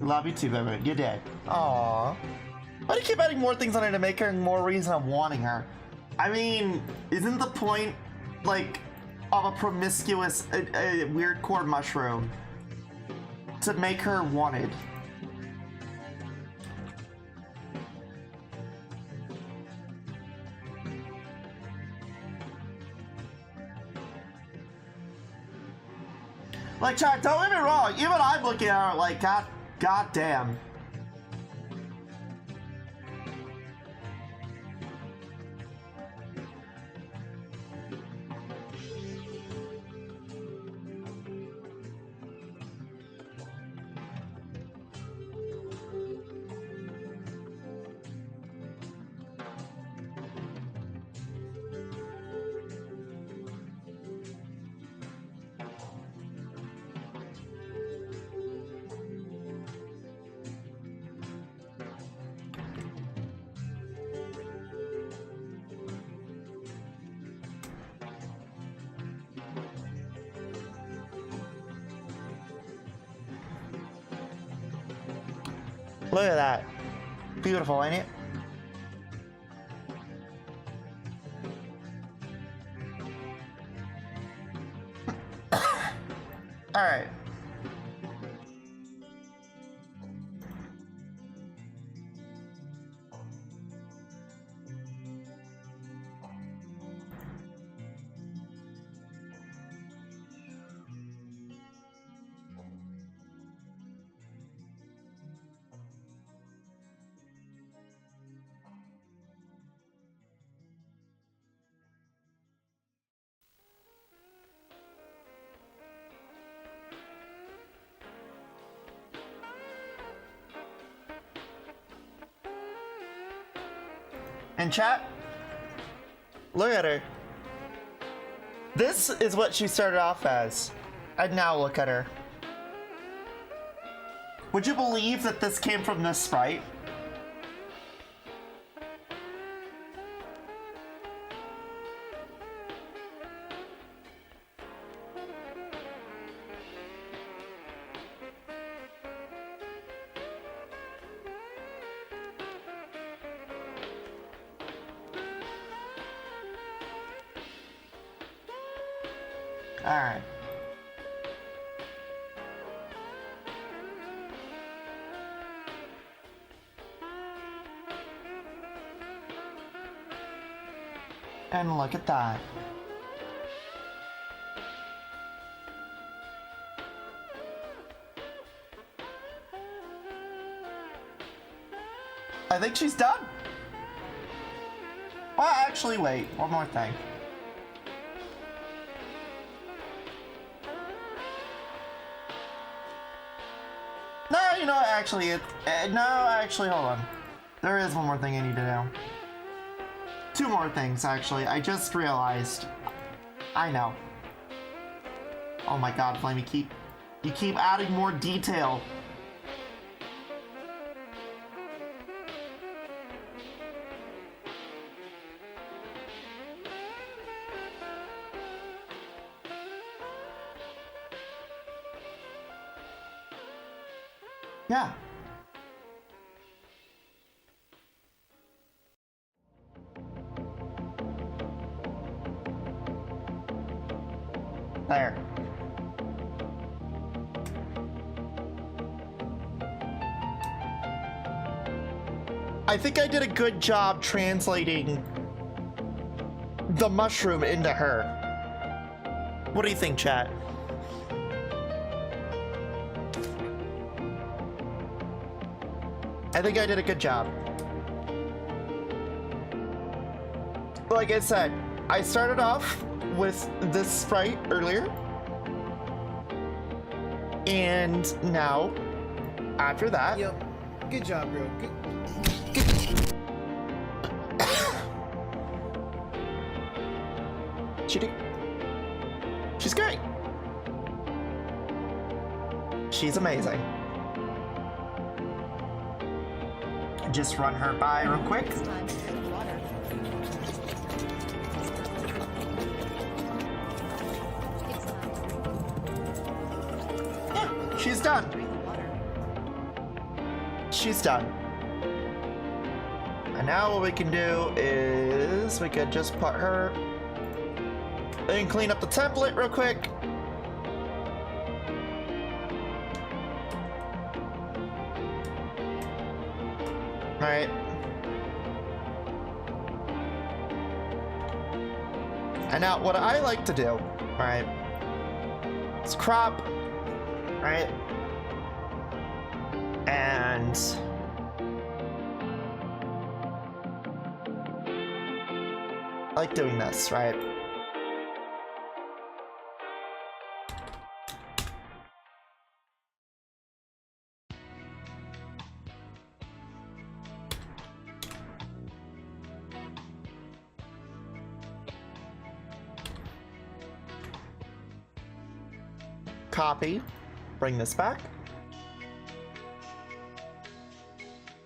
Love you too, baby. You're dead. Aww. Why do you keep adding more things on her to make her more reason of wanting her? I mean, isn't the point, like, of a promiscuous, weird core mushroom to make her wanted? Like, chat, don't get me wrong, even I'm looking at her like, God damn. Look at that. Beautiful, ain't it? Alright. And chat, look at her. This is what she started off as. And now look at her. Would you believe that this came from this sprite? Alright. And look at that. I think she's done. Well, actually, wait. One more thing. No, you know, actually, hold on. There is one more thing I need to do. Two more things, actually. I just realized. I know. Oh my god, Flamie, you keep adding more detail. Yeah. There. I think I did a good job translating the mushroom into her. What do you think, chat? I think I did a good job. Like I said, I started off with this sprite earlier. And now, after that... Yep. Good job, bro. Good. She's great. She's amazing. Just run her by real quick. It's time to drink water. It's time to Yeah, she's done. drink water. She's done. And now what we can do is we could just put her and clean up the template real quick. Alright. And now what I like to do, alright, is crop, right? And I like doing this, right? Copy, bring this back,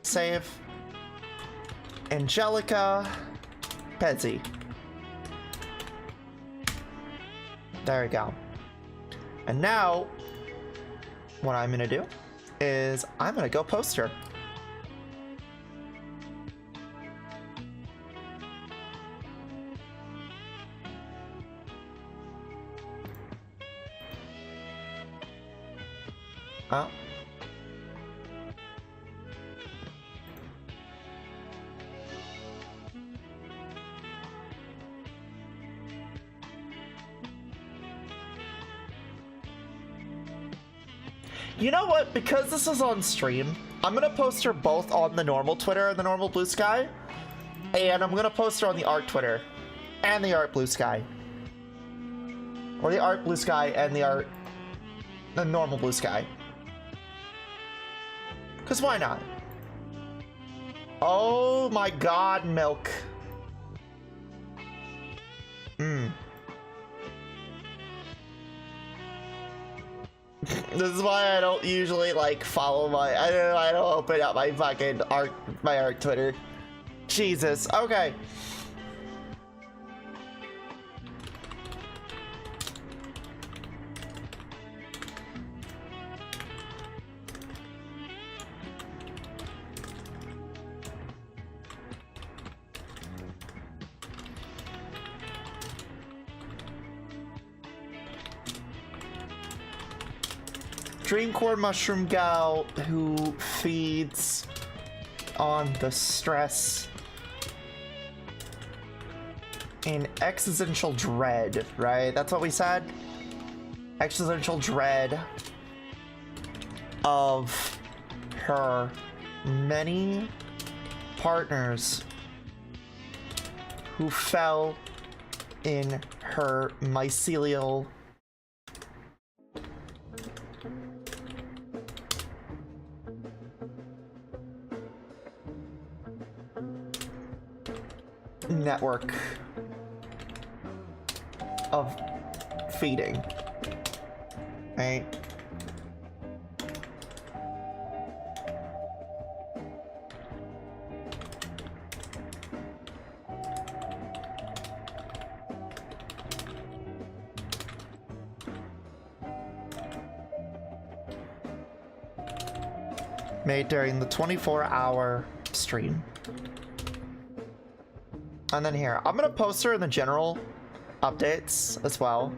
save, Angelica, Pezi. There we go. And now, what I'm gonna do is I'm gonna go post her. Oh. You know what? Because this is on stream, I'm gonna post her both on the normal Twitter and the normal Blue Sky, and I'm gonna post her on the Art Twitter and the Art Blue Sky, or the Art Blue Sky and the normal Blue Sky. Because why not? Oh my god, milk. This is why I don't usually like follow I don't open up my fucking art Twitter. Jesus. Okay. Dreamcore mushroom gal who feeds on the stress and existential dread, right? That's what we said? Existential dread of her many partners who fell in her mycelial network of feeding, right? Made during the 24-hour stream. And then here, I'm gonna post her in the general updates as well.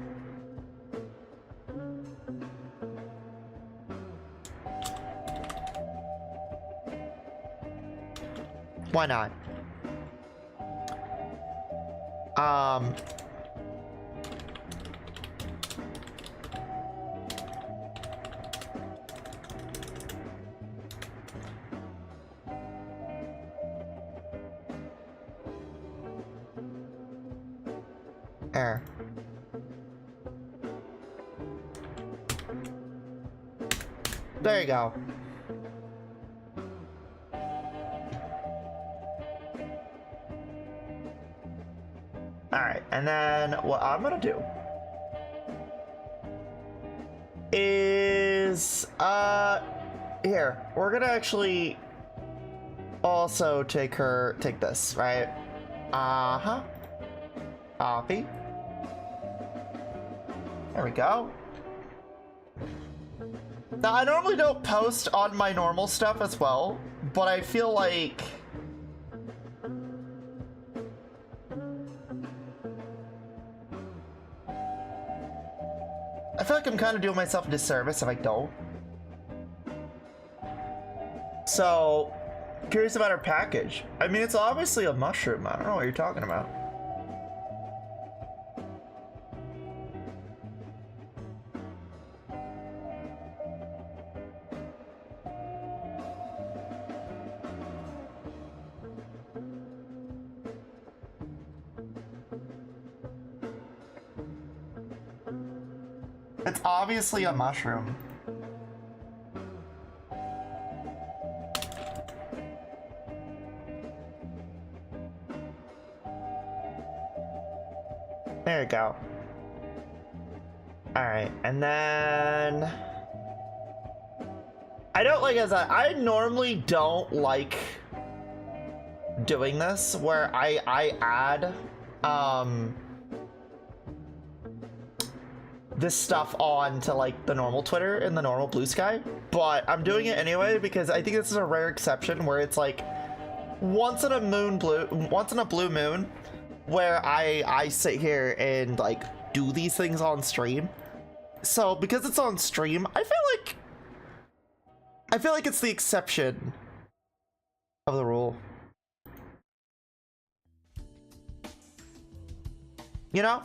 Why not? There. There you go. Alright, and then what I'm gonna do is, here, we're gonna actually also take this, right? Uh-huh. Copy. There we go. Now, I normally don't post on my normal stuff as well, but I feel like I'm kind of doing myself a disservice if I don't. So, curious about her package. I mean, it's obviously a mushroom. I don't know what you're talking about. It's obviously a mushroom. There you go. Alright, and then I don't like as I normally don't like doing this where I add this stuff on to like the normal Twitter and the normal Blue Sky, but I'm doing it anyway because I think this is a rare exception where it's like once in a blue moon where I sit here and like do these things on stream. So because it's on stream, I feel like it's the exception of the rule. You know?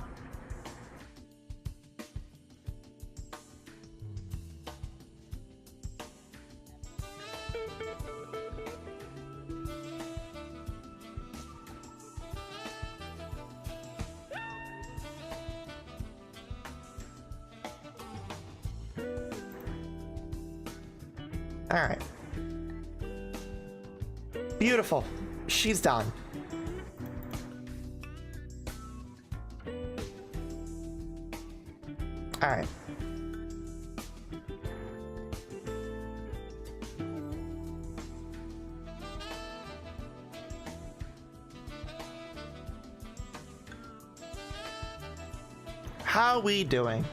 All right. Beautiful. She's done. All right. How we doing?